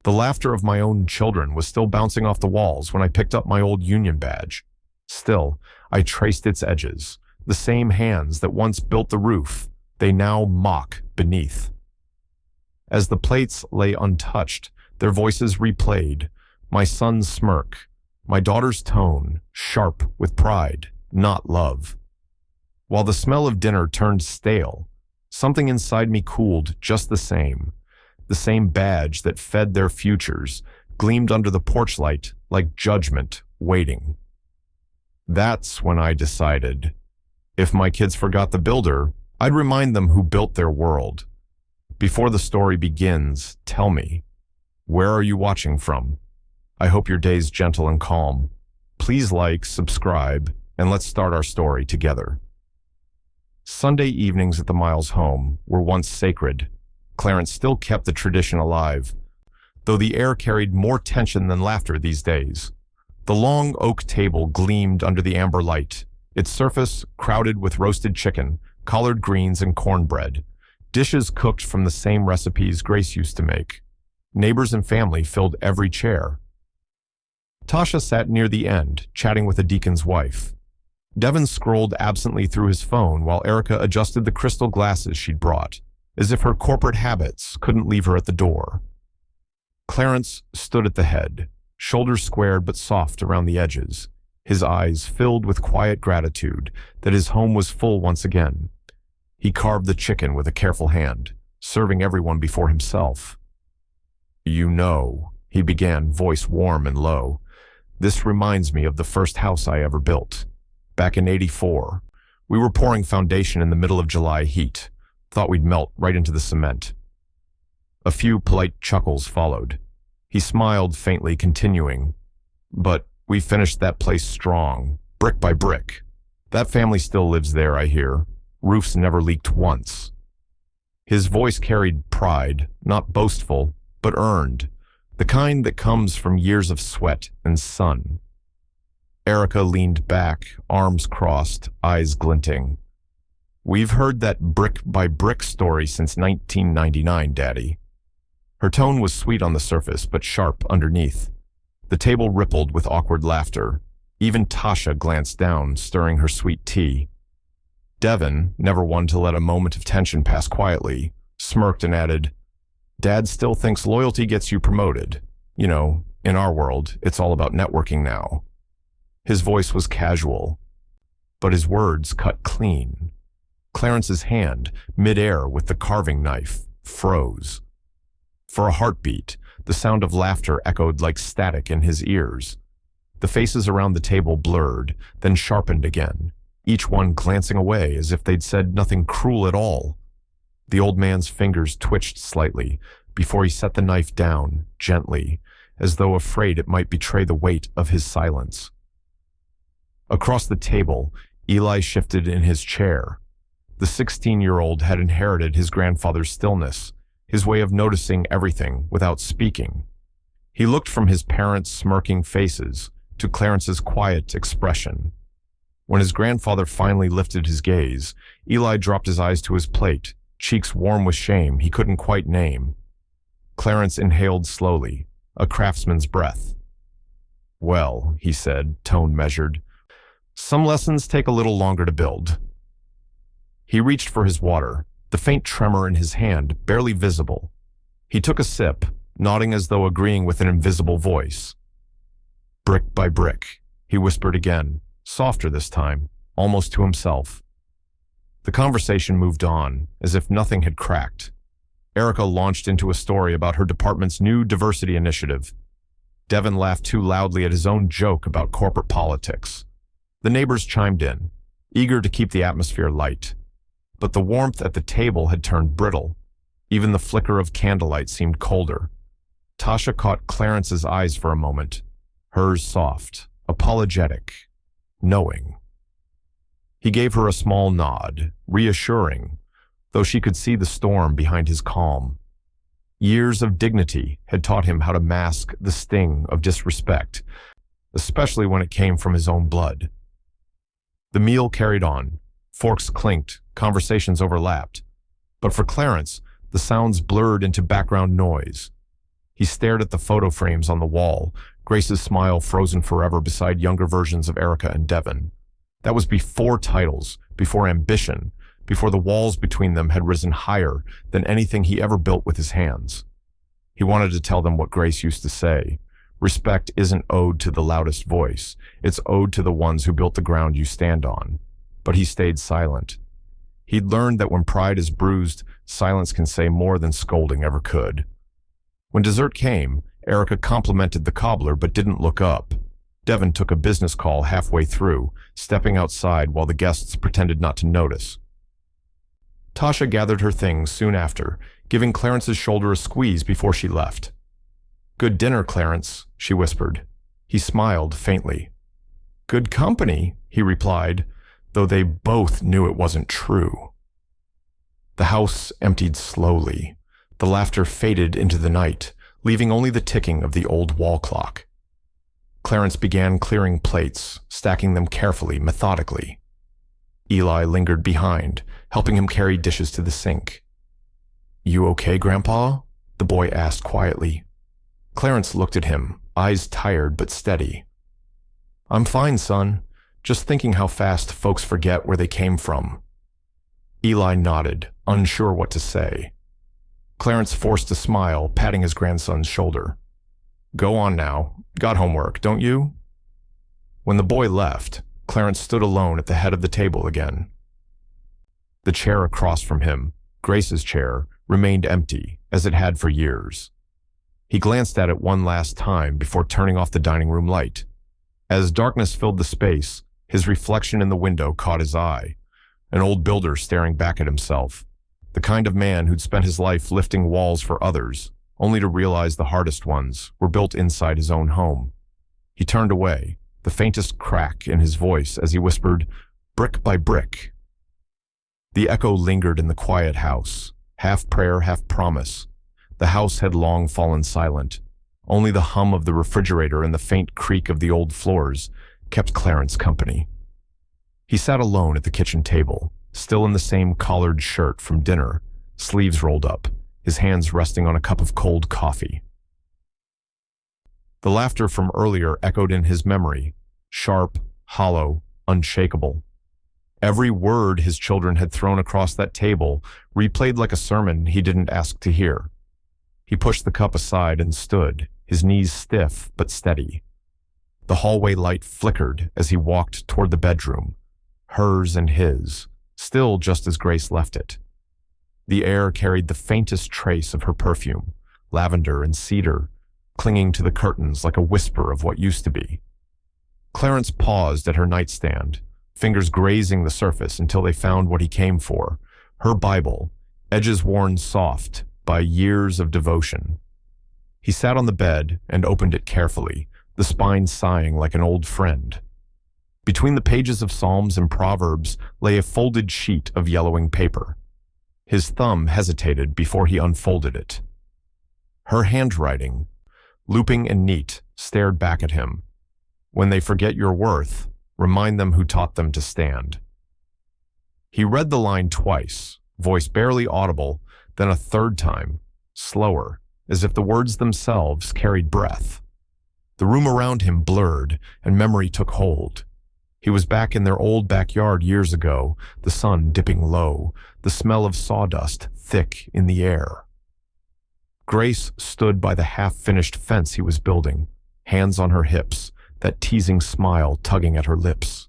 The laughter of my own children was still bouncing off the walls when I picked up my old union badge. Still, I traced its edges. The same hands that once built the roof, they now mock beneath. As the plates lay untouched, their voices replayed, my son's smirk, my daughter's tone, sharp with pride, not love. While the smell of dinner turned stale, something inside me cooled just the same. The same badge that fed their futures gleamed under the porch light like judgment waiting. That's when I decided, if my kids forgot the builder, I'd remind them who built their world. Before the story begins, tell me, where are you watching from? I hope your day's gentle and calm. Please like, subscribe, and let's start our story together. Sunday evenings at the Miles home were once sacred. Clarence still kept the tradition alive, though the air carried more tension than laughter these days. The long oak table gleamed under the amber light, its surface crowded with roasted chicken, collard greens, and cornbread, dishes cooked from the same recipes Grace used to make. Neighbors and family filled every chair. Tasha sat near the end, chatting with a deacon's wife. Devin scrolled absently through his phone while Erica adjusted the crystal glasses she'd brought, as if her corporate habits couldn't leave her at the door. Clarence stood at the head, shoulders squared but soft around the edges, his eyes filled with quiet gratitude that his home was full once again. He carved the chicken with a careful hand, serving everyone before himself. "You know," he began, voice warm and low, "this reminds me of the first house I ever built. Back in '84, we were pouring foundation in the middle of July heat. Thought we'd melt right into the cement." A few polite chuckles followed. He smiled faintly, continuing, "But we finished that place strong, brick by brick. That family still lives there, I hear. Roofs never leaked once." His voice carried pride, not boastful, but earned, the kind that comes from years of sweat and sun. Erica leaned back, arms crossed, eyes glinting. "We've heard that brick by brick story since 1999, Daddy." Her tone was sweet on the surface, but sharp underneath. The table rippled with awkward laughter. Even Tasha glanced down, stirring her sweet tea. Devin, never one to let a moment of tension pass quietly, smirked and added, "Dad still thinks loyalty gets you promoted. You know, in our world, it's all about networking now." His voice was casual, but his words cut clean. Clarence's hand, mid-air with the carving knife, froze. For a heartbeat, the sound of laughter echoed like static in his ears. The faces around the table blurred, then sharpened again, each one glancing away as if they'd said nothing cruel at all. The old man's fingers twitched slightly before he set the knife down, gently, as though afraid it might betray the weight of his silence. Across the table, Eli shifted in his chair. The 16-year-old had inherited his grandfather's stillness, his way of noticing everything without speaking. He looked from his parents' smirking faces to Clarence's quiet expression. When his grandfather finally lifted his gaze, Eli dropped his eyes to his plate, cheeks warm with shame he couldn't quite name. Clarence inhaled slowly, a craftsman's breath. "Well," he said, tone measured, "some lessons take a little longer to build." He reached for his water, the faint tremor in his hand barely visible. He took a sip, nodding as though agreeing with an invisible voice. "Brick by brick," he whispered again, softer this time, almost to himself. The conversation moved on, as if nothing had cracked. Erica launched into a story about her department's new diversity initiative. Devin laughed too loudly at his own joke about corporate politics. The neighbors chimed in, eager to keep the atmosphere light. But the warmth at the table had turned brittle. Even the flicker of candlelight seemed colder. Tasha caught Clarence's eyes for a moment, hers soft, apologetic, knowing. He gave her a small nod, reassuring, though she could see the storm behind his calm. Years of dignity had taught him how to mask the sting of disrespect, especially when it came from his own blood. The meal carried on. Forks clinked, conversations overlapped. But for Clarence, the sounds blurred into background noise. He stared at the photo frames on the wall, Grace's smile frozen forever beside younger versions of Erica and Devon. That was before titles, before ambition, before the walls between them had risen higher than anything he ever built with his hands. He wanted to tell them what Grace used to say. Respect isn't owed to the loudest voice. It's owed to the ones who built the ground you stand on. But he stayed silent. He'd learned that when pride is bruised, silence can say more than scolding ever could. When dessert came, Erica complimented the cobbler but didn't look up. Devon took a business call halfway through, stepping outside while the guests pretended not to notice. Tasha gathered her things soon after, giving Clarence's shoulder a squeeze before she left. "Good dinner, Clarence," she whispered. He smiled faintly. "Good company," he replied, though they both knew it wasn't true. The house emptied slowly. The laughter faded into the night, leaving only the ticking of the old wall clock. Clarence began clearing plates, stacking them carefully, methodically. Eli lingered behind, helping him carry dishes to the sink. "You okay, Grandpa?" the boy asked quietly. Clarence looked at him, eyes tired but steady. "I'm fine, son. Just thinking how fast folks forget where they came from." Eli nodded, unsure what to say. Clarence forced a smile, patting his grandson's shoulder. "Go on now. Got homework, don't you?" When the boy left, Clarence stood alone at the head of the table again. The chair across from him, Grace's chair, remained empty, as it had for years. He glanced at it one last time before turning off the dining room light. As darkness filled the space, his reflection in the window caught his eye. An old builder staring back at himself. The kind of man who'd spent his life lifting walls for others, only to realize the hardest ones were built inside his own home. He turned away, the faintest crack in his voice as he whispered, "Brick by brick." The echo lingered in the quiet house, half prayer, half promise. The house had long fallen silent. Only the hum of the refrigerator and the faint creak of the old floors kept Clarence company. He sat alone at the kitchen table, still in the same collared shirt from dinner, sleeves rolled up, his hands resting on a cup of cold coffee. The laughter from earlier echoed in his memory, sharp, hollow, unshakable. Every word his children had thrown across that table replayed like a sermon he didn't ask to hear. He pushed the cup aside and stood, his knees stiff but steady. The hallway light flickered as he walked toward the bedroom, hers and his, still just as Grace left it. The air carried the faintest trace of her perfume, lavender and cedar, clinging to the curtains like a whisper of what used to be. Clarence paused at her nightstand, fingers grazing the surface until they found what he came for, her Bible, edges worn soft by years of devotion. He sat on the bed and opened it carefully, the spine sighing like an old friend. Between the pages of Psalms and Proverbs lay a folded sheet of yellowing paper. His thumb hesitated before he unfolded it. Her handwriting, looping and neat, stared back at him. "When they forget your worth, remind them who taught them to stand." He read the line twice, voice barely audible, then a third time, slower, as if the words themselves carried breath. The room around him blurred, and memory took hold. He was back in their old backyard years ago, the sun dipping low, the smell of sawdust thick in the air. Grace stood by the half-finished fence he was building, hands on her hips, that teasing smile tugging at her lips.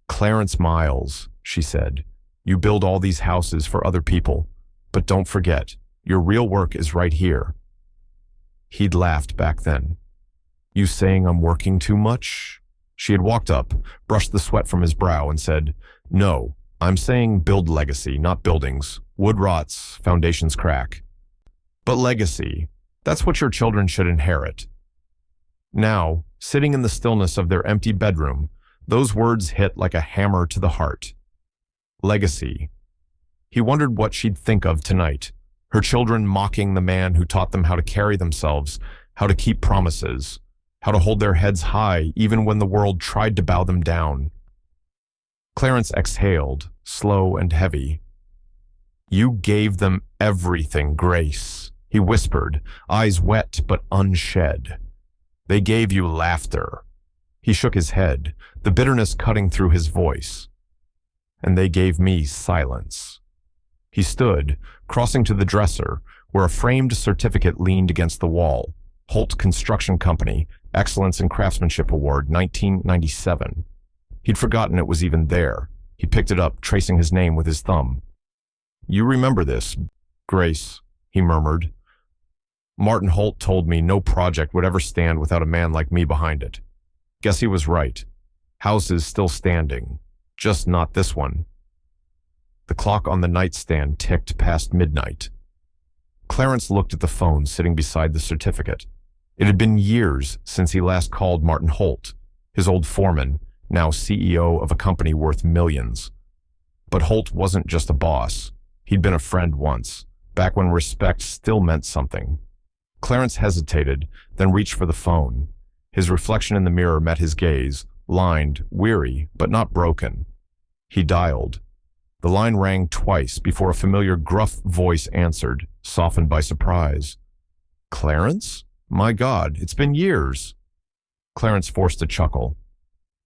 "Clarence Miles," she said, "you build all these houses for other people, but don't forget, your real work is right here." He'd laughed back then. "You saying I'm working too much?" She had walked up, brushed the sweat from his brow, and said, "No, I'm saying build legacy, not buildings. Wood rots, foundations crack. But legacy, that's what your children should inherit." Now, sitting in the stillness of their empty bedroom, those words hit like a hammer to the heart. Legacy. He wondered what she'd think of tonight, her children mocking the man who taught them how to carry themselves, how to keep promises, how to hold their heads high even when the world tried to bow them down. Clarence exhaled, slow and heavy. "You gave them everything, Grace," He whispered, eyes wet but unshed. They gave you laughter. He shook his head, the bitterness cutting through his voice. And they gave me silence. He stood, crossing to the dresser, where a framed certificate leaned against the wall. Holt Construction Company, Excellence in Craftsmanship Award, 1997. He'd forgotten it was even there. He picked it up, tracing his name with his thumb. You remember this, Grace, he murmured. Martin Holt told me no project would ever stand without a man like me behind it. Guess he was right. House is still standing, just not this one. The clock on the nightstand ticked past midnight. Clarence looked at the phone sitting beside the certificate. It had been years since he last called Martin Holt, his old foreman, now CEO of a company worth millions. But Holt wasn't just a boss. He'd been a friend once, back when respect still meant something. Clarence hesitated, then reached for the phone. His reflection in the mirror met his gaze, lined, weary, but not broken. He dialed. The line rang twice before a familiar gruff voice answered, softened by surprise. Clarence? My God, it's been years. Clarence forced a chuckle.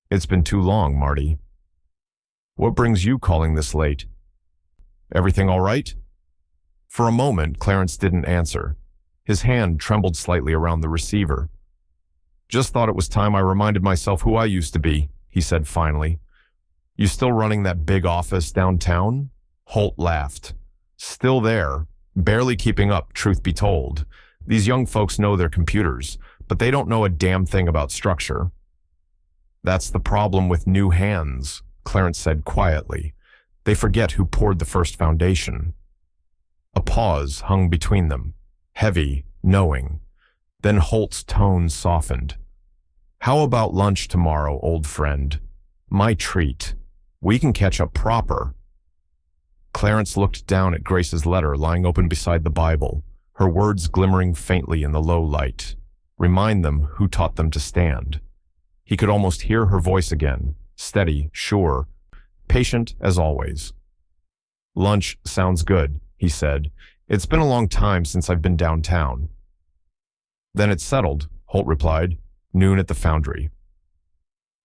It's been too long, Marty. What brings you calling this late? Everything all right? For a moment, Clarence didn't answer. His hand trembled slightly around the receiver. Just thought it was time I reminded myself who I used to be, he said finally. You still running that big office downtown? Holt laughed. Still there, barely keeping up, truth be told. These young folks know their computers, but they don't know a damn thing about structure. That's the problem with new hands, Clarence said quietly. They forget who poured the first foundation. A pause hung between them, heavy, knowing. Then Holt's tone softened. How about lunch tomorrow, old friend? My treat. We can catch up proper. Clarence looked down at Grace's letter lying open beside the Bible, her words glimmering faintly in the low light. Remind them who taught them to stand. He could almost hear her voice again, steady, sure, patient as always. Lunch sounds good, he said. It's been a long time since I've been downtown. Then it's settled, Holt replied. Noon at the foundry.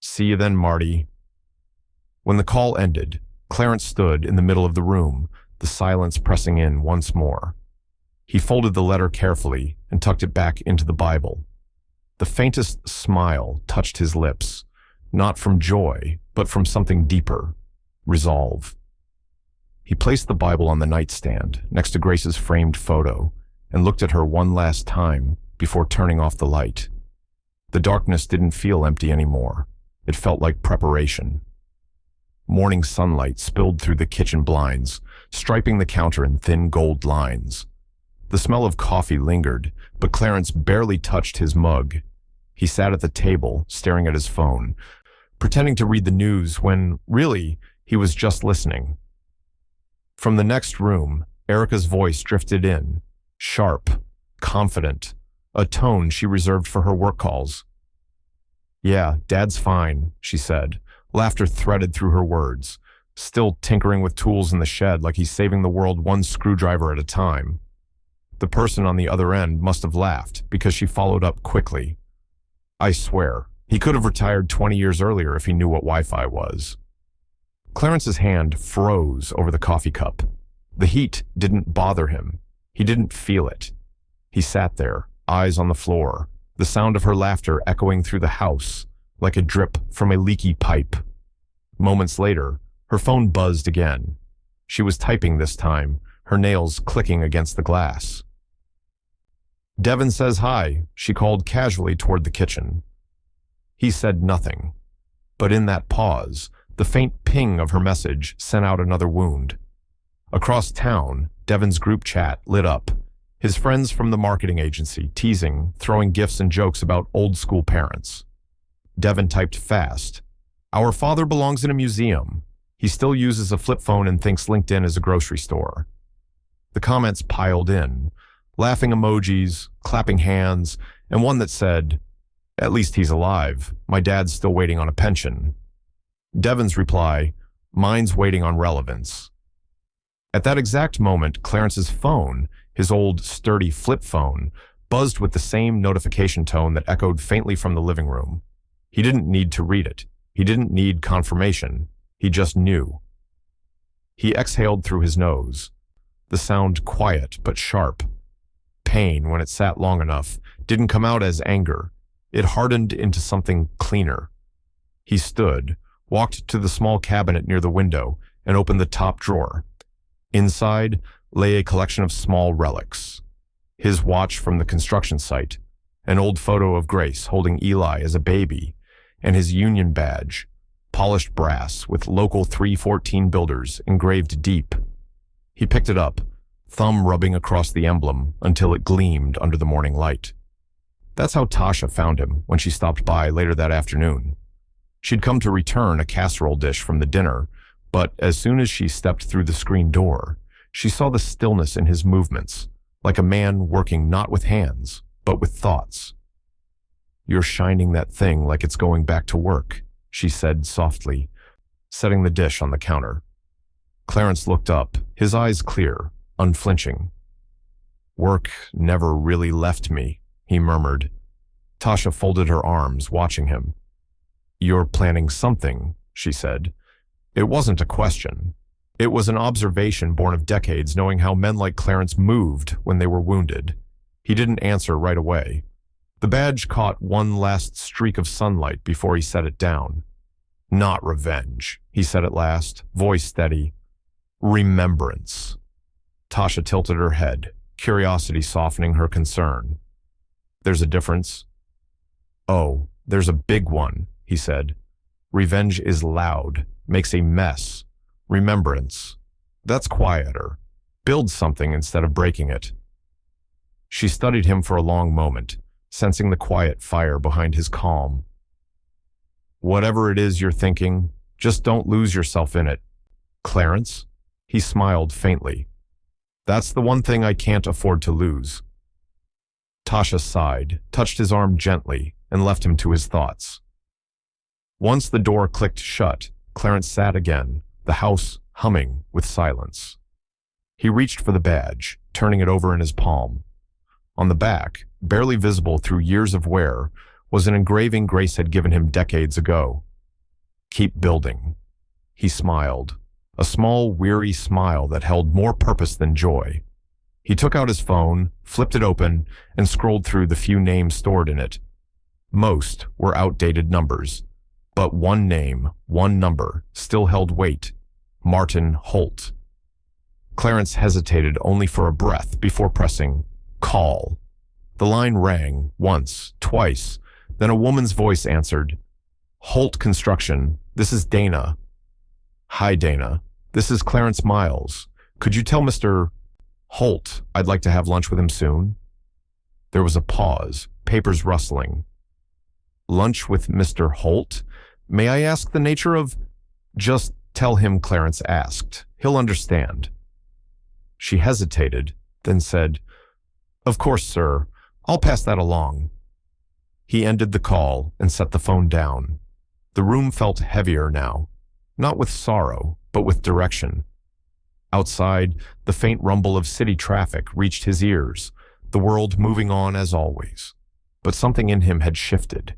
See you then, Marty. When the call ended, Clarence stood in the middle of the room, the silence pressing in once more. He folded the letter carefully and tucked it back into the Bible. The faintest smile touched his lips, not from joy, but from something deeper, resolve. He placed the Bible on the nightstand next to Grace's framed photo and looked at her one last time before turning off the light. The darkness didn't feel empty anymore. It felt like preparation. Morning sunlight spilled through the kitchen blinds, striping the counter in thin gold lines. The smell of coffee lingered, but Clarence barely touched his mug. He sat at the table, staring at his phone, pretending to read the news when, really, he was just listening. From the next room, Erica's voice drifted in, sharp, confident, a tone she reserved for her work calls. Yeah, Dad's fine, she said, laughter threaded through her words, still tinkering with tools in the shed like he's saving the world one screwdriver at a time. The person on the other end must have laughed because she followed up quickly. I swear, he could have retired 20 years earlier if he knew what Wi-Fi was. Clarence's hand froze over the coffee cup. The heat didn't bother him. He didn't feel it. He sat there, eyes on the floor, the sound of her laughter echoing through the house like a drip from a leaky pipe. Moments later, her phone buzzed again. She was typing this time, her nails clicking against the glass. Devin says hi, she called casually toward the kitchen. He said nothing, but in that pause, the faint ping of her message sent out another wound. Across town, Devin's group chat lit up, his friends from the marketing agency teasing, throwing gifts and jokes about old school parents. Devin typed fast. Our father belongs in a museum. He still uses a flip phone and thinks LinkedIn is a grocery store. The comments piled in, laughing emojis, clapping hands, and one that said, at least he's alive. My dad's still waiting on a pension. Devin's reply, mine's waiting on relevance. At that exact moment, Clarence's phone, His old, sturdy flip phone buzzed with the same notification tone that echoed faintly from the living room. He didn't need to read it. He didn't need confirmation. He just knew. He exhaled through his nose. The sound quiet but sharp. Pain, when it sat long enough, didn't come out as anger. It hardened into something cleaner. He stood, walked to the small cabinet near the window, and opened the top drawer. Inside lay a collection of small relics. His watch from the construction site, an old photo of Grace holding Eli as a baby, and his union badge, polished brass with local 314 builders engraved deep. He picked it up, thumb rubbing across the emblem until it gleamed under the morning light. That's how Tasha found him when she stopped by later that afternoon. She'd come to return a casserole dish from the dinner, but as soon as she stepped through the screen door, she saw the stillness in his movements, like a man working not with hands, but with thoughts. "You're shining that thing like it's going back to work," she said softly, setting the dish on the counter. Clarence looked up, his eyes clear, unflinching. "Work never really left me," he murmured. Tasha folded her arms, watching him. "You're planning something," she said. It wasn't a question. It was an observation born of decades knowing how men like Clarence moved when they were wounded. He didn't answer right away. The badge caught one last streak of sunlight before he set it down. "Not revenge," he said at last, voice steady. "Remembrance." Tasha tilted her head, curiosity softening her concern. "There's a difference?" "Oh, there's a big one," he said. "Revenge is loud, makes a mess. Remembrance, that's quieter. Build something instead of breaking it." She studied him for a long moment, sensing the quiet fire behind his calm. "Whatever it is you're thinking, just don't lose yourself in it. Clarence?" He smiled faintly. "That's the one thing I can't afford to lose." Tasha sighed, touched his arm gently, and left him to his thoughts. Once the door clicked shut, Clarence sat again, the house humming with silence. He reached for the badge, turning it over in his palm. On the back, barely visible through years of wear, was an engraving Grace had given him decades ago. "Keep building." He smiled, a small, weary smile that held more purpose than joy. He took out his phone, flipped it open, and scrolled through the few names stored in it. Most were outdated numbers, but one name, one number, still held weight: Martin Holt. Clarence hesitated only for a breath before pressing call. The line rang once, twice, then a woman's voice answered. "Holt Construction, this is Dana." "Hi, Dana. This is Clarence Miles. Could you tell Mr. Holt I'd like to have lunch with him soon?" There was a pause, papers rustling. "Lunch with Mr. Holt? May I ask the nature of—" "Just tell him Clarence asked. He'll understand." She hesitated, then said, "Of course, sir. I'll pass that along." He ended the call and set the phone down. The room felt heavier now, not with sorrow, but with direction. Outside, the faint rumble of city traffic reached his ears, the world moving on as always. But something in him had shifted.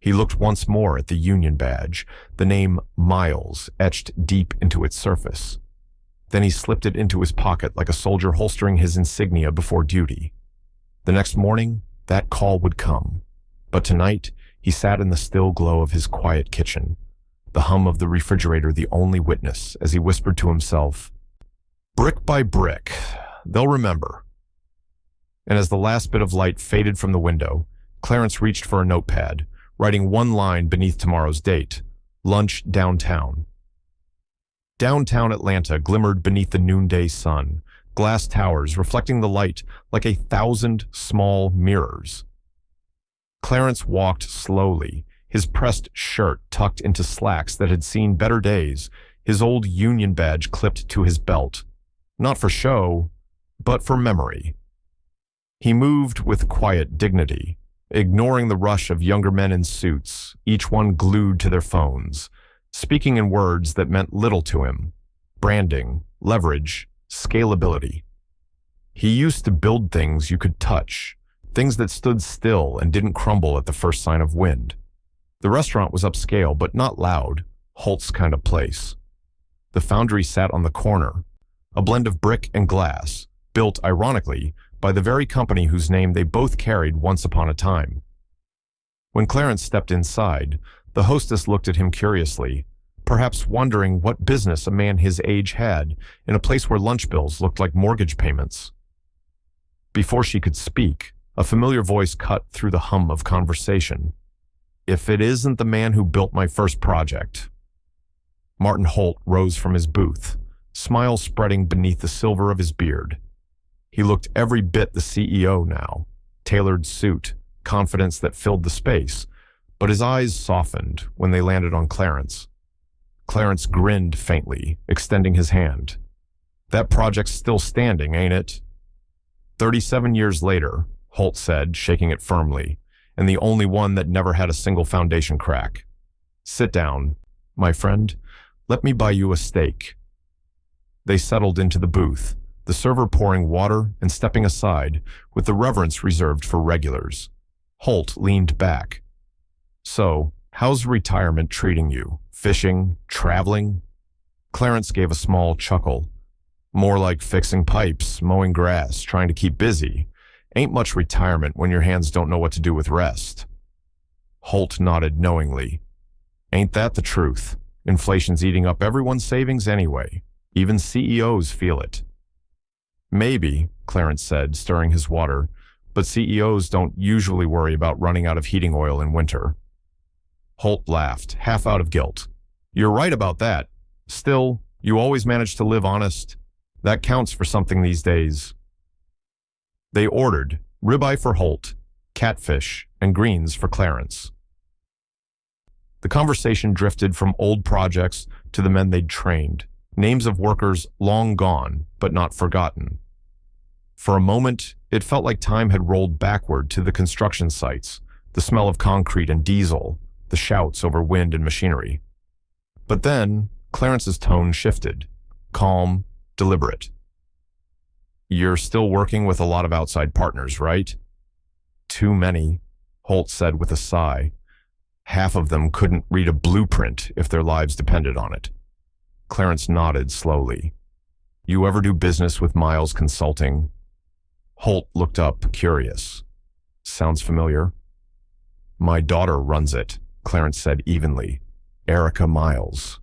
He looked once more at the union badge, the name Miles etched deep into its surface. Then he slipped it into his pocket like a soldier holstering his insignia before duty. The next morning, that call would come. But tonight, he sat in the still glow of his quiet kitchen, the hum of the refrigerator the only witness, as he whispered to himself, "Brick by brick, they'll remember." And as the last bit of light faded from the window, Clarence reached for a notepad, writing one line beneath tomorrow's date: lunch downtown. Downtown Atlanta glimmered beneath the noonday sun, glass towers reflecting the light like 1,000 small mirrors. Clarence walked slowly, his pressed shirt tucked into slacks that had seen better days, his old union badge clipped to his belt. Not for show, but for memory. He moved with quiet dignity, ignoring the rush of younger men in suits, each one glued to their phones, speaking in words that meant little to him: branding, leverage, scalability. He used to build things you could touch, things that stood still and didn't crumble at the first sign of wind. The restaurant was upscale, but not loud, Holt's kind of place. The foundry sat on the corner, a blend of brick and glass, built, ironically, by the very company whose name they both carried once upon a time. When Clarence stepped inside, the hostess looked at him curiously, perhaps wondering what business a man his age had in a place where lunch bills looked like mortgage payments. Before she could speak, a familiar voice cut through the hum of conversation. "If it isn't the man who built my first project." Martin Holt rose from his booth, smile spreading beneath the silver of his beard. He looked every bit the CEO now, tailored suit, confidence that filled the space, but his eyes softened when they landed on Clarence. Clarence grinned faintly, extending his hand. "That project's still standing, ain't it?" 37 years later, Holt said, shaking it firmly, and the only one that never had a single foundation crack. "Sit down, my friend. Let me buy you a steak." They settled into the booth, the server pouring water and stepping aside with the reverence reserved for regulars. Holt leaned back. "So, how's retirement treating you? Fishing? Traveling?" Clarence gave a small chuckle. "More like fixing pipes, mowing grass, trying to keep busy. Ain't much retirement when your hands don't know what to do with rest." Holt nodded knowingly. "Ain't that the truth? Inflation's eating up everyone's savings anyway. Even CEOs feel it." "Maybe," Clarence said, stirring his water, "but CEOs don't usually worry about running out of heating oil in winter." Holt laughed, half out of guilt. "You're right about that. Still, you always manage to live honest. That counts for something these days." They ordered ribeye for Holt, catfish, and greens for Clarence. The conversation drifted from old projects to the men they'd trained, names of workers long gone but not forgotten. For a moment, it felt like time had rolled backward to the construction sites, the smell of concrete and diesel, the shouts over wind and machinery. But then, Clarence's tone shifted, calm, deliberate. "You're still working with a lot of outside partners, right?" "Too many," Holt said with a sigh. "Half of them couldn't read a blueprint if their lives depended on it." Clarence nodded slowly. "You ever do business with Miles Consulting?" Holt looked up, curious. "Sounds familiar." "My daughter runs it," Clarence said evenly. "Erica Miles."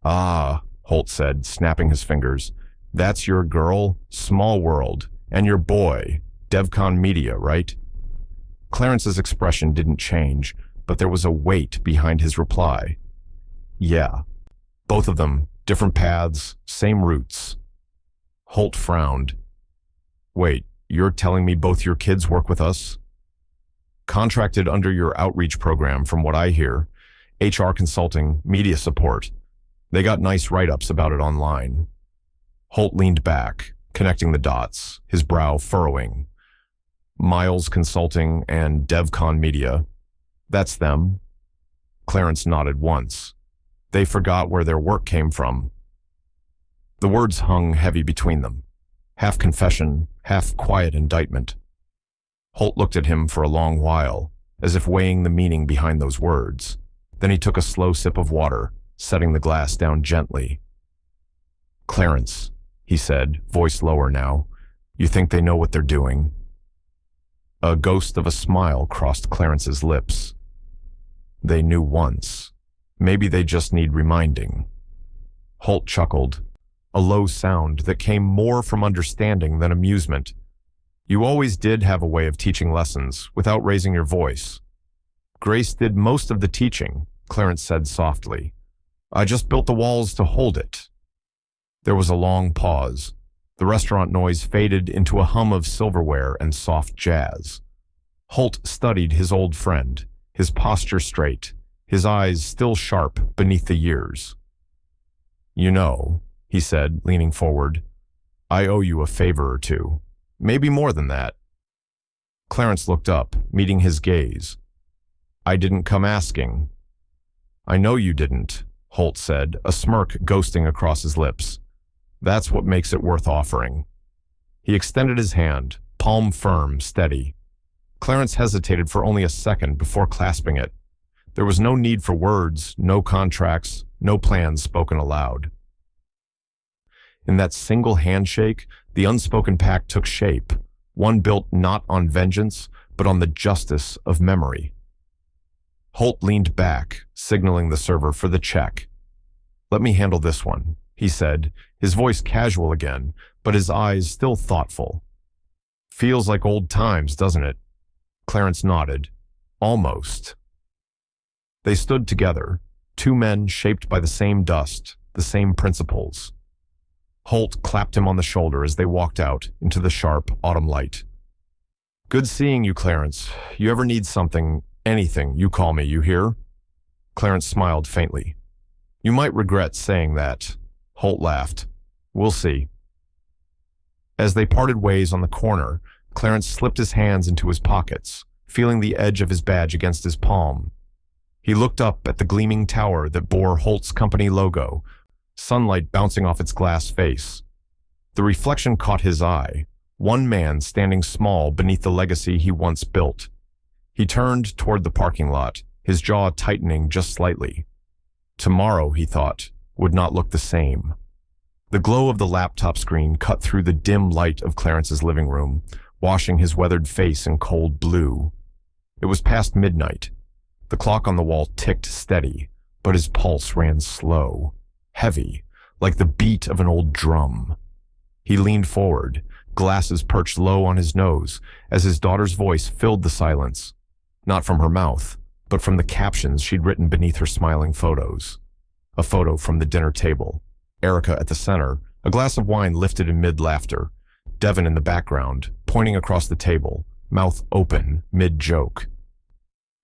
"Ah," Holt said, snapping his fingers. "That's your girl, Small World, and your boy, DevCon Media, right?" Clarence's expression didn't change, but there was a weight behind his reply. "Yeah. Both of them, different paths, same roots." Holt frowned. "Wait, you're telling me both your kids work with us?" "Contracted under your outreach program, from what I hear. HR consulting, media support. They got nice write-ups about it online." Holt leaned back, connecting the dots, his brow furrowing. "Miles Consulting and DevCon Media. That's them." Clarence nodded once. They forgot where their work came from. The words hung heavy between them, half confession, half quiet indictment. Holt looked at him for a long while, as if weighing the meaning behind those words. Then he took a slow sip of water, setting the glass down gently. "Clarence," he said, voice lower now, "you think they know what they're doing?" A ghost of a smile crossed Clarence's lips. "They knew once. Maybe they just need reminding." Holt chuckled, a low sound that came more from understanding than amusement. "You always did have a way of teaching lessons without raising your voice." "Grace did most of the teaching," Clarence said softly. "I just built the walls to hold it." There was a long pause. The restaurant noise faded into a hum of silverware and soft jazz. Holt studied his old friend, his posture straight, his eyes still sharp beneath the years. "You know," he said, leaning forward, "I owe you a favor or two. Maybe more than that." Clarence looked up, meeting his gaze. "I didn't come asking." "I know you didn't," Holt said, a smirk ghosting across his lips. "That's what makes it worth offering." He extended his hand, palm firm, steady. Clarence hesitated for only a second before clasping it. There was no need for words, no contracts, no plans spoken aloud. In that single handshake, the unspoken pact took shape, one built not on vengeance, but on the justice of memory. Holt leaned back, signaling the server for the check. "Let me handle this one," he said, his voice casual again, but his eyes still thoughtful. "Feels like old times, doesn't it?" Clarence nodded. "Almost." They stood together, two men shaped by the same dust, the same principles. Holt clapped him on the shoulder as they walked out into the sharp autumn light. "Good seeing you, Clarence. You ever need something, anything, you call me, you hear?" Clarence smiled faintly. "You might regret saying that." Holt laughed. "We'll see." As they parted ways on the corner, Clarence slipped his hands into his pockets, feeling the edge of his badge against his palm. He looked up at the gleaming tower that bore Holt's company logo, sunlight bouncing off its glass face. The reflection caught his eye, one man standing small beneath the legacy he once built. He turned toward the parking lot, his jaw tightening just slightly. Tomorrow, he thought, would not look the same. The glow of the laptop screen cut through the dim light of Clarence's living room, washing his weathered face in cold blue. It was past midnight. The clock on the wall ticked steady, but his pulse ran slow, heavy, like the beat of an old drum. He leaned forward, glasses perched low on his nose, as his daughter's voice filled the silence, not from her mouth, but from the captions she'd written beneath her smiling photos. A photo from the dinner table, Erica at the center, a glass of wine lifted in mid-laughter, Devon in the background, pointing across the table, mouth open, mid-joke.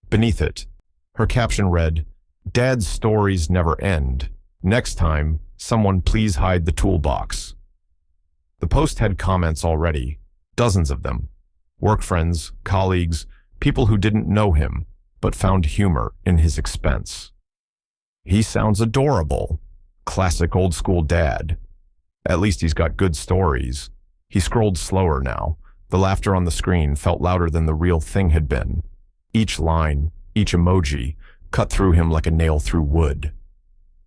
Beneath it, her caption read, "Dad's stories never end. Next time, someone please hide the toolbox." The post had comments already, dozens of them. Work friends, colleagues, people who didn't know him, but found humor in his expense. "He sounds adorable. Classic old-school dad. At least he's got good stories." He scrolled slower now. The laughter on the screen felt louder than the real thing had been. Each line, each emoji, cut through him like a nail through wood.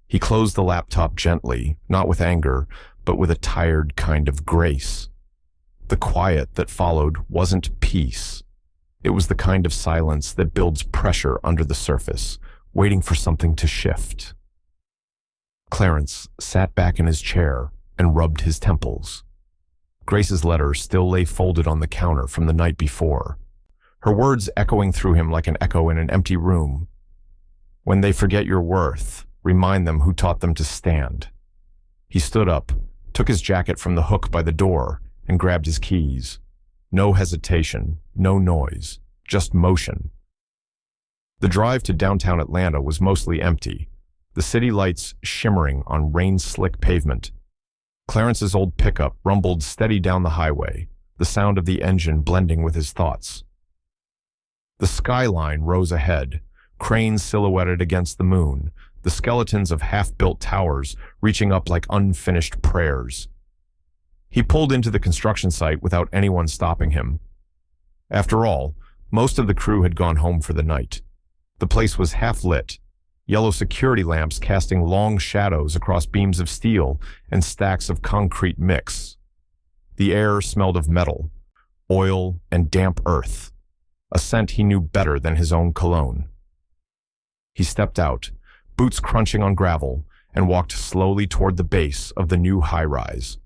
He closed the laptop gently, not with anger, but with a tired kind of grace. The quiet that followed wasn't peace. It was the kind of silence that builds pressure under the surface, waiting for something to shift. Clarence sat back in his chair and rubbed his temples. Grace's letter still lay folded on the counter from the night before, her words echoing through him like an echo in an empty room. "When they forget your worth, remind them who taught them to stand." He stood up, took his jacket from the hook by the door, and grabbed his keys. No hesitation, no noise, just motion. The drive to downtown Atlanta was mostly empty, the city lights shimmering on rain-slick pavement. Clarence's old pickup rumbled steady down the highway, the sound of the engine blending with his thoughts. The skyline rose ahead, cranes silhouetted against the moon, the skeletons of half-built towers reaching up like unfinished prayers. He pulled into the construction site without anyone stopping him. After all, most of the crew had gone home for the night. The place was half-lit, yellow security lamps casting long shadows across beams of steel and stacks of concrete mix. The air smelled of metal, oil, and damp earth, a scent he knew better than his own cologne. He stepped out, boots crunching on gravel, and walked slowly toward the base of the new high-rise.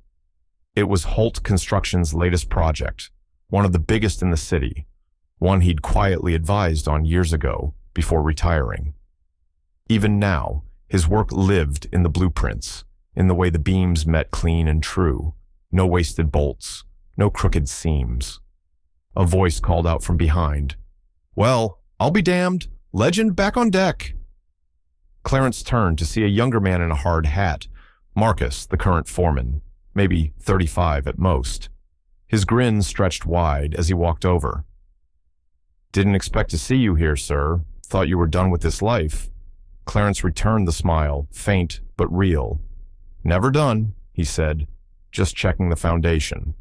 It was Holt Construction's latest project, one of the biggest in the city, one he'd quietly advised on years ago before retiring. Even now, his work lived in the blueprints, in the way the beams met clean and true, no wasted bolts, no crooked seams. A voice called out from behind, "Well, I'll be damned, legend back on deck." Clarence turned to see a younger man in a hard hat, Marcus, the current foreman, maybe 35 at most. His grin stretched wide as he walked over. "Didn't expect to see you here, sir. Thought you were done with this life." Clarence returned the smile, faint but real. "Never done," he said, "just checking the foundation."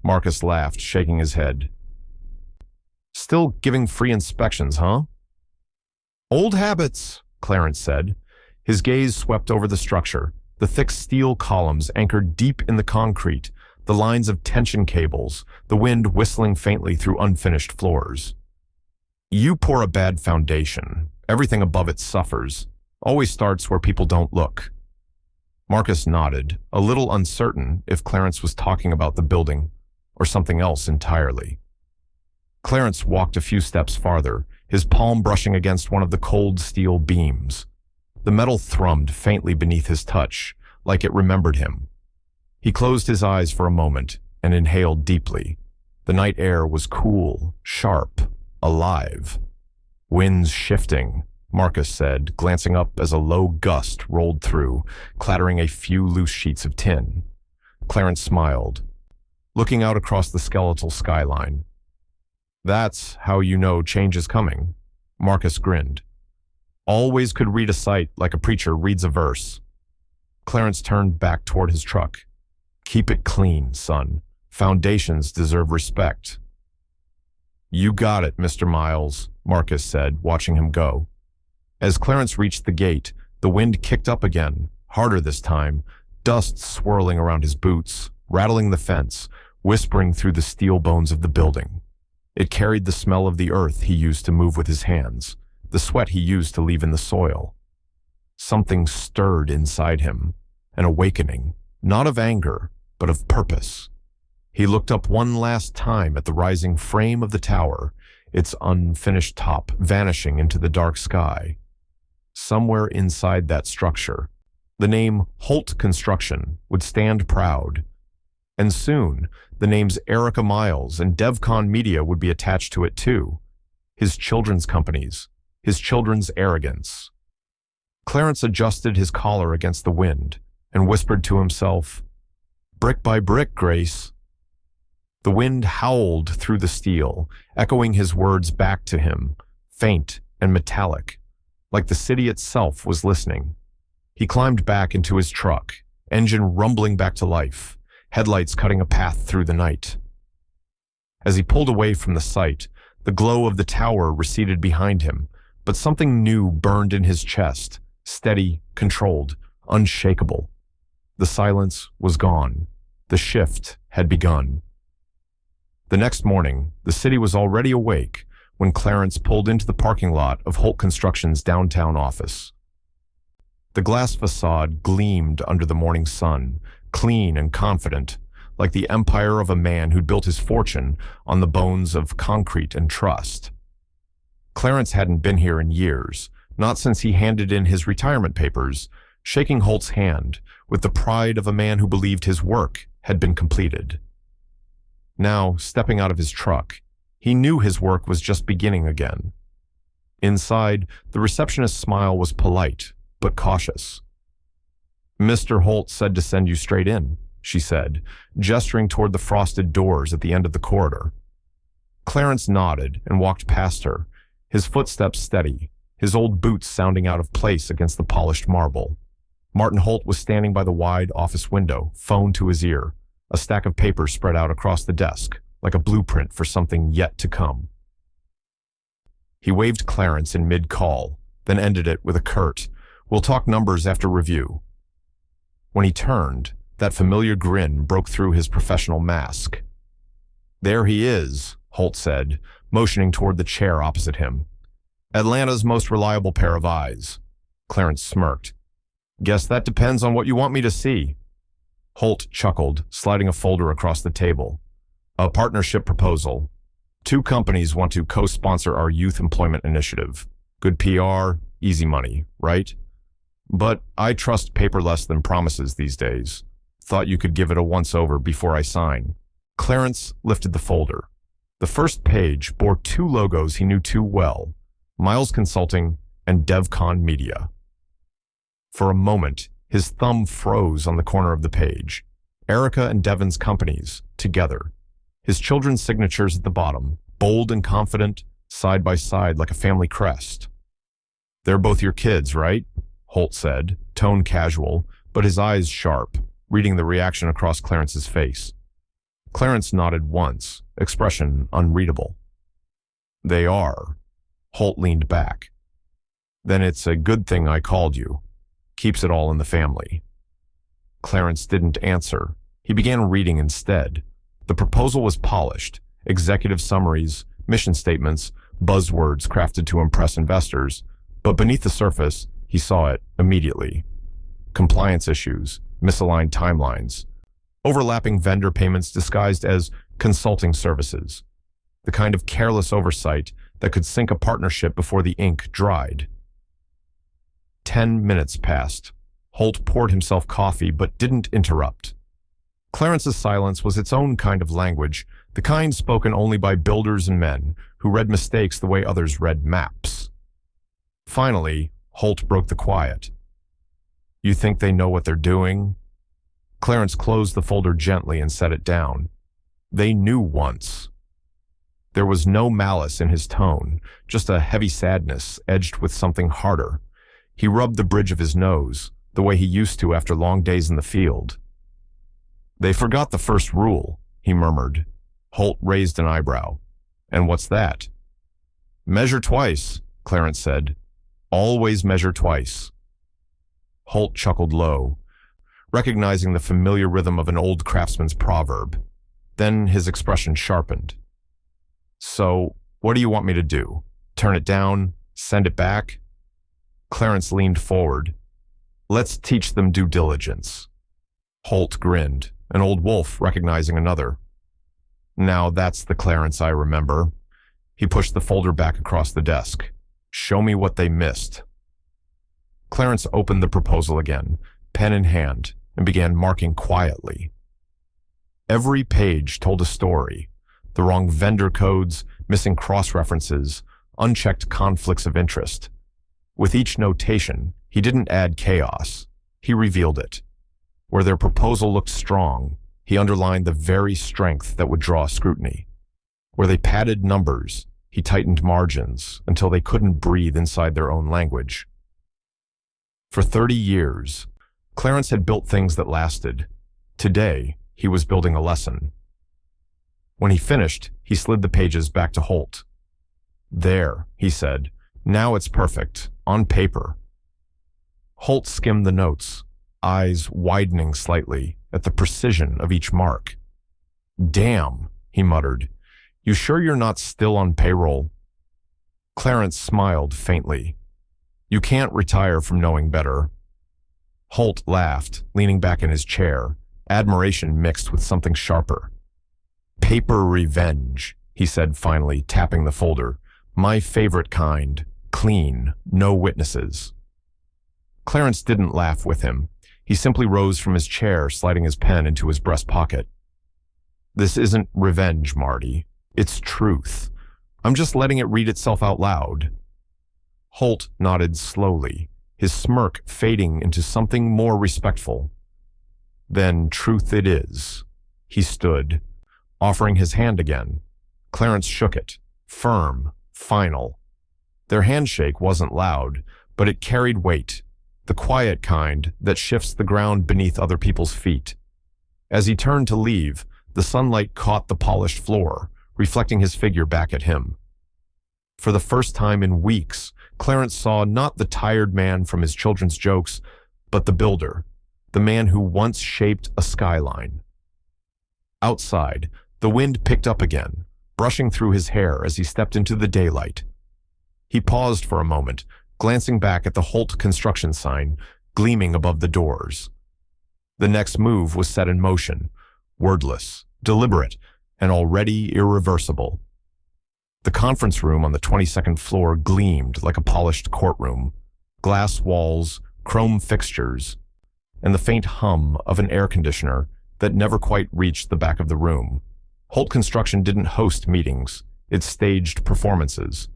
Marcus laughed, shaking his head. Still giving free inspections, huh? Old habits, Clarence said. His gaze swept over the structure, the thick steel columns anchored deep in the concrete, the lines of tension cables, the wind whistling faintly through unfinished floors. You pour a bad foundation. Everything above it suffers. Always starts where people don't look. Marcus nodded, a little uncertain if Clarence was talking about the building or something else entirely. Clarence walked a few steps farther, his palm brushing against one of the cold steel beams. The metal thrummed faintly beneath his touch, like it remembered him. He closed his eyes for a moment and inhaled deeply. The night air was cool, sharp, alive. Winds shifting, Marcus said, glancing up as a low gust rolled through, clattering a few loose sheets of tin. Clarence smiled, looking out across the skeletal skyline. That's how you know change is coming. Marcus grinned. Always could read a sight like a preacher reads a verse. Clarence turned back toward his truck. Keep it clean, son. Foundations deserve respect. You got it, Mr. Miles, Marcus said, watching him go. As Clarence reached the gate, the wind kicked up again, harder this time, dust swirling around his boots, rattling the fence, whispering through the steel bones of the building. It carried the smell of the earth he used to move with his hands, the sweat he used to leave in the soil. Something stirred inside him, an awakening, not of anger, but of purpose. He looked up one last time at the rising frame of the tower, its unfinished top vanishing into the dark sky. Somewhere inside that structure, the name Holt Construction would stand proud. And soon, the names Erica Miles and DevCon Media would be attached to it too. His children's companies, his children's arrogance. Clarence adjusted his collar against the wind and whispered to himself, "Brick by brick, Grace." The wind howled through the steel, echoing his words back to him, faint and metallic, like the city itself was listening. He climbed back into his truck, engine rumbling back to life, headlights cutting a path through the night. As he pulled away from the site, the glow of the tower receded behind him, but something new burned in his chest, steady, controlled, unshakable. The silence was gone. The shift had begun. The next morning, the city was already awake when Clarence pulled into the parking lot of Holt Construction's downtown office. The glass facade gleamed under the morning sun, clean and confident, like the empire of a man who'd built his fortune on the bones of concrete and trust. Clarence hadn't been here in years, not since he handed in his retirement papers, shaking Holt's hand with the pride of a man who believed his work had been completed. Now, stepping out of his truck, he knew his work was just beginning again. Inside, the receptionist's smile was polite, but cautious. "Mr. Holt said to send you straight in," she said, gesturing toward the frosted doors at the end of the corridor. Clarence nodded and walked past her, his footsteps steady, his old boots sounding out of place against the polished marble. Martin Holt was standing by the wide office window, phone to his ear, a stack of papers spread out across the desk, like a blueprint for something yet to come. He waved Clarence in mid-call, then ended it with a curt, "We'll talk numbers after review." When he turned, that familiar grin broke through his professional mask. "There he is," Holt said, motioning toward the chair opposite him. "Atlanta's most reliable pair of eyes." Clarence smirked. "Guess that depends on what you want me to see." Holt chuckled, sliding a folder across the table. "A partnership proposal. 2 companies want to co-sponsor our youth employment initiative. Good PR, easy money, right? But I trust paper less than promises these days. Thought you could give it a once-over before I sign." Clarence lifted the folder. The first page bore 2 logos he knew too well, Miles Consulting and DevCon Media. For a moment, his thumb froze on the corner of the page. Erica and Devin's companies, together. His children's signatures at the bottom, bold and confident, side by side like a family crest. "They're both your kids, right?" Holt said, tone casual, but his eyes sharp, reading the reaction across Clarence's face. Clarence nodded once, expression unreadable. They are. Holt leaned back. Then it's a good thing I called you. Keeps it all in the family. Clarence didn't answer. He began reading instead. The proposal was polished. Executive summaries, mission statements, buzzwords crafted to impress investors. But beneath the surface, he saw it immediately. Compliance issues, misaligned timelines, overlapping vendor payments disguised as consulting services. The kind of careless oversight that could sink a partnership before the ink dried. 10 minutes passed. Holt poured himself coffee but didn't interrupt. Clarence's silence was its own kind of language, the kind spoken only by builders and men who read mistakes the way others read maps. Finally, Holt broke the quiet. You think they know what they're doing? Clarence closed the folder gently and set it down. They knew once. There was no malice in his tone, just a heavy sadness edged with something harder. He rubbed the bridge of his nose, the way he used to after long days in the field. They forgot the first rule, he murmured. Holt raised an eyebrow. And what's that? Measure twice, Clarence said. Always measure twice. Holt chuckled low, recognizing the familiar rhythm of an old craftsman's proverb. Then his expression sharpened. So, what do you want me to do? Turn it down? Send it back? Clarence leaned forward. Let's teach them due diligence. Holt grinned, an old wolf recognizing another. Now that's the Clarence I remember. He pushed the folder back across the desk. Show me what they missed. Clarence opened the proposal again, pen in hand, and began marking quietly. Every page told a story. The wrong vendor codes, missing cross-references, unchecked conflicts of interest. With each notation, he didn't add chaos. He revealed it. Where their proposal looked strong, he underlined the very strength that would draw scrutiny. Where they padded numbers, he tightened margins until they couldn't breathe inside their own language. For 30 years, Clarence had built things that lasted. Today, he was building a lesson. When he finished, he slid the pages back to Holt. There, he said. Now it's perfect, on paper. Holt skimmed the notes, eyes widening slightly at the precision of each mark. Damn, he muttered. You sure you're not still on payroll? Clarence smiled faintly. You can't retire from knowing better. Holt laughed, leaning back in his chair, admiration mixed with something sharper. Paper revenge, he said finally, tapping the folder. My favorite kind. Clean, no witnesses. Clarence didn't laugh with him. He simply rose from his chair, sliding his pen into his breast pocket. This isn't revenge, Marty. It's truth. I'm just letting it read itself out loud. Holt nodded slowly, his smirk fading into something more respectful. Then truth it is. He stood, offering his hand again. Clarence shook it, firm, final. Their handshake wasn't loud, but it carried weight, the quiet kind that shifts the ground beneath other people's feet. As he turned to leave, the sunlight caught the polished floor, reflecting his figure back at him. For the first time in weeks, Clarence saw not the tired man from his children's jokes, but the builder, the man who once shaped a skyline. Outside, the wind picked up again, brushing through his hair as he stepped into the daylight. He paused for a moment, glancing back at the Holt construction sign, gleaming above the doors. The next move was set in motion, wordless, deliberate, and already irreversible. The conference room on the 22nd floor gleamed like a polished courtroom, glass walls, chrome fixtures, and the faint hum of an air conditioner that never quite reached the back of the room. Holt Construction didn't host meetings, it staged performances,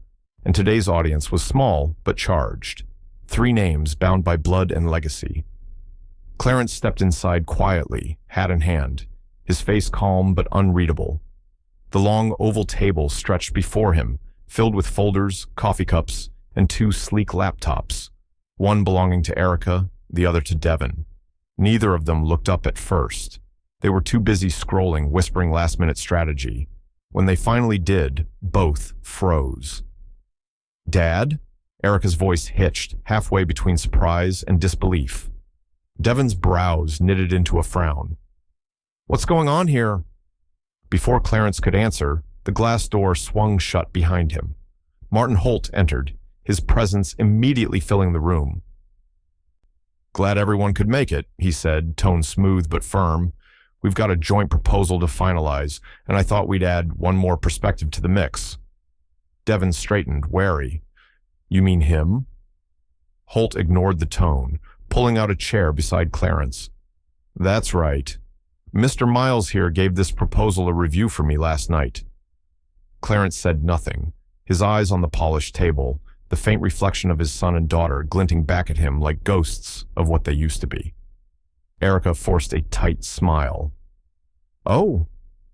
and today's audience was small but charged. 3 names bound by blood and legacy. Clarence stepped inside quietly, hat in hand, his face calm but unreadable. The long oval table stretched before him, filled with folders, coffee cups, and 2 sleek laptops, one belonging to Erica, the other to Devon. Neither of them looked up at first. They were too busy scrolling, whispering last-minute strategy. When they finally did, both froze. "Dad?" Erica's voice hitched, halfway between surprise and disbelief. Devon's brows knitted into a frown. "What's going on here?" Before Clarence could answer, the glass door swung shut behind him. Martin Holt entered, his presence immediately filling the room. "Glad everyone could make it," he said, tone smooth but firm. "We've got a joint proposal to finalize, and I thought we'd add one more perspective to the mix." Devon straightened, wary. "You mean him?" Holt ignored the tone, pulling out a chair beside Clarence. "That's right. Mr. Miles here gave this proposal a review for me last night." Clarence said nothing, his eyes on the polished table, the faint reflection of his son and daughter glinting back at him like ghosts of what they used to be. Erica forced a tight smile. "Oh,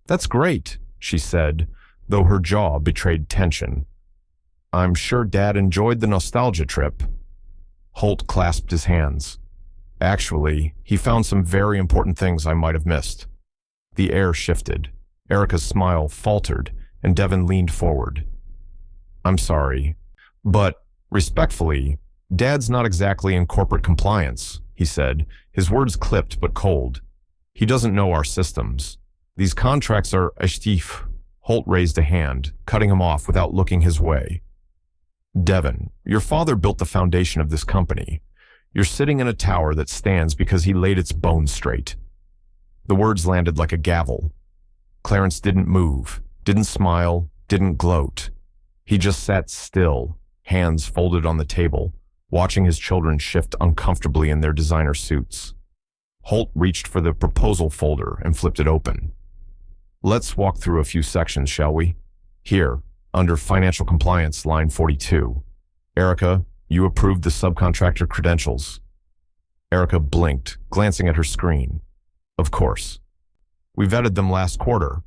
that's great," she said, though her jaw betrayed tension. "I'm sure Dad enjoyed the nostalgia trip." Holt clasped his hands. "Actually, he found some very important things I might have missed." The air shifted. Erica's smile faltered, and Devon leaned forward. "I'm sorry, but respectfully, Dad's not exactly in corporate compliance," he said, his words clipped but cold. "He doesn't know our systems. These contracts are ashtif." Holt raised a hand, cutting him off without looking his way. "Devon, your father built the foundation of this company. You're sitting in a tower that stands because he laid its bones straight." The words landed like a gavel. Clarence didn't move, didn't smile, didn't gloat. He just sat still, hands folded on the table, watching his children shift uncomfortably in their designer suits. Holt reached for the proposal folder and flipped it open. "Let's walk through a few sections, shall we? Here, under financial compliance, line 42. Erica, you approved the subcontractor credentials." Erica blinked, glancing at her screen. "Of course. We vetted them last quarter."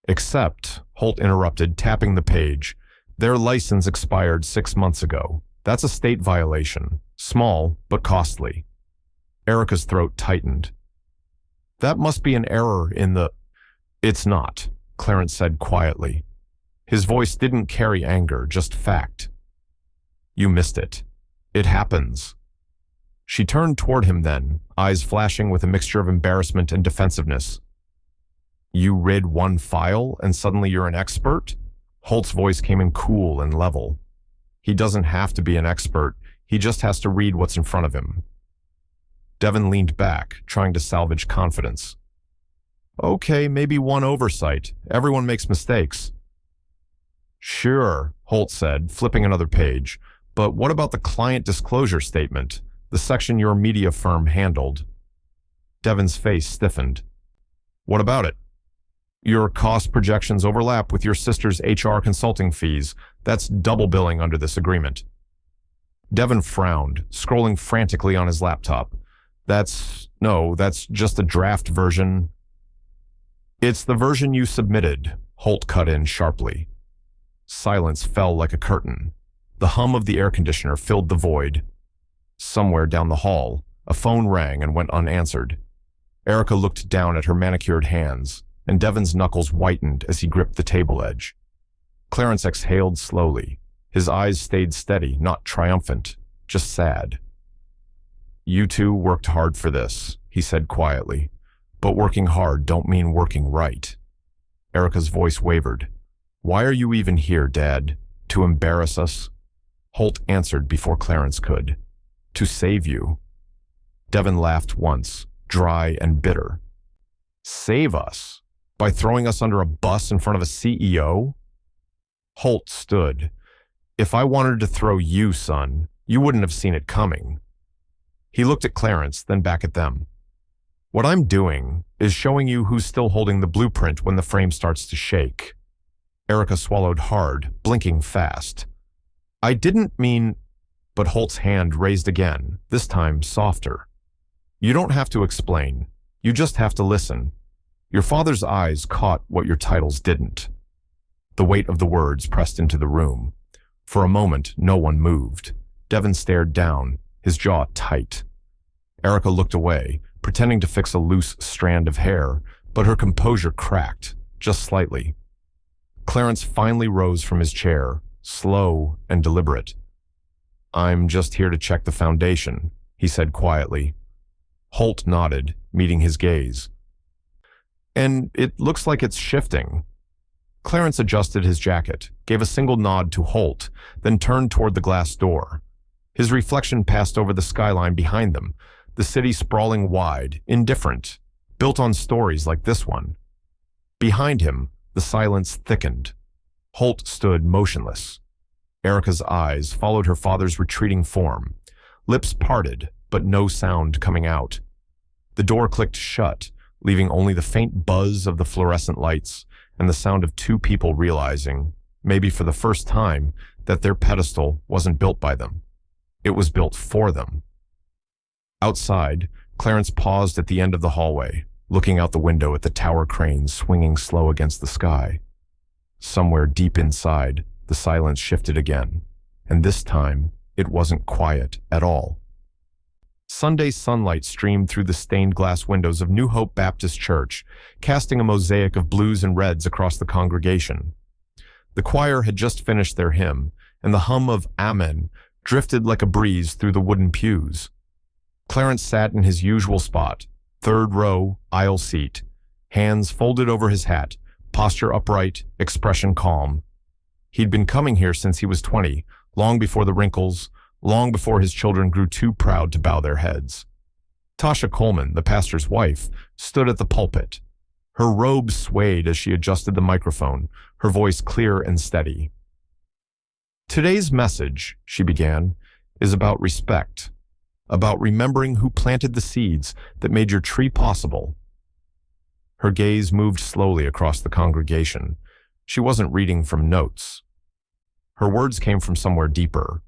"Except," Holt interrupted, tapping the page, "their license expired 6 months ago. That's a state violation. Small, but costly." Erica's throat tightened. "That must be an error in the—" "It's not," Clarence said quietly. His voice didn't carry anger, just fact. "You missed it. It happens." She turned toward him then, eyes flashing with a mixture of embarrassment and defensiveness. "You read one file and suddenly you're an expert?" Holt's voice came in cool and level. "He doesn't have to be an expert. He just has to read what's in front of him." Devon leaned back, trying to salvage confidence. "Okay, maybe one oversight. Everyone makes mistakes." "Sure," Holt said, flipping another page. "But what about the client disclosure statement, the section your media firm handled?" Devon's face stiffened. "What about it?" "Your cost projections overlap with your sister's HR consulting fees. That's double billing under this agreement." Devon frowned, scrolling frantically on his laptop. That's just a draft version." "It's the version you submitted," Holt cut in sharply. Silence fell like a curtain. The hum of the air conditioner filled the void. Somewhere down the hall, a phone rang and went unanswered. Erica looked down at her manicured hands, and Devon's knuckles whitened as he gripped the table edge. Clarence exhaled slowly. His eyes stayed steady, not triumphant, just sad. "You two worked hard for this," he said quietly. "But working hard don't mean working right." Erica's voice wavered. "Why are you even here, Dad? To embarrass us?" Holt answered before Clarence could. "To save you." Devon laughed once, dry and bitter. "Save us? By throwing us under a bus in front of a CEO?" Holt stood. "If I wanted to throw you, son, you wouldn't have seen it coming." He looked at Clarence, then back at them. "What I'm doing is showing you who's still holding the blueprint when the frame starts to shake." Erica swallowed hard, blinking fast. "I didn't mean—" But Holt's hand raised again, this time softer. "You don't have to explain. You just have to listen. Your father's eyes caught what your titles didn't." The weight of the words pressed into the room. For a moment, no one moved. Devon stared down, his jaw tight. Erica looked away, pretending to fix a loose strand of hair, but her composure cracked, just slightly. Clarence finally rose from his chair, slow and deliberate. "I'm just here to check the foundation," he said quietly. Holt nodded, meeting his gaze. "And it looks like it's shifting." Clarence adjusted his jacket, gave a single nod to Holt, then turned toward the glass door. His reflection passed over the skyline behind them, the city sprawling wide, indifferent, built on stories like this one. Behind him, the silence thickened. Holt stood motionless. Erica's eyes followed her father's retreating form, lips parted, but no sound coming out. The door clicked shut, leaving only the faint buzz of the fluorescent lights and the sound of two people realizing, maybe for the first time, that their pedestal wasn't built by them. It was built for them. Outside, Clarence paused at the end of the hallway, looking out the window at the tower cranes swinging slow against the sky. Somewhere deep inside, the silence shifted again, and this time, it wasn't quiet at all. Sunday sunlight streamed through the stained glass windows of New Hope Baptist Church, casting a mosaic of blues and reds across the congregation. The choir had just finished their hymn, and the hum of Amen drifted like a breeze through the wooden pews. Clarence sat in his usual spot, third row, aisle seat, hands folded over his hat, posture upright, expression calm. He'd been coming here since he was 20, long before the wrinkles, long before his children grew too proud to bow their heads. Tasha Coleman, the pastor's wife, stood at the pulpit. Her robe swayed as she adjusted the microphone, her voice clear and steady. "Today's message," she began, "is about respect, about remembering who planted the seeds that made your tree possible." Her gaze moved slowly across the congregation. She wasn't reading from notes. Her words came from somewhere deeper.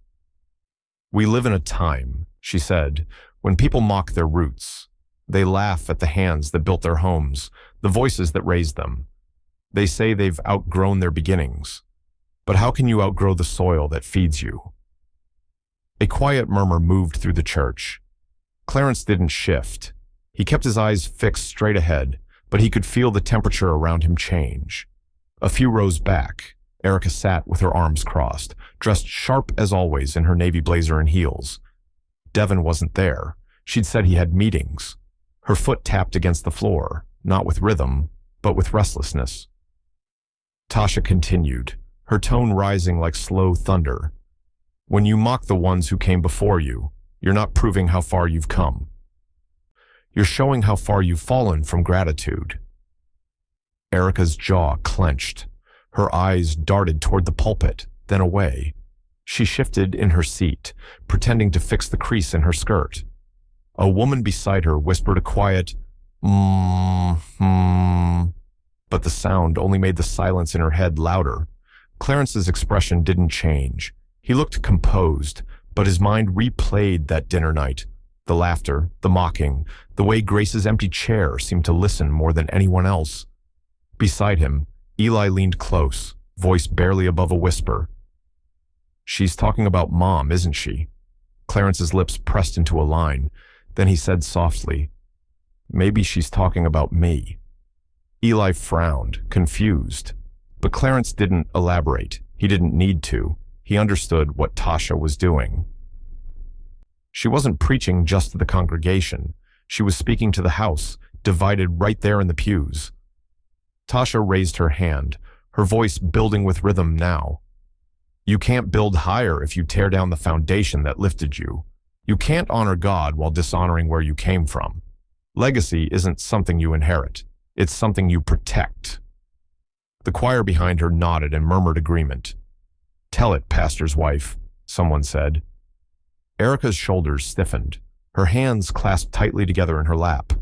"We live in a time," she said, "when people mock their roots. They laugh at the hands that built their homes, the voices that raised them. They say they've outgrown their beginnings. But how can you outgrow the soil that feeds you?" A quiet murmur moved through the church. Clarence didn't shift. He kept his eyes fixed straight ahead, but he could feel the temperature around him change. A few rows back, Erica sat with her arms crossed, dressed sharp as always in her navy blazer and heels. Devin wasn't there. She'd said he had meetings. Her foot tapped against the floor, not with rhythm, but with restlessness. Tasha continued, her tone rising like slow thunder. "When you mock the ones who came before you, you're not proving how far you've come. You're showing how far you've fallen from gratitude." Erica's jaw clenched. Her eyes darted toward the pulpit, then away. She shifted in her seat, pretending to fix the crease in her skirt. A woman beside her whispered a quiet, "Mm-hmm," but the sound only made the silence in her head louder. Clarence's expression didn't change. He looked composed, but his mind replayed that dinner night. The laughter, the mocking, the way Grace's empty chair seemed to listen more than anyone else. Beside him, Eli leaned close, voice barely above a whisper. "She's talking about Mom, isn't she?" Clarence's lips pressed into a line. Then he said softly, "Maybe she's talking about me." Eli frowned, confused. But Clarence didn't elaborate. He didn't need to. He understood what Tasha was doing. She wasn't preaching just to the congregation. She was speaking to the house, divided right there in the pews. Tasha raised her hand, her voice building with rhythm now. "You can't build higher if you tear down the foundation that lifted you. You can't honor God while dishonoring where you came from. Legacy isn't something you inherit. It's something you protect." The choir behind her nodded and murmured agreement. "Tell it, pastor's wife," someone said. Erica's shoulders stiffened. Her hands clasped tightly together in her lap.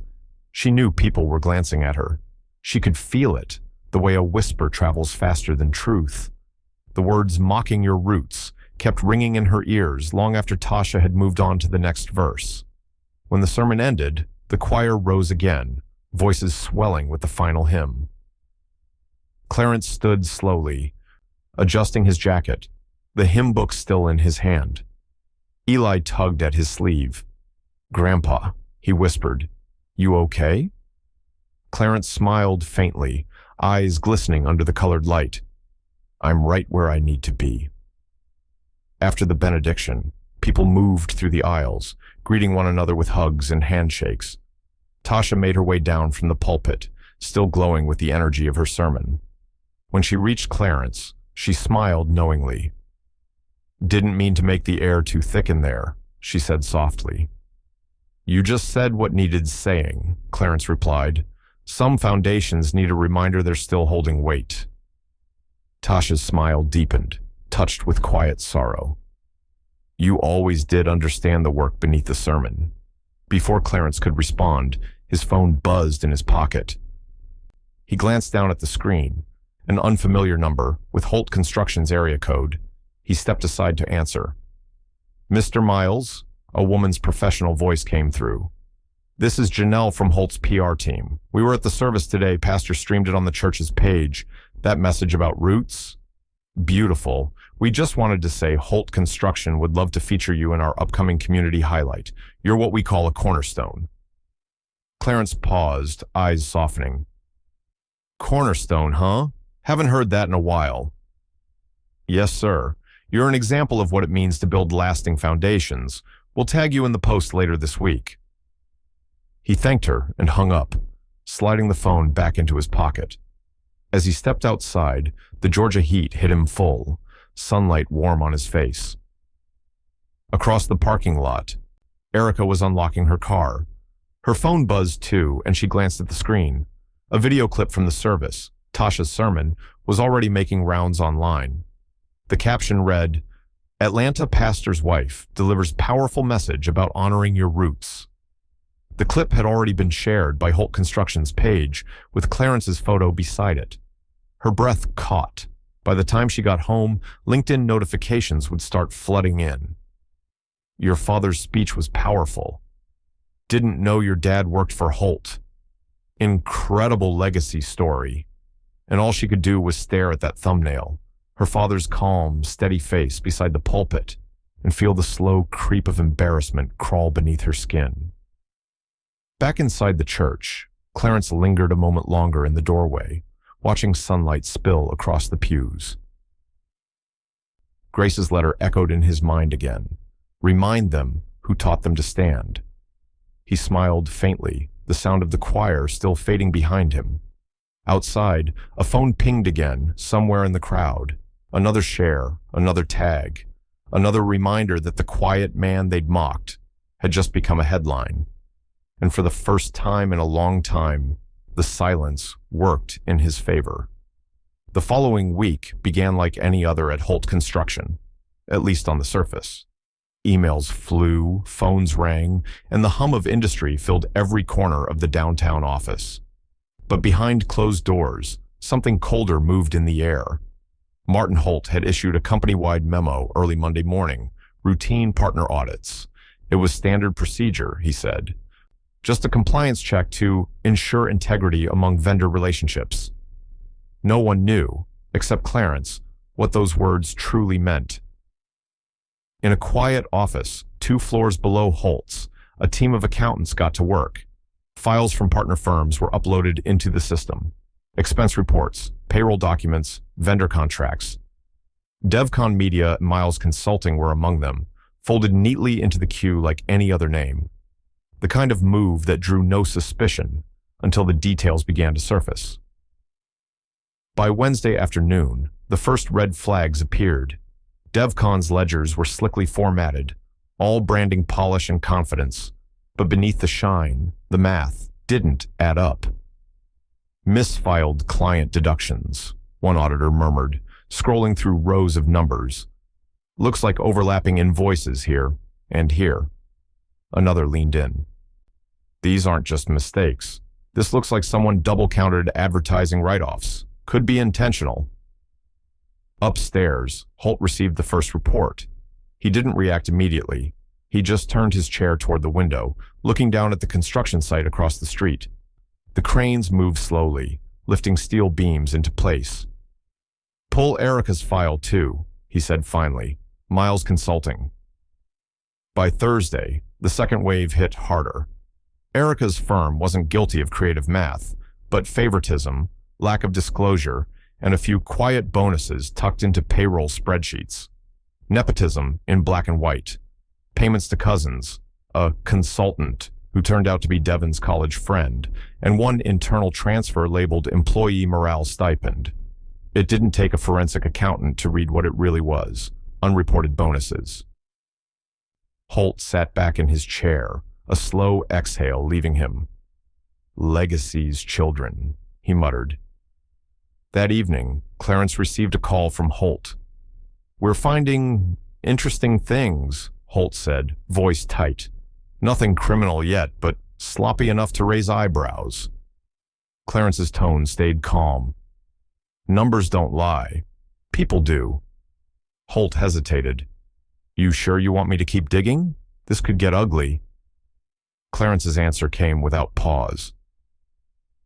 She knew people were glancing at her. She could feel it, the way a whisper travels faster than truth. The words "mocking your roots" kept ringing in her ears long after Tasha had moved on to the next verse. When the sermon ended, the choir rose again, voices swelling with the final hymn. Clarence stood slowly, adjusting his jacket, the hymn book still in his hand. Eli tugged at his sleeve. "Grandpa," he whispered, You okay? Clarence smiled faintly, eyes glistening under the colored light. I'm right where I need to be. After the benediction, people moved through the aisles, greeting one another with hugs and handshakes. Tasha made her way down from the pulpit, still glowing with the energy of her sermon. When she reached Clarence, she smiled knowingly. Didn't mean to make the air too thick in there, she said softly. You just said what needed saying, Clarence replied. Some foundations need a reminder they're still holding weight. Tasha's smile deepened, touched with quiet sorrow. You always did understand the work beneath the sermon. Before Clarence could respond, his phone buzzed in his pocket. He glanced down at the screen, an unfamiliar number with Holt Construction's area code. He stepped aside to answer. Mr. Miles, a woman's professional voice came through. This is Janelle from Holt's PR team. We were at the service today. Pastor streamed it on the church's page. That message about roots? Beautiful. We just wanted to say Holt Construction would love to feature you in our upcoming community highlight. You're what we call a cornerstone. Clarence paused, eyes softening. Cornerstone, huh? Haven't heard that in a while. Yes, sir. You're an example of what it means to build lasting foundations. We'll tag you in the post later this week. He thanked her and hung up, sliding the phone back into his pocket. As he stepped outside, the Georgia heat hit him full, sunlight warm on his face. Across the parking lot, Erica was unlocking her car. Her phone buzzed too, and she glanced at the screen. A video clip from the service, Tasha's sermon, was already making rounds online. The caption read, Atlanta pastor's wife delivers powerful message about honoring your roots. The clip had already been shared by Holt Construction's page, with Clarence's photo beside it. Her breath caught. By the time she got home, LinkedIn notifications would start flooding in. Your father's speech was powerful. Didn't know your dad worked for Holt. Incredible legacy story. And all she could do was stare at that thumbnail, her father's calm, steady face beside the pulpit, and feel the slow creep of embarrassment crawl beneath her skin. Back inside the church, Clarence lingered a moment longer in the doorway, watching sunlight spill across the pews. Grace's letter echoed in his mind again. Remind them who taught them to stand. He smiled faintly, the sound of the choir still fading behind him. Outside, a phone pinged again, somewhere in the crowd. Another share, another tag, another reminder that the quiet man they'd mocked had just become a headline. And for the first time in a long time, the silence worked in his favor. The following week began like any other at Holt Construction, at least on the surface. Emails flew, phones rang, and the hum of industry filled every corner of the downtown office. But behind closed doors, something colder moved in the air. Martin Holt had issued a company-wide memo early Monday morning, routine partner audits. It was standard procedure, he said. Just a compliance check to ensure integrity among vendor relationships. No one knew, except Clarence, what those words truly meant. In a quiet office, 2 floors below Holt's, a team of accountants got to work. Files from partner firms were uploaded into the system. Expense reports, payroll documents, vendor contracts. DevCon Media and Miles Consulting were among them, folded neatly into the queue like any other name. The kind of move that drew no suspicion until the details began to surface. By Wednesday afternoon, the first red flags appeared. DevCon's ledgers were slickly formatted, all branding polish and confidence, but beneath the shine, the math didn't add up. Misfiled client deductions, one auditor murmured, scrolling through rows of numbers. Looks like overlapping invoices here and here. Another leaned in. These aren't just mistakes. This looks like someone double-counted advertising write-offs. Could be intentional. Upstairs, Holt received the first report. He didn't react immediately. He just turned his chair toward the window, looking down at the construction site across the street. The cranes moved slowly, lifting steel beams into place. Pull Erica's file too, he said finally. Miles Consulting. By Thursday, the second wave hit harder. Erica's firm wasn't guilty of creative math, but favoritism, lack of disclosure, and a few quiet bonuses tucked into payroll spreadsheets. Nepotism in black and white. Payments to cousins, a consultant who turned out to be Devon's college friend, and one internal transfer labeled employee morale stipend. It didn't take a forensic accountant to read what it really was: unreported bonuses. Holt sat back in his chair, a slow exhale leaving him. Legacy's children, he muttered. That evening, Clarence received a call from Holt. We're finding interesting things, Holt said, voice tight. Nothing criminal yet, but sloppy enough to raise eyebrows. Clarence's tone stayed calm. Numbers don't lie. People do. Holt hesitated. You sure you want me to keep digging? This could get ugly. Clarence's answer came without pause.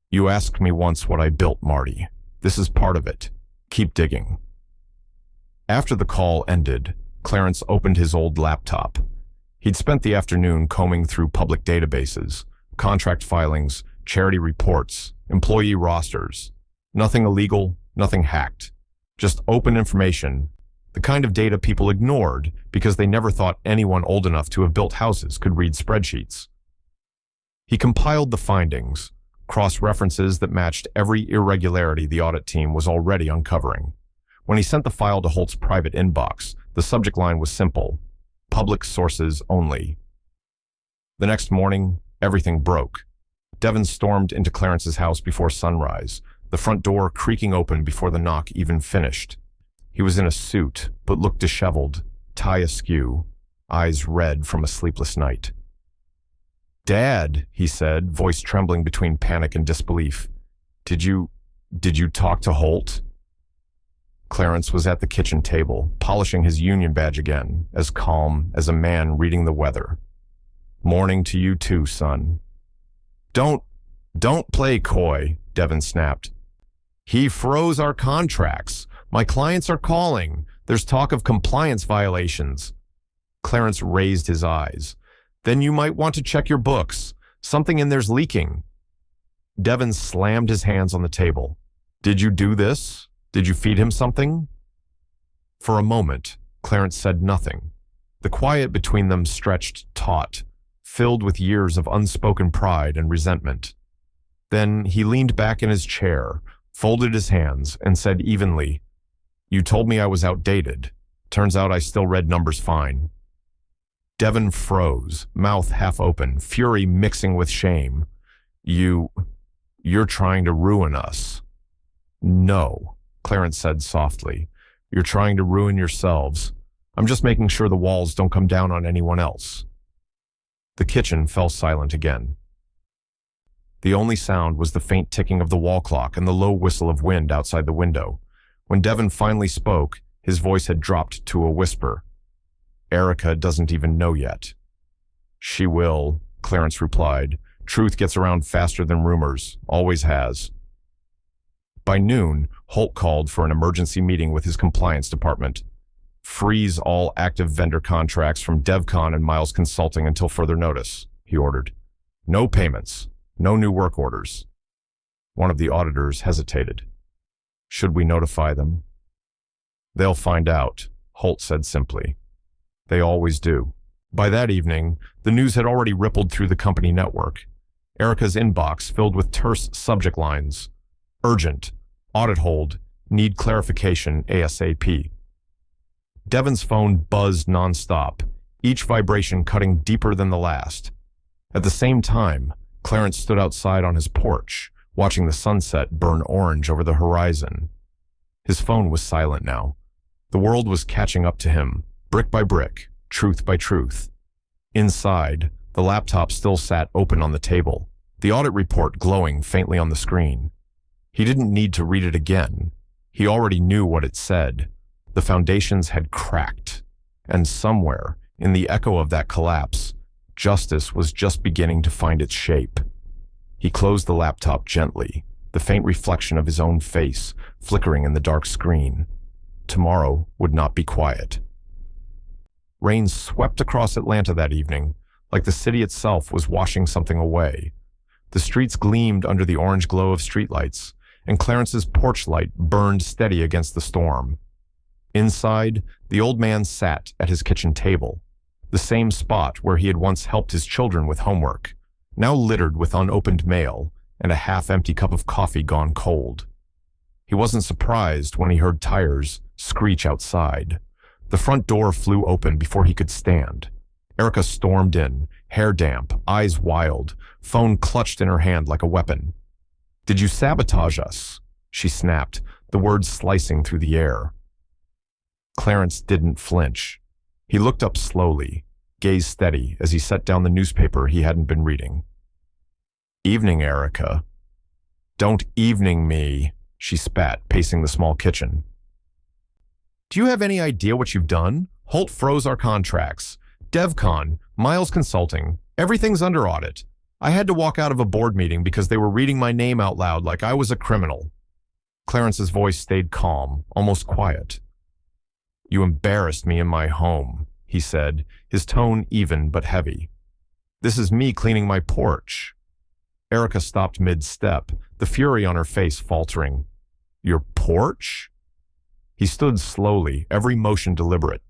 You asked me once what I built, Marty. This is part of it. Keep digging. After the call ended, Clarence opened his old laptop. He'd spent the afternoon combing through public databases, contract filings, charity reports, employee rosters. Nothing illegal, nothing hacked. Just open information, the kind of data people ignored because they never thought anyone old enough to have built houses could read spreadsheets. He compiled the findings, cross-references that matched every irregularity the audit team was already uncovering. When he sent the file to Holt's private inbox, the subject line was simple: public sources only. The next morning, everything broke. Devon stormed into Clarence's house before sunrise, the front door creaking open before the knock even finished. He was in a suit, but looked disheveled, tie askew, eyes red from a sleepless night. Dad, he said, voice trembling between panic and disbelief. Did you talk to Holt? Clarence was at the kitchen table, polishing his union badge again, as calm as a man reading the weather. Morning to you too, son. Don't play coy, Devon snapped. He froze our contracts. My clients are calling. There's talk of compliance violations. Clarence raised his eyes. Then you might want to check your books. Something in there's leaking. Devon slammed his hands on the table. Did you do this? Did you feed him something? For a moment, Clarence said nothing. The quiet between them stretched taut, filled with years of unspoken pride and resentment. Then he leaned back in his chair, folded his hands, and said evenly, You told me I was outdated. Turns out I still read numbers fine. Devon froze, mouth half open, fury mixing with shame. You're trying to ruin us. No, Clarence said softly. You're trying to ruin yourselves. I'm just making sure the walls don't come down on anyone else. The kitchen fell silent again. The only sound was the faint ticking of the wall clock and the low whistle of wind outside the window. When Devon finally spoke, his voice had dropped to a whisper. Erica doesn't even know yet. She will, Clarence replied. Truth gets around faster than rumors, always has. By noon, Holt called for an emergency meeting with his compliance department. Freeze all active vendor contracts from DevCon and Miles Consulting until further notice, he ordered. No payments, no new work orders. One of the auditors hesitated. Should we notify them? They'll find out, Holt said simply. They always do. By that evening, the news had already rippled through the company network. Erica's inbox filled with terse subject lines. Urgent. Audit hold. Need clarification ASAP. Devon's phone buzzed nonstop, each vibration cutting deeper than the last. At the same time, Clarence stood outside on his porch, watching the sunset burn orange over the horizon. His phone was silent now. The world was catching up to him, brick by brick, truth by truth. Inside, the laptop still sat open on the table, the audit report glowing faintly on the screen. He didn't need to read it again. He already knew what it said. The foundations had cracked, and somewhere, in the echo of that collapse, justice was just beginning to find its shape. He closed the laptop gently, the faint reflection of his own face flickering in the dark screen. Tomorrow would not be quiet. Rain swept across Atlanta that evening, like the city itself was washing something away. The streets gleamed under the orange glow of streetlights, and Clarence's porch light burned steady against the storm. Inside, the old man sat at his kitchen table, the same spot where he had once helped his children with homework, now littered with unopened mail and a half-empty cup of coffee gone cold. He wasn't surprised when he heard tires screech outside. The front door flew open before he could stand. Erica stormed in, hair damp, eyes wild, phone clutched in her hand like a weapon. "Did you sabotage us?" she snapped, the words slicing through the air. Clarence didn't flinch. He looked up slowly, gaze steady as he set down the newspaper he hadn't been reading. "Evening, Erica." "Don't evening me," she spat, pacing the small kitchen. "Do you have any idea what you've done? Holt froze our contracts. DevCon, Miles Consulting, everything's under audit. I had to walk out of a board meeting because they were reading my name out loud like I was a criminal." Clarence's voice stayed calm, almost quiet. "You embarrassed me in my home," he said, his tone even but heavy. "This is me cleaning my porch." Erica stopped mid-step, the fury on her face faltering. "Your porch?" He stood slowly, every motion deliberate.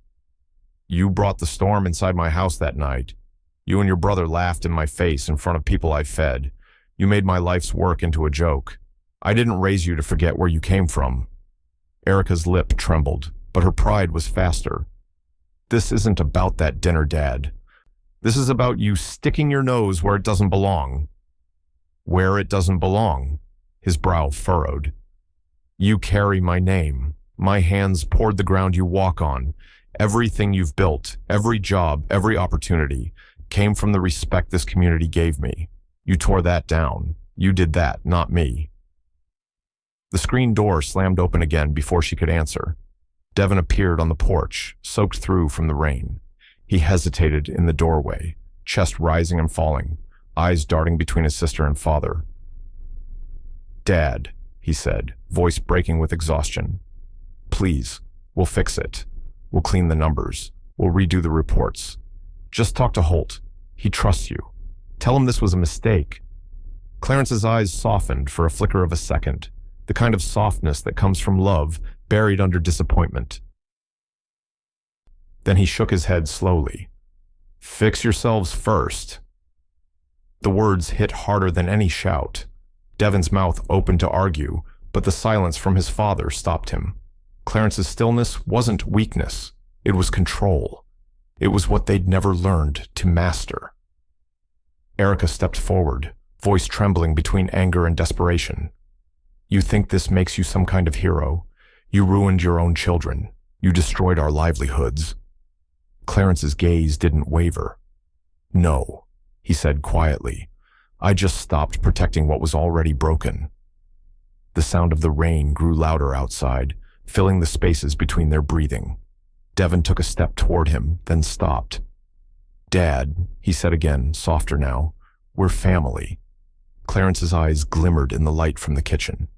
"You brought the storm inside my house that night. You and your brother laughed in my face in front of people I fed. You made my life's work into a joke. I didn't raise you to forget where you came from." Erica's lip trembled, but her pride was faster. "This isn't about that dinner, Dad. This is about you sticking your nose where it doesn't belong." "Where it doesn't belong?" His brow furrowed. "You carry my name. My hands poured the ground you walk on. Everything you've built, every job, every opportunity, came from the respect this community gave me. You tore that down. You did that, not me." The screen door slammed open again before she could answer. Devin appeared on the porch, soaked through from the rain. He hesitated in the doorway, chest rising and falling, eyes darting between his sister and father. "Dad," he said, voice breaking with exhaustion. "Please, we'll fix it. We'll clean the numbers. We'll redo the reports. Just talk to Holt. He trusts you. Tell him this was a mistake." Clarence's eyes softened for a flicker of a second, the kind of softness that comes from love buried under disappointment. Then he shook his head slowly. "Fix yourselves first." The words hit harder than any shout. Devin's mouth opened to argue, but the silence from his father stopped him. Clarence's stillness wasn't weakness. It was control. It was what they'd never learned to master. Erica stepped forward, voice trembling between anger and desperation. "You think this makes you some kind of hero? You ruined your own children. You destroyed our livelihoods." Clarence's gaze didn't waver. "No," he said quietly. "I just stopped protecting what was already broken." The sound of the rain grew louder outside, filling the spaces between their breathing. Devin took a step toward him, then stopped. "Dad," he said again, softer now, "we're family." Clarence's eyes glimmered in the light from the kitchen.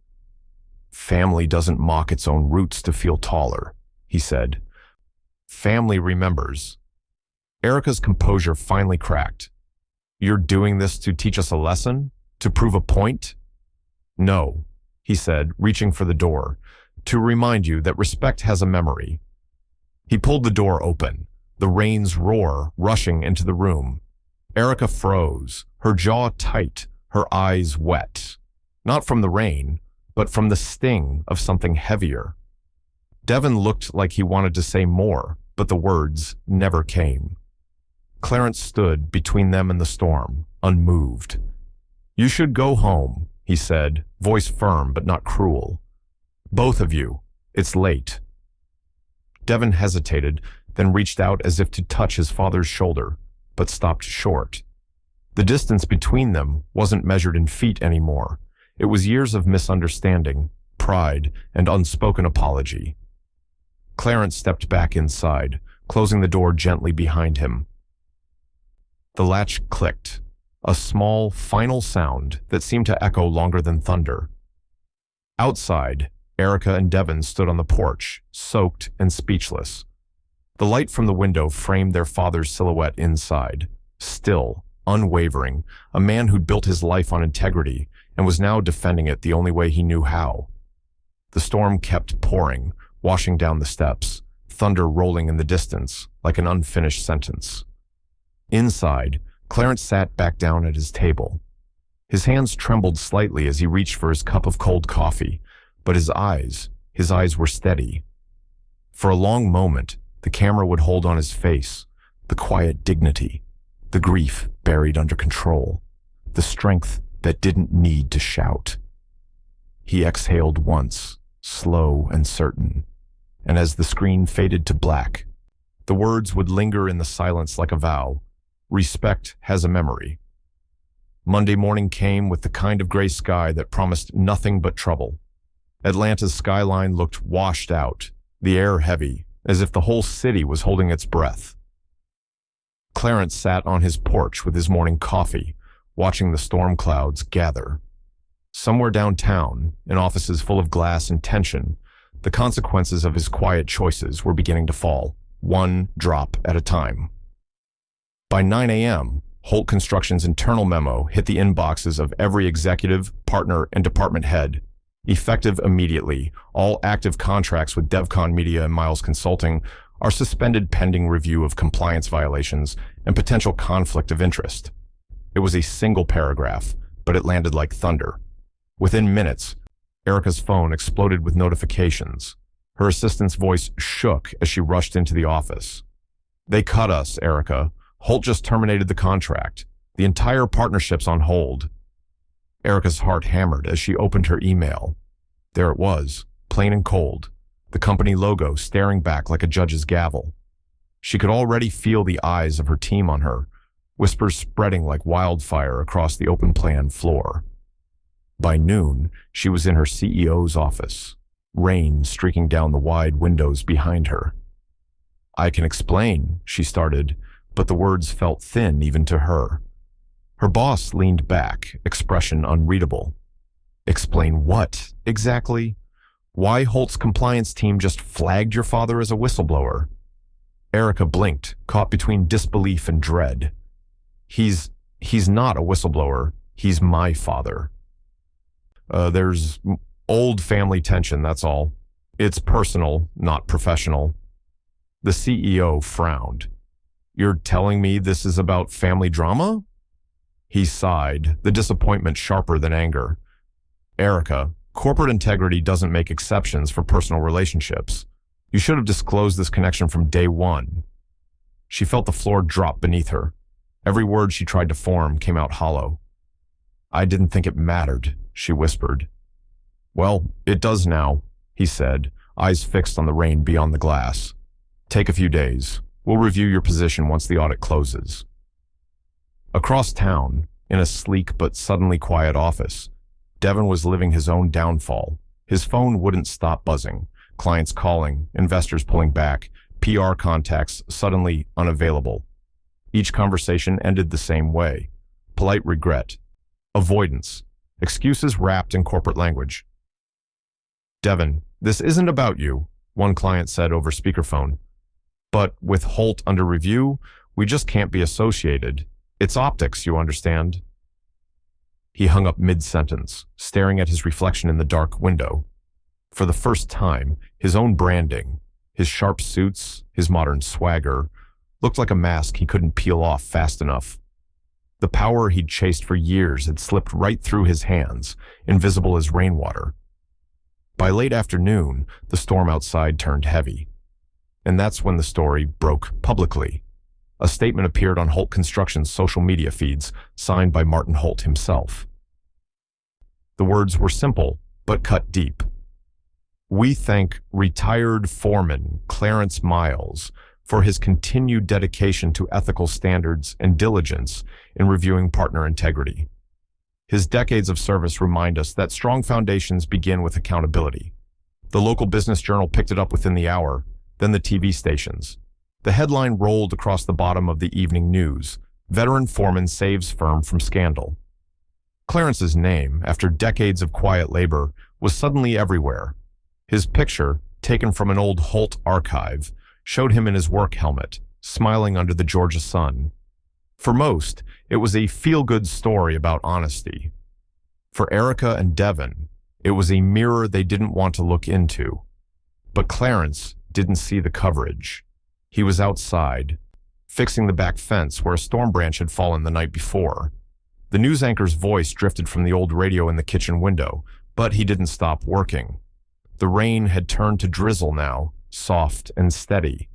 "Family doesn't mock its own roots to feel taller," he said. "Family remembers." Erica's composure finally cracked. "You're doing this to teach us a lesson? To prove a point?" "No," he said, reaching for the door, "to remind you that respect has a memory." He pulled the door open, the rain's roar rushing into the room. Erica froze, her jaw tight, her eyes wet. Not from the rain, but from the sting of something heavier. Devin looked like he wanted to say more, but the words never came. Clarence stood between them and the storm, unmoved. "You should go home," he said, voice firm but not cruel. "Both of you. It's late." Devin hesitated, then reached out as if to touch his father's shoulder, but stopped short. The distance between them wasn't measured in feet anymore. It was years of misunderstanding, pride, and unspoken apology. Clarence stepped back inside, closing the door gently behind him. The latch clicked, a small, final sound that seemed to echo longer than thunder. Outside, Erica and Devin stood on the porch, soaked and speechless. The light from the window framed their father's silhouette inside, Still, unwavering, a man who'd built his life on integrity and was now defending it the only way he knew how. The storm kept pouring, washing down the steps, thunder rolling in the distance like an unfinished sentence. Inside, Clarence sat back down at his table. His hands trembled slightly as he reached for his cup of cold coffee, but his eyes were steady. For a long moment, the camera would hold on his face, the quiet dignity, the grief buried under control, the strength that didn't need to shout. He exhaled once, slow and certain, and as the screen faded to black, the words would linger in the silence like a vow. Respect has a memory. Monday morning came with the kind of gray sky that promised nothing but trouble. Atlanta's skyline looked washed out, the air heavy, as if the whole city was holding its breath. Clarence sat on his porch with his morning coffee, watching the storm clouds gather. Somewhere downtown, in offices full of glass and tension, the consequences of his quiet choices were beginning to fall, one drop at a time. By 9 a.m., Holt Construction's internal memo hit the inboxes of every executive, partner, and department head. Effective immediately, all active contracts with DevCon Media and Miles Consulting are suspended pending review of compliance violations and potential conflict of interest. It was a single paragraph, but it landed like thunder. Within minutes, Erica's phone exploded with notifications. Her assistant's voice shook as she rushed into the office. "They cut us, Erica. Holt just terminated the contract. The entire partnership's on hold." Erica's heart hammered as she opened her email. There it was, plain and cold, the company logo staring back like a judge's gavel. She could already feel the eyes of her team on her, whispers spreading like wildfire across the open plan floor. By noon, she was in her CEO's office, rain streaking down the wide windows behind her. "I can explain," she started, but the words felt thin even to her. Her boss leaned back, expression unreadable. "Explain what, exactly? Why Holt's compliance team just flagged your father as a whistleblower?" Erica blinked, caught between disbelief and dread. He's not a whistleblower. He's my father." There's old family tension, that's all. It's personal, not professional." The CEO frowned. "You're telling me this is about family drama?" He sighed, the disappointment sharper than anger. "Erica, corporate integrity doesn't make exceptions for personal relationships. You should have disclosed this connection from day one." She felt the floor drop beneath her. Every word she tried to form came out hollow. "I didn't think it mattered," she whispered. "Well, it does now," he said, eyes fixed on the rain beyond the glass. "Take a few days. We'll review your position once the audit closes." Across town, in a sleek but suddenly quiet office, Devin was living his own downfall. His phone wouldn't stop buzzing, clients calling, investors pulling back, PR contacts suddenly unavailable. Each conversation ended the same way: polite regret, avoidance, excuses wrapped in corporate language. "Devin, this isn't about you," one client said over speakerphone. "But with Holt under review, we just can't be associated. It's optics, you understand." He hung up mid-sentence, staring at his reflection in the dark window. For the first time, his own branding, his sharp suits, his modern swagger, looked like a mask he couldn't peel off fast enough. The power he'd chased for years had slipped right through his hands, invisible as rainwater. By late afternoon, the storm outside turned heavy. And that's when the story broke publicly. A statement appeared on Holt Construction's social media feeds, signed by Martin Holt himself. The words were simple, but cut deep. "We thank retired foreman Clarence Miles for his continued dedication to ethical standards and diligence in reviewing partner integrity. His decades of service remind us that strong foundations begin with accountability." The local business journal picked it up within the hour, then the TV stations. The headline rolled across the bottom of the evening news: "Veteran foreman saves firm from scandal." Clarence's name, after decades of quiet labor, was suddenly everywhere. His picture, taken from an old Holt archive, showed him in his work helmet, smiling under the Georgia sun. For most, it was a feel-good story about honesty. For Erica and Devin, it was a mirror they didn't want to look into. But Clarence didn't see the coverage. He was outside, fixing the back fence where a storm branch had fallen the night before. The news anchor's voice drifted from the old radio in the kitchen window, but he didn't stop working. The rain had turned to drizzle now, soft and steady.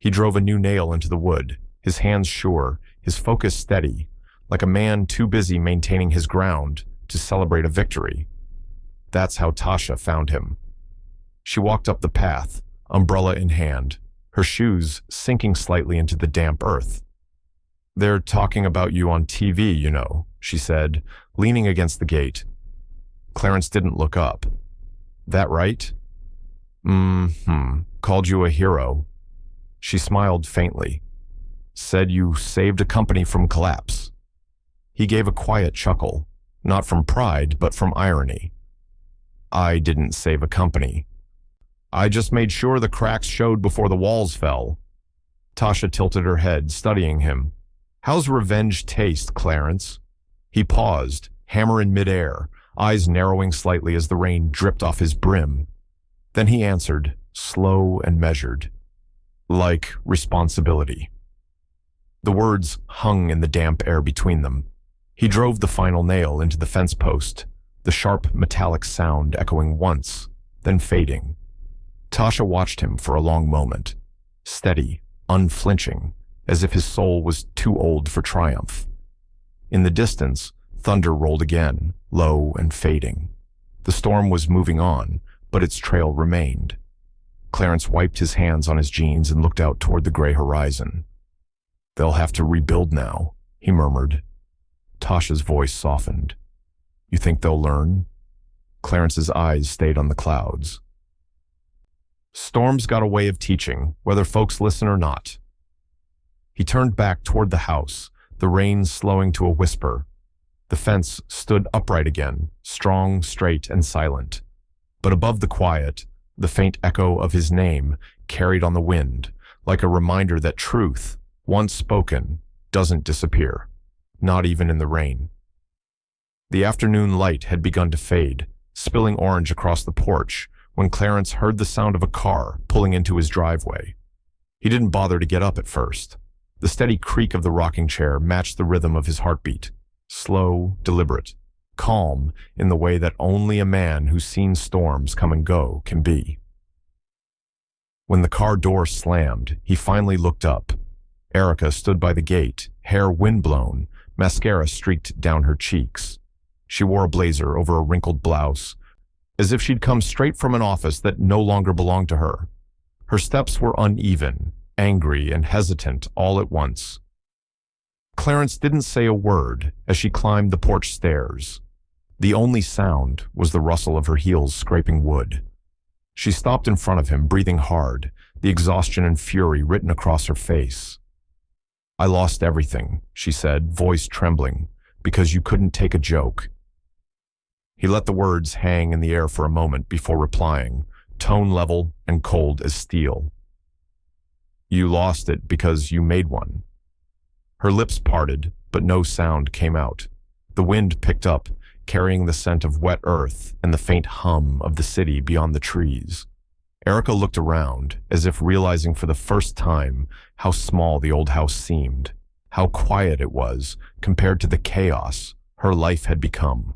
He drove a new nail into the wood, his hands sure, his focus steady, like a man too busy maintaining his ground to celebrate a victory. That's how Tasha found him. She walked up the path, umbrella in hand, her shoes sinking slightly into the damp earth. "They're talking about you on TV, you know," she said, leaning against the gate. Clarence didn't look up. "That right?" Called you a hero." She smiled faintly. "Said you saved a company from collapse." He gave a quiet chuckle, not from pride, but from irony. "I didn't save a company. I just made sure the cracks showed before the walls fell." Tasha tilted her head, studying him. "How's revenge taste, Clarence?" He paused, hammer in midair, eyes narrowing slightly as the rain dripped off his brim. Then he answered, slow and measured. "Like responsibility." The words hung in the damp air between them. He drove the final nail into the fence post, the sharp metallic sound echoing once, then fading. Tasha watched him for a long moment, steady, unflinching, as if his soul was too old for triumph. In the distance, thunder rolled again, low and fading. The storm was moving on, but its trail remained. Clarence wiped his hands on his jeans and looked out toward the gray horizon. "They'll have to rebuild now," he murmured. Tasha's voice softened. "You think they'll learn?" Clarence's eyes stayed on the clouds. "Storms got a way of teaching, whether folks listen or not." He turned back toward the house, the rain slowing to a whisper. The fence stood upright again, strong, straight, and silent. But above the quiet, the faint echo of his name carried on the wind, like a reminder that truth, once spoken, doesn't disappear, not even in the rain. The afternoon light had begun to fade, spilling orange across the porch, when Clarence heard the sound of a car pulling into his driveway. He didn't bother to get up at first. The steady creak of the rocking chair matched the rhythm of his heartbeat, slow, deliberate, calm in the way that only a man who's seen storms come and go can be. When the car door slammed, he finally looked up. Erica stood by the gate, hair windblown, mascara streaked down her cheeks. She wore a blazer over a wrinkled blouse, as if she'd come straight from an office that no longer belonged to her. Her steps were uneven, angry and hesitant all at once. Clarence didn't say a word as she climbed the porch stairs. The only sound was the rustle of her heels scraping wood. She stopped in front of him, breathing hard, the exhaustion and fury written across her face. "I lost everything," she said, voice trembling, "because you couldn't take a joke." He let the words hang in the air for a moment before replying, tone level and cold as steel. "You lost it because you made one." Her lips parted, but no sound came out. The wind picked up, carrying the scent of wet earth and the faint hum of the city beyond the trees. Erica looked around, as if realizing for the first time how small the old house seemed, how quiet it was compared to the chaos her life had become.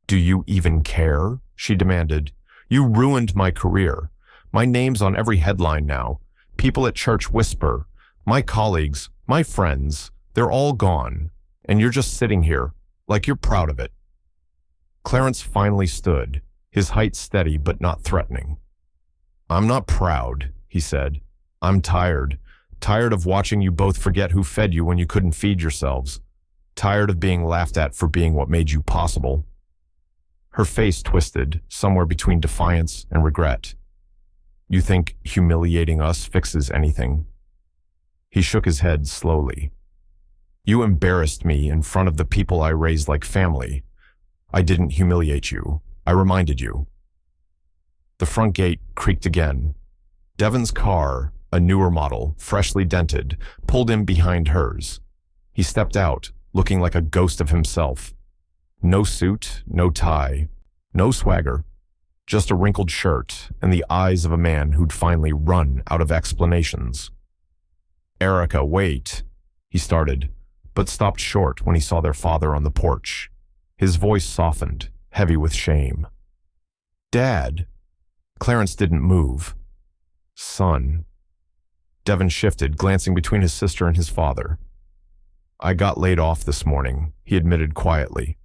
"Do you even care?" she demanded. "You ruined my career. My name's on every headline now. People at church whisper. My colleagues, my friends, they're all gone. And you're just sitting here, like you're proud of it." Clarence finally stood, his height steady but not threatening. "I'm not proud," he said. "I'm tired. Tired of watching you both forget who fed you when you couldn't feed yourselves. Tired of being laughed at for being what made you possible." Her face twisted, somewhere between defiance and regret. "You think humiliating us fixes anything?" He shook his head slowly. "You embarrassed me in front of the people I raised like family. I didn't humiliate you. I reminded you." The front gate creaked again. Devin's car, a newer model, freshly dented, pulled in behind hers. He stepped out, looking like a ghost of himself. No suit, no tie, no swagger, just a wrinkled shirt and the eyes of a man who'd finally run out of explanations. "Erica, wait," he started, but stopped short when he saw their father on the porch. His voice softened, heavy with shame. "Dad." Clarence didn't move. "Son." Devin shifted, glancing between his sister and his father. "I got laid off this morning," he admitted quietly.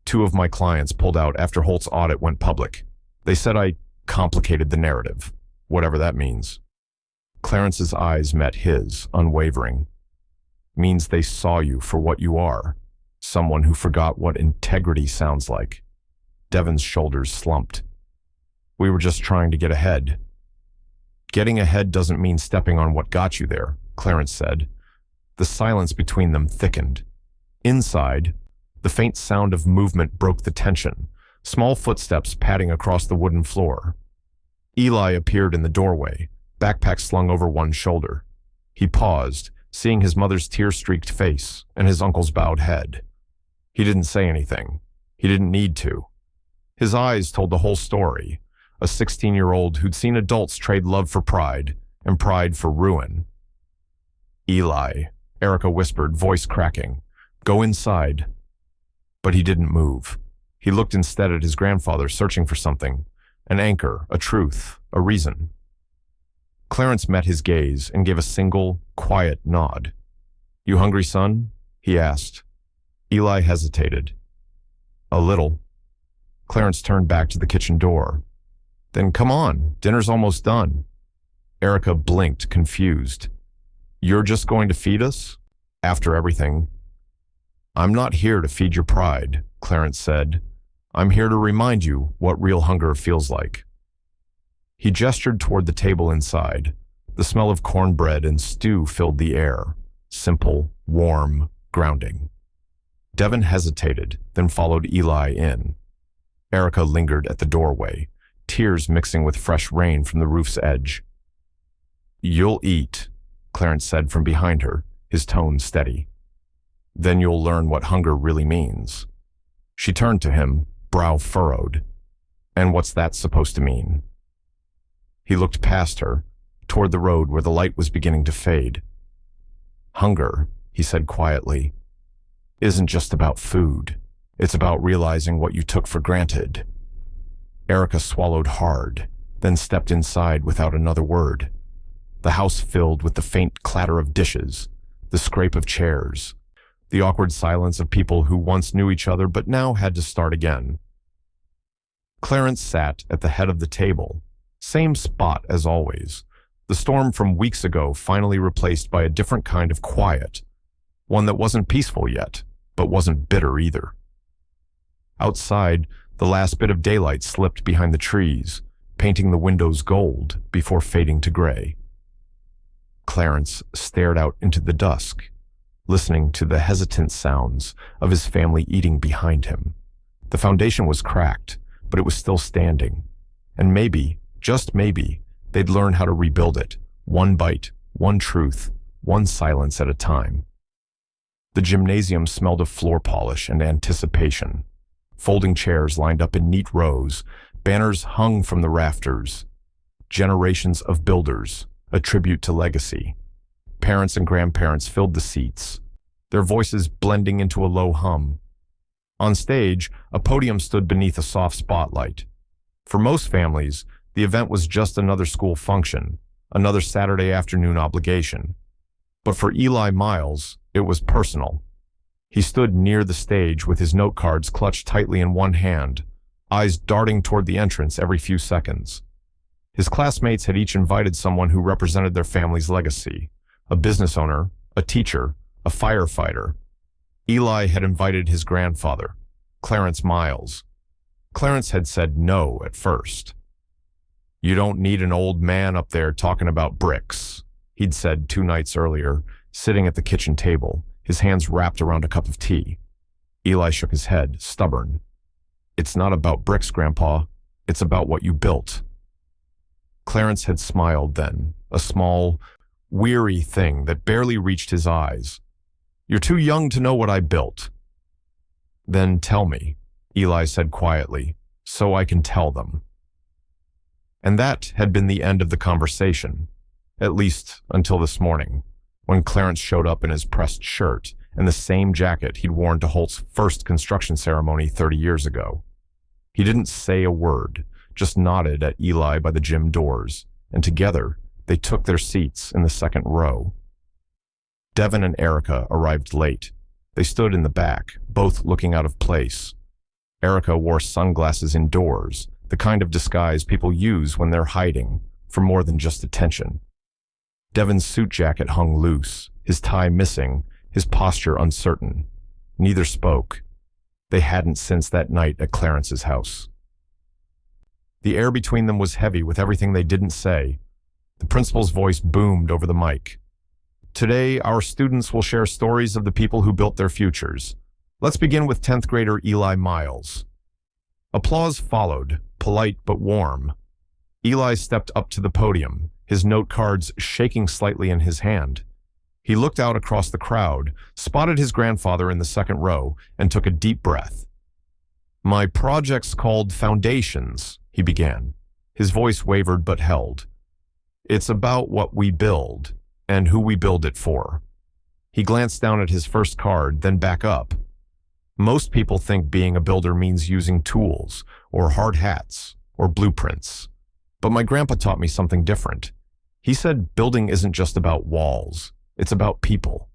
"Two of my clients pulled out after Holt's audit went public. They said I complicated the narrative, whatever that means." Clarence's eyes met his, unwavering. "Means they saw you for what you are, someone who forgot what integrity sounds like." Devin's shoulders slumped. "We were just trying to get ahead." "Getting ahead doesn't mean stepping on what got you there," Clarence said. The silence between them thickened. Inside, the faint sound of movement broke the tension, small footsteps padding across the wooden floor. Eli appeared in the doorway, backpack slung over one shoulder. He paused, seeing his mother's tear-streaked face and his uncle's bowed head. He didn't say anything. He didn't need to. His eyes told the whole story, a 16-year-old who'd seen adults trade love for pride and pride for ruin. "Eli," Erica whispered, voice cracking. "Go inside." But he didn't move. He looked instead at his grandfather, searching for something, an anchor, a truth, a reason. Clarence met his gaze and gave a single, quiet nod. "You hungry, son?" he asked. Eli hesitated. "A little." Clarence turned back to the kitchen door. "Then come on, dinner's almost done." Erica blinked, confused. "You're just going to feed us? After everything?" "I'm not here to feed your pride," Clarence said. "I'm here to remind you what real hunger feels like." He gestured toward the table inside. The smell of cornbread and stew filled the air. Simple, warm, grounding. Devin hesitated, then followed Eli in. Erica lingered at the doorway, tears mixing with fresh rain from the roof's edge. "You'll eat," Clarence said from behind her, his tone steady. "Then you'll learn what hunger really means." She turned to him, brow furrowed. "And what's that supposed to mean?" He looked past her, toward the road where the light was beginning to fade. "Hunger," he said quietly, "isn't just about food. It's about realizing what you took for granted." Erica swallowed hard, then stepped inside without another word. The house filled with the faint clatter of dishes, the scrape of chairs, the awkward silence of people who once knew each other but now had to start again. Clarence sat at the head of the table, same spot as always, the storm from weeks ago finally replaced by a different kind of quiet, one that wasn't peaceful yet, but wasn't bitter either. Outside, the last bit of daylight slipped behind the trees, painting the windows gold before fading to gray. Clarence stared out into the dusk, listening to the hesitant sounds of his family eating behind him. The foundation was cracked, but it was still standing. And maybe, just maybe, they'd learn how to rebuild it, one bite, one truth, one silence at a time. The gymnasium smelled of floor polish and anticipation. Folding chairs lined up in neat rows, banners hung from the rafters. Generations of builders, a tribute to legacy. Parents and grandparents filled the seats, their voices blending into a low hum. On stage, a podium stood beneath a soft spotlight. For most families, the event was just another school function, another Saturday afternoon obligation. But for Eli Miles, it was personal. He stood near the stage with his note cards clutched tightly in one hand, eyes darting toward the entrance every few seconds. His classmates had each invited someone who represented their family's legacy, a business owner, a teacher, a firefighter. Eli had invited his grandfather, Clarence Miles. Clarence had said no at first. "You don't need an old man up there talking about bricks," he'd said 2 nights earlier, sitting at the kitchen table, his hands wrapped around a cup of tea. Eli shook his head, stubborn. "It's not about bricks, Grandpa. It's about what you built." Clarence had smiled then, a small, weary thing that barely reached his eyes. You're too young to know what I built." "Then tell me," Eli said quietly, "so I can tell them." And that had been the end of the conversation, at least until this morning, when Clarence showed up in his pressed shirt and the same jacket he'd worn to Holt's first construction ceremony 30 years ago. He didn't say a word, just nodded at Eli by the gym doors, and together they took their seats in the second row. Devin and Erica arrived late. They stood in the back, both looking out of place. Erica wore sunglasses indoors, the kind of disguise people use when they're hiding, for more than just attention. Devin's suit jacket hung loose, his tie missing, his posture uncertain. Neither spoke. They hadn't since that night at Clarence's house. The air between them was heavy with everything they didn't say. The principal's voice boomed over the mic. "Today, our students will share stories of the people who built their futures. Let's begin with 10th grader Eli Miles." Applause followed, polite but warm. Eli stepped up to the podium, his note cards shaking slightly in his hand. He looked out across the crowd, spotted his grandfather in the second row, and took a deep breath. "My project's called Foundations," he began. His voice wavered but held. "It's about what we build, and who we build it for." He glanced down at his first card, then back up. "Most people think being a builder means using tools, or hard hats, or blueprints. But my grandpa taught me something different. He said building isn't just about walls, it's about people."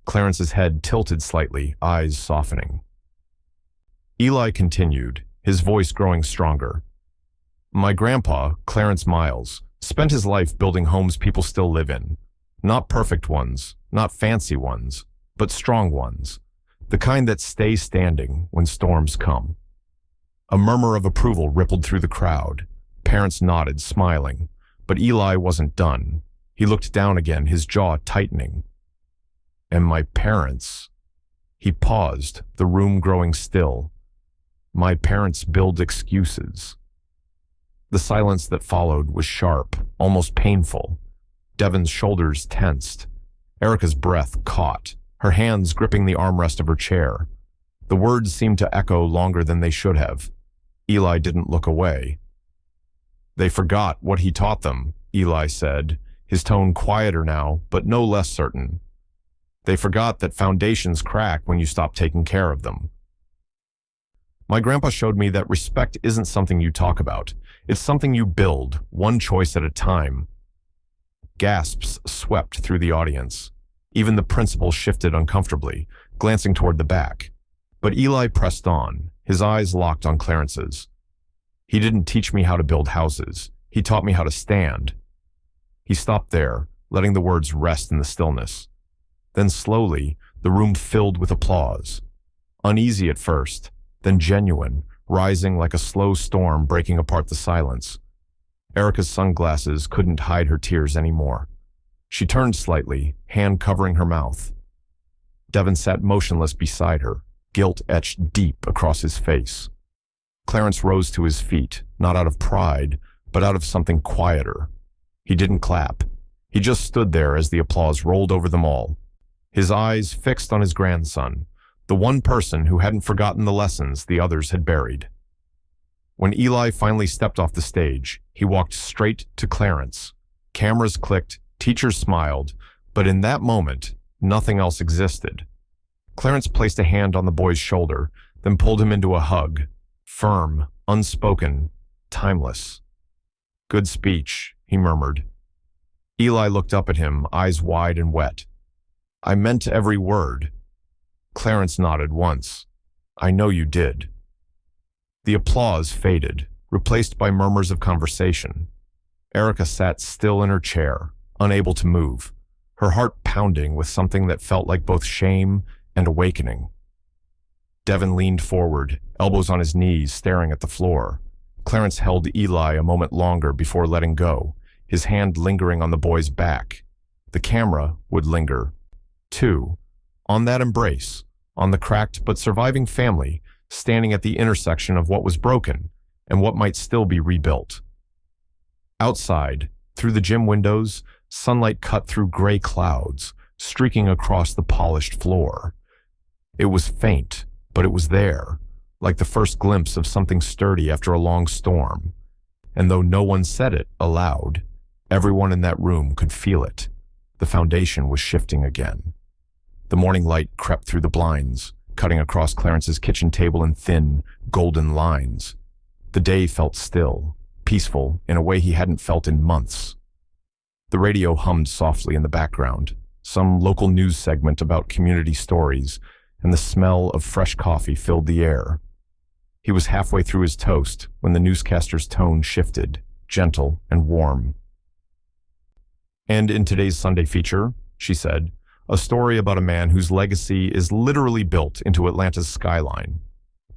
Clarence's head tilted slightly, eyes softening. Eli continued, his voice growing stronger. "My grandpa, Clarence Miles, spent his life building homes people still live in. Not perfect ones, not fancy ones, but strong ones. The kind that stay standing when storms come." A murmur of approval rippled through the crowd. Parents nodded, smiling. But Eli wasn't done. He looked down again, his jaw tightening. "And my parents..." He paused, the room growing still. "My parents build excuses." The silence that followed was sharp, almost painful. Devin's shoulders tensed. Erica's breath caught, her hands gripping the armrest of her chair. The words seemed to echo longer than they should have. Eli didn't look away. "They forgot what he taught them," Eli said, his tone quieter now, but no less certain. "They forgot that foundations crack when you stop taking care of them. My grandpa showed me that respect isn't something you talk about. It's something you build, one choice at a time." Gasps swept through the audience. Even the principal shifted uncomfortably, glancing toward the back. But Eli pressed on, his eyes locked on Clarence's. "He didn't teach me how to build houses. He taught me how to stand." He stopped there, letting the words rest in the stillness. Then slowly, the room filled with applause. Uneasy at first, then genuine, rising like a slow storm breaking apart the silence. Erica's sunglasses couldn't hide her tears anymore. She turned slightly, hand covering her mouth. Devin sat motionless beside her, guilt etched deep across his face. Clarence rose to his feet, not out of pride, but out of something quieter. He didn't clap. He just stood there as the applause rolled over them all, his eyes fixed on his grandson, the one person who hadn't forgotten the lessons the others had buried. When Eli finally stepped off the stage, he walked straight to Clarence. Cameras clicked, teachers smiled, but in that moment, nothing else existed. Clarence placed a hand on the boy's shoulder, then pulled him into a hug. Firm, unspoken, timeless. "Good speech," he murmured. Eli looked up at him, eyes wide and wet. "I meant every word." Clarence nodded once. "I know you did." The applause faded, replaced by murmurs of conversation. Erica sat still in her chair, unable to move, her heart pounding with something that felt like both shame and awakening. Devin leaned forward, elbows on his knees, staring at the floor. Clarence held Eli a moment longer before letting go, his hand lingering on the boy's back. The camera would linger, too, on that embrace, on the cracked but surviving family standing at the intersection of what was broken and what might still be rebuilt. Outside, through the gym windows, sunlight cut through gray clouds, streaking across the polished floor. It was faint, but it was there, like the first glimpse of something sturdy after a long storm. And though no one said it aloud, everyone in that room could feel it. The foundation was shifting again. The morning light crept through the blinds, cutting across Clarence's kitchen table in thin, golden lines. The day felt still, peaceful in a way he hadn't felt in months. The radio hummed softly in the background, some local news segment about community stories, and the smell of fresh coffee filled the air. He was halfway through his toast when the newscaster's tone shifted, gentle and warm. "And in today's Sunday feature," she said, "a story about a man whose legacy is literally built into Atlanta's skyline.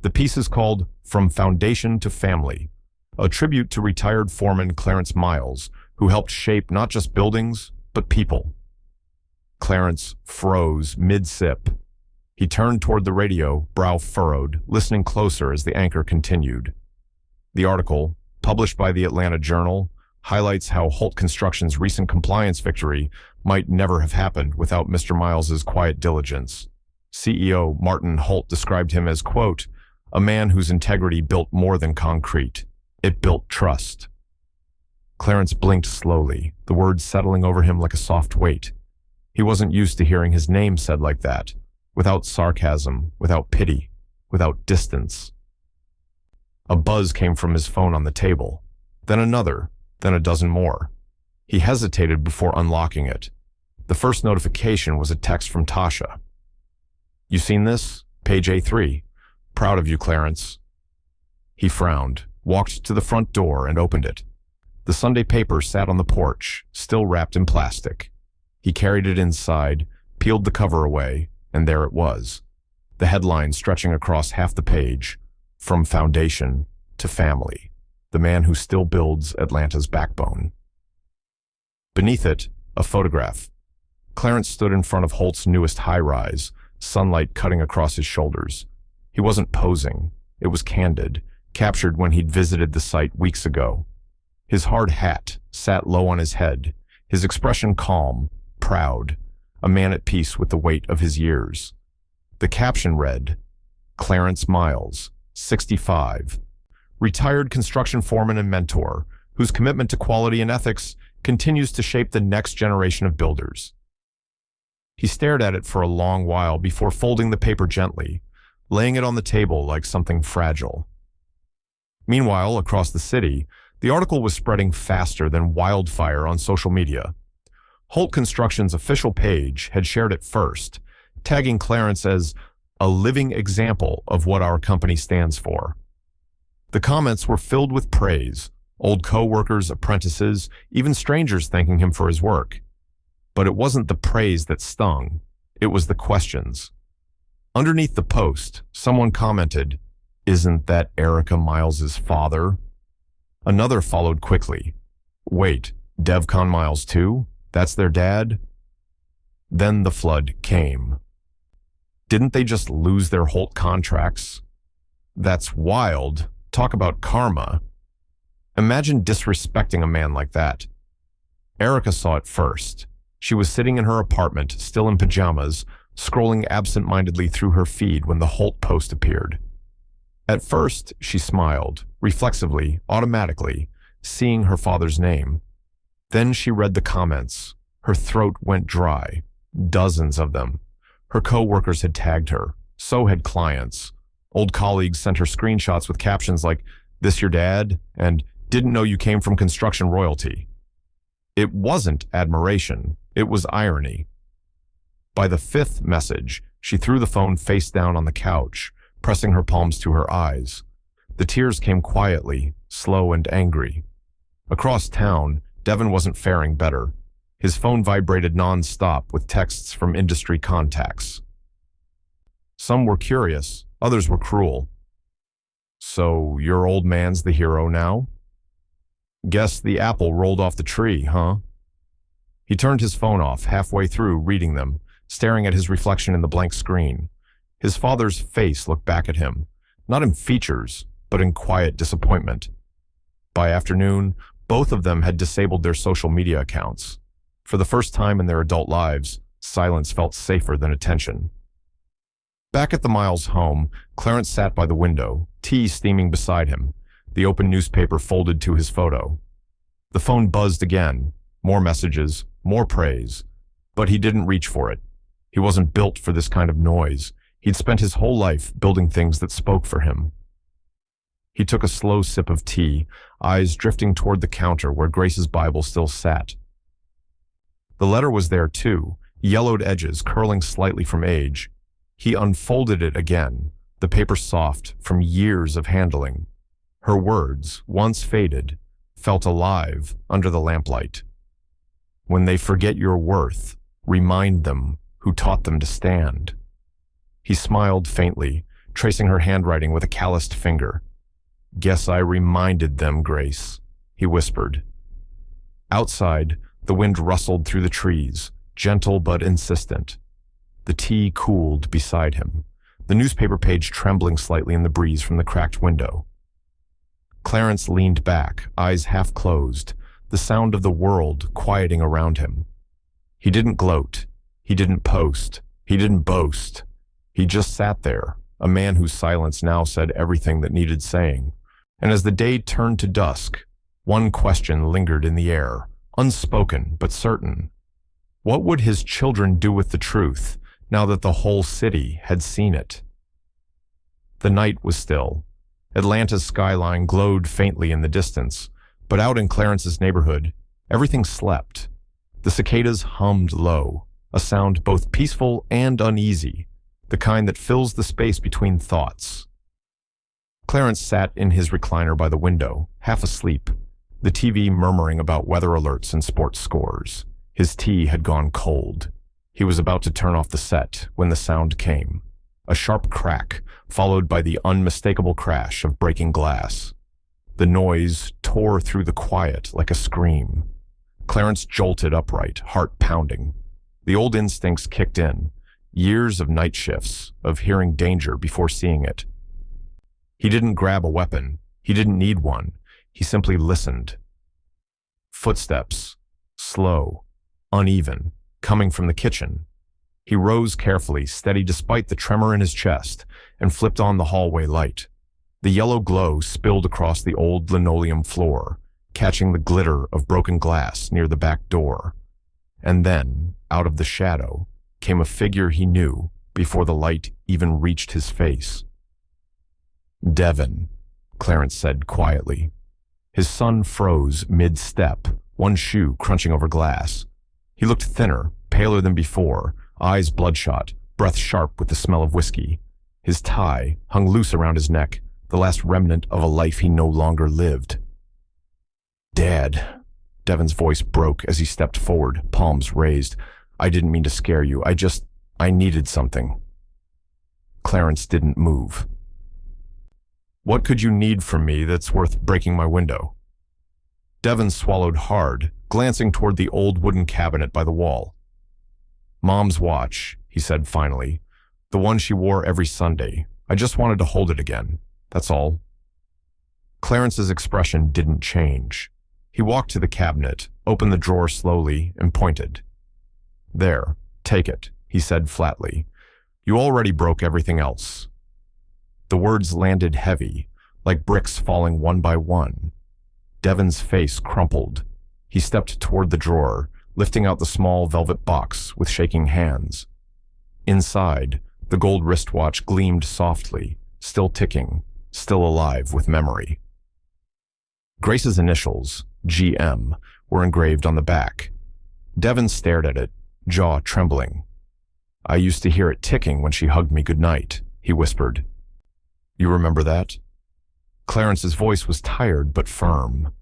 The piece is called From Foundation to Family, a tribute to retired foreman Clarence Miles, who helped shape not just buildings, but people." Clarence froze mid-sip. He turned toward the radio, brow furrowed, listening closer as the anchor continued. The article, published by the Atlanta Journal, highlights how Holt Construction's recent compliance victory might never have happened without Mr. Miles's quiet diligence. CEO Martin Holt described him as, quote, "a man whose integrity built more than concrete. It built trust." Clarence blinked slowly, the words settling over him like a soft weight. He wasn't used to hearing his name said like that, without sarcasm, without pity, without distance. A buzz came from his phone on the table, then another, then a dozen more. He hesitated before unlocking it. The first notification was a text from Tasha. "You seen this? Page A3. Proud of you, Clarence." He frowned, walked to the front door and opened it. The Sunday paper sat on the porch, still wrapped in plastic. He carried it inside, peeled the cover away, and there it was. The headline stretching across half the page, "From Foundation to Family, the man who still builds Atlanta's backbone." Beneath it, a photograph. Clarence stood in front of Holt's newest high-rise, sunlight cutting across his shoulders. He wasn't posing. It was candid, captured when he'd visited the site weeks ago. His hard hat sat low on his head, his expression calm, proud, a man at peace with the weight of his years. The caption read, "Clarence Miles, 65, retired construction foreman and mentor, whose commitment to quality and ethics continues to shape the next generation of builders." He stared at it for a long while before folding the paper gently, laying it on the table like something fragile. Meanwhile, across the city, the article was spreading faster than wildfire on social media. Holt Construction's official page had shared it first, tagging Clarence as a living example of what our company stands for. The comments were filled with praise, old co-workers, apprentices, even strangers thanking him for his work. But it wasn't the praise that stung, it was the questions. Underneath the post, someone commented, "Isn't that Erica Miles's father?" Another followed quickly. "Wait, DevCon Miles too? That's their dad?" Then the flood came. Didn't they just lose their Holt contracts? That's wild. Talk about karma. Imagine disrespecting a man like that. Erica saw it first. She was sitting in her apartment, still in pajamas, scrolling absent-mindedly through her feed when the Holt post appeared. At first, she smiled, reflexively, automatically, seeing her father's name. Then she read the comments. Her throat went dry. Dozens of them. Her co-workers had tagged her. So had clients. Old colleagues sent her screenshots with captions like, "This your dad?" and "Didn't know you came from construction royalty." It wasn't admiration. It was irony. By the fifth message, she threw the phone face down on the couch, pressing her palms to her eyes. The tears came quietly, slow and angry. Across town, Devin wasn't faring better. His phone vibrated non-stop with texts from industry contacts. Some were curious, others were cruel. "So your old man's the hero now? Guess the apple rolled off the tree, huh?" He turned his phone off halfway through reading them, staring at his reflection in the blank screen. His father's face looked back at him, not in features, but in quiet disappointment. By afternoon, both of them had disabled their social media accounts. For the first time in their adult lives, Silence felt safer than attention. Back at the Miles home, Clarence sat by the window, tea steaming beside him, the open newspaper folded to his photo. The phone buzzed again, more messages, more praise, but he didn't reach for it. He wasn't built for this kind of noise. He'd spent his whole life building things that spoke for him. He took a slow sip of tea, eyes drifting toward the counter where Grace's Bible still sat. The letter was there too, yellowed edges curling slightly from age. He unfolded it again, the paper soft from years of handling. Her words, once faded, felt alive under the lamplight. When they forget your worth, remind them who taught them to stand. He smiled faintly, tracing her handwriting with a calloused finger. Guess I reminded them, Grace, he whispered. Outside, the wind rustled through the trees, gentle but insistent. The tea cooled beside him, the newspaper page trembling slightly in the breeze from the cracked window. Clarence leaned back, eyes half closed, the sound of the world quieting around him. He didn't gloat. He didn't post. He didn't boast. He just sat there, a man whose silence now said everything that needed saying. And as the day turned to dusk, one question lingered in the air, unspoken but certain. What would his children do with the truth, now that the whole city had seen it? The night was still. Atlanta's skyline glowed faintly in the distance, but out in Clarence's neighborhood, everything slept. The cicadas hummed low, a sound both peaceful and uneasy, the kind that fills the space between thoughts. Clarence sat in his recliner by the window, half asleep, the TV murmuring about weather alerts and sports scores. His tea had gone cold. He was about to turn off the set when the sound came. A sharp crack, followed by the unmistakable crash of breaking glass. The noise tore through the quiet like a scream. Clarence jolted upright, heart pounding. The old instincts kicked in, years of night shifts, of hearing danger before seeing it. He didn't grab a weapon. He didn't need one. He simply listened. Footsteps, slow, uneven, coming from the kitchen. He rose carefully, steady despite the tremor in his chest, and flipped on the hallway light. The yellow glow spilled across the old linoleum floor, catching the glitter of broken glass near the back door. And then, out of the shadow, came a figure he knew before the light even reached his face. Devin, Clarence said quietly. His son froze mid-step, one shoe crunching over glass. He looked thinner, paler than before, eyes bloodshot, breath sharp with the smell of whiskey. His tie hung loose around his neck, the last remnant of a life he no longer lived. Dad, Devin's voice broke as he stepped forward, palms raised. I didn't mean to scare you. I needed something. Clarence didn't move. What could you need from me that's worth breaking my window? Devin swallowed hard, glancing toward the old wooden cabinet by the wall. Mom's watch, he said finally. The one she wore every Sunday. I just wanted to hold it again. That's all. Clarence's expression didn't change. He walked to the cabinet, opened the drawer slowly, and pointed. There, take it, he said flatly. You already broke everything else. The words landed heavy, like bricks falling one by one. Devin's face crumpled. He stepped toward the drawer, lifting out the small velvet box with shaking hands. Inside, the gold wristwatch gleamed softly, still ticking, still alive with memory. Grace's initials, GM, were engraved on the back. Devin stared at it, jaw trembling. I used to hear it ticking when she hugged me goodnight, he whispered. You remember that? Clarence's voice was tired but firm.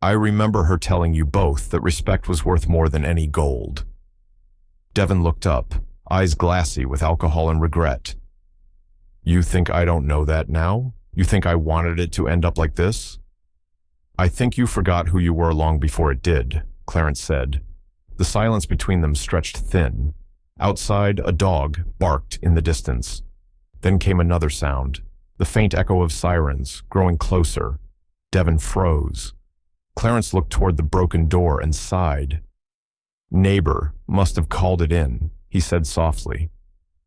I remember her telling you both that respect was worth more than any gold. Devin looked up, eyes glassy with alcohol and regret. You think I don't know that now? You think I wanted it to end up like this? I think you forgot who you were long before it did, Clarence said. The silence between them stretched thin. Outside, a dog barked in the distance. Then came another sound, the faint echo of sirens, growing closer. Devin froze. Clarence looked toward the broken door and sighed. Neighbor must have called it in, he said softly.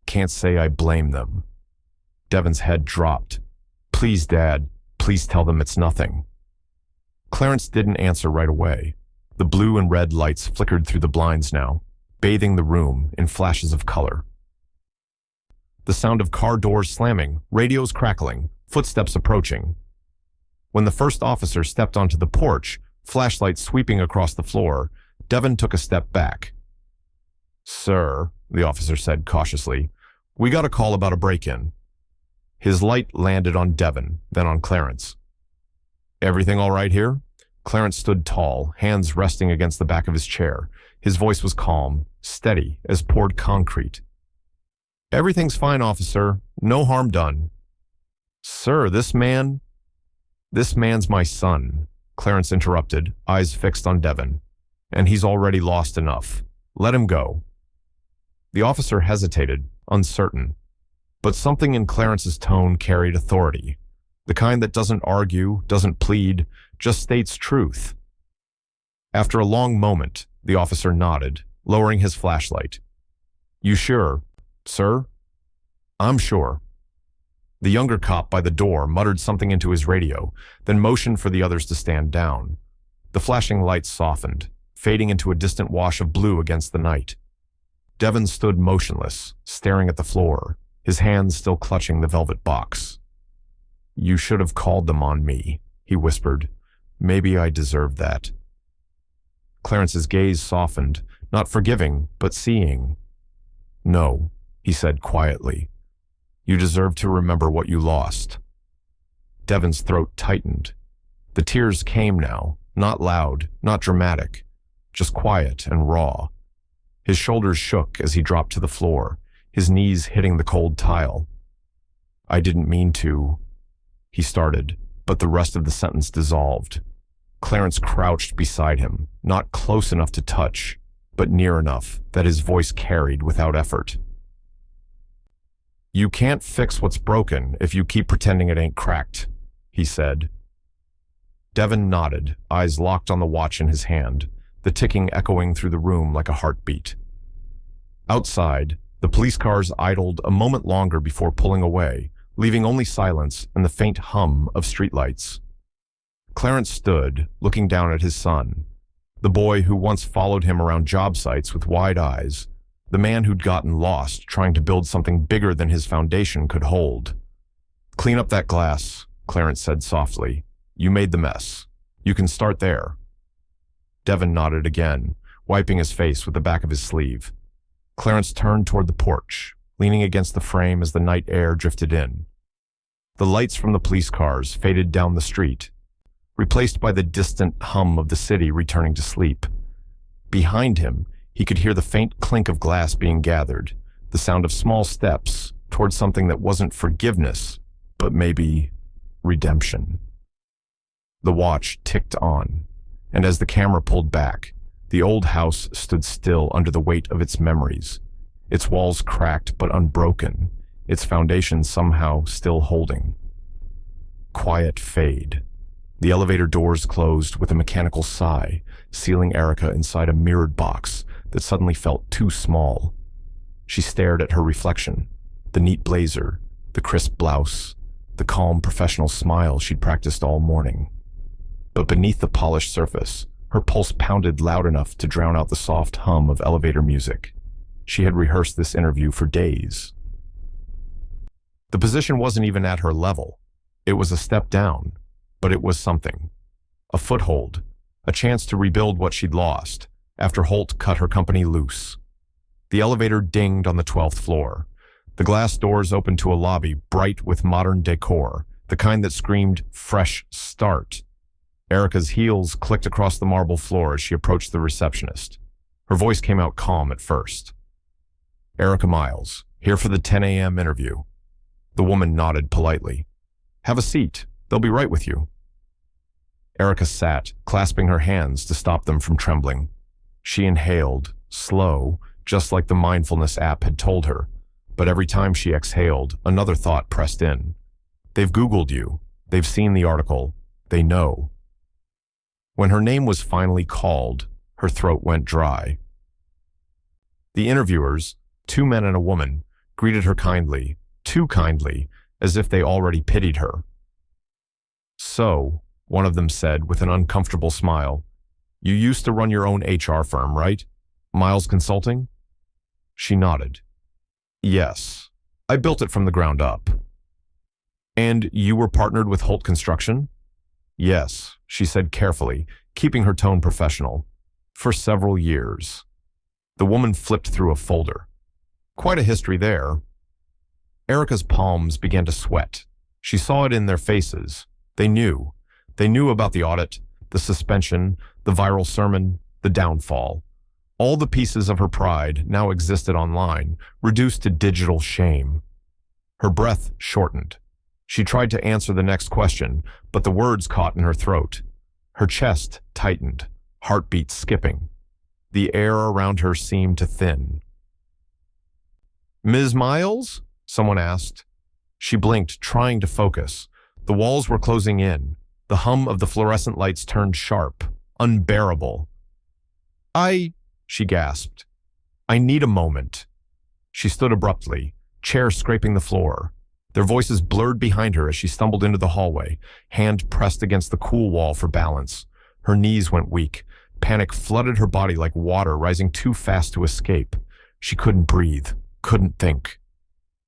Can't say I blame them. Devon's head dropped. Please, Dad, please tell them it's nothing. Clarence didn't answer right away. The blue and red lights flickered through the blinds now, bathing the room in flashes of color. The sound of car doors slamming, radios crackling, footsteps approaching. When the first officer stepped onto the porch, flashlight sweeping across the floor, Devon took a step back. Sir, the officer said cautiously, we got a call about a break-in. His light landed on Devon, then on Clarence. Everything all right here? Clarence stood tall, hands resting against the back of his chair. His voice was calm, steady as poured concrete. Everything's fine, officer. No harm done. Sir, this man's my son, Clarence interrupted, eyes fixed on Devon. And he's already lost enough. Let him go. The officer hesitated, uncertain. But something in Clarence's tone carried authority. The kind that doesn't argue, doesn't plead, just states truth. After a long moment, the officer nodded, lowering his flashlight. You sure, sir? I'm sure. The younger cop by the door muttered something into his radio, then motioned for the others to stand down. The flashing lights softened, fading into a distant wash of blue against the night. Devon stood motionless, staring at the floor, his hands still clutching the velvet box. You should have called them on me, he whispered. Maybe I deserved that. Clarence's gaze softened, not forgiving, but seeing. No, he said quietly. You deserve to remember what you lost. Devon's throat tightened. The tears came now, not loud, not dramatic, just quiet and raw. His shoulders shook as he dropped to the floor, his knees hitting the cold tile. I didn't mean to, he started, but the rest of the sentence dissolved. Clarence crouched beside him, not close enough to touch, but near enough that his voice carried without effort. You can't fix what's broken if you keep pretending it ain't cracked, he said. Devon nodded, eyes locked on the watch in his hand, the ticking echoing through the room like a heartbeat. Outside, the police cars idled a moment longer before pulling away, leaving only silence and the faint hum of streetlights. Clarence stood, looking down at his son, the boy who once followed him around job sites with wide eyes, the man who'd gotten lost trying to build something bigger than his foundation could hold. Clean up that glass, Clarence said softly. You made the mess. You can start there. Devon nodded again, wiping his face with the back of his sleeve. Clarence turned toward the porch, leaning against the frame as the night air drifted in. The lights from the police cars faded down the street, replaced by the distant hum of the city returning to sleep. Behind him, he could hear the faint clink of glass being gathered, the sound of small steps toward something that wasn't forgiveness, but maybe redemption. The watch ticked on, and as the camera pulled back, the old house stood still under the weight of its memories, its walls cracked but unbroken, its foundation somehow still holding. Quiet fade. The elevator doors closed with a mechanical sigh, sealing Erica inside a mirrored box that suddenly felt too small. She stared at her reflection, the neat blazer, the crisp blouse, the calm professional smile she'd practiced all morning. But beneath the polished surface, her pulse pounded loud enough to drown out the soft hum of elevator music. She had rehearsed this interview for days. The position wasn't even at her level. It was a step down, but it was something. A foothold, a chance to rebuild what she'd lost after Holt cut her company loose. The elevator dinged on the 12th floor. The glass doors opened to a lobby bright with modern decor, the kind that screamed, "Fresh start." Erica's heels clicked across the marble floor as she approached the receptionist. Her voice came out calm at first. "Erica Miles, here for the 10 a.m. interview." The woman nodded politely. "Have a seat. They'll be right with you." Erica sat, clasping her hands to stop them from trembling. She inhaled, slow, just like the mindfulness app had told her. But every time she exhaled, another thought pressed in. They've Googled you. They've seen the article. They know. When her name was finally called, her throat went dry. The interviewers, two men and a woman, greeted her kindly, too kindly, as if they already pitied her. "So," one of them said with an uncomfortable smile, "you used to run your own HR firm, right? Miles Consulting?" She nodded. "Yes, I built it from the ground up." "And you were partnered with Holt Construction?" "Yes," she said carefully, keeping her tone professional. "For several years." The woman flipped through a folder. "Quite a history there." Erica's palms began to sweat. She saw it in their faces. They knew. They knew about the audit, the suspension, the viral sermon, the downfall. All the pieces of her pride now existed online, reduced to digital shame. Her breath shortened. She tried to answer the next question, but the words caught in her throat. Her chest tightened, heartbeat skipping. The air around her seemed to thin. "Ms. Miles?" someone asked. She blinked, trying to focus. The walls were closing in. The hum of the fluorescent lights turned sharp, unbearable. She gasped. "I need a moment." She stood abruptly, chair scraping the floor. Their voices blurred behind her as she stumbled into the hallway, hand pressed against the cool wall for balance. Her knees went weak. Panic flooded her body like water rising too fast to escape. She couldn't breathe, couldn't think.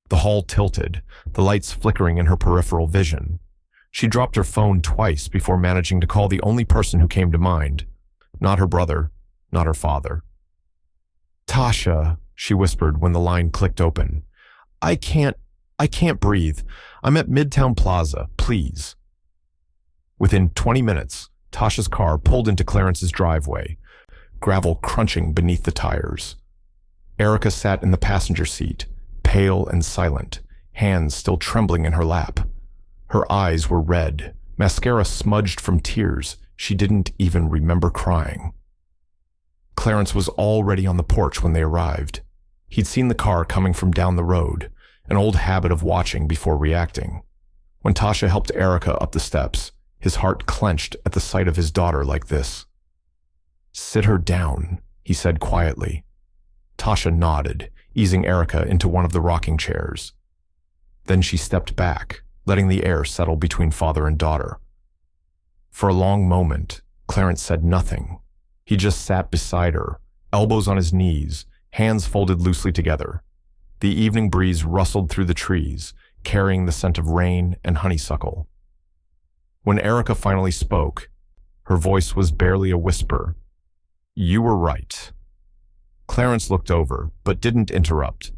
The hall tilted, the lights flickering in her peripheral vision. She dropped her phone twice before managing to call the only person who came to mind. Not her brother, not her father. "Tasha," she whispered when the line clicked open. I can't breathe. I'm at Midtown Plaza, please." Within 20 minutes, Tasha's car pulled into Clarence's driveway, gravel crunching beneath the tires. Erica sat in the passenger seat, pale and silent, hands still trembling in her lap. Her eyes were red, mascara smudged from tears she didn't even remember crying. Clarence was already on the porch when they arrived. He'd seen the car coming from down the road, an old habit of watching before reacting. When Tasha helped Erica up the steps, his heart clenched at the sight of his daughter like this. "Sit her down," he said quietly. Tasha nodded, easing Erica into one of the rocking chairs. Then she stepped back, letting the air settle between father and daughter. For a long moment, Clarence said nothing. He just sat beside her, elbows on his knees, hands folded loosely together. The evening breeze rustled through the trees, carrying the scent of rain and honeysuckle. When Erica finally spoke, her voice was barely a whisper. "You were right." Clarence looked over, but didn't interrupt.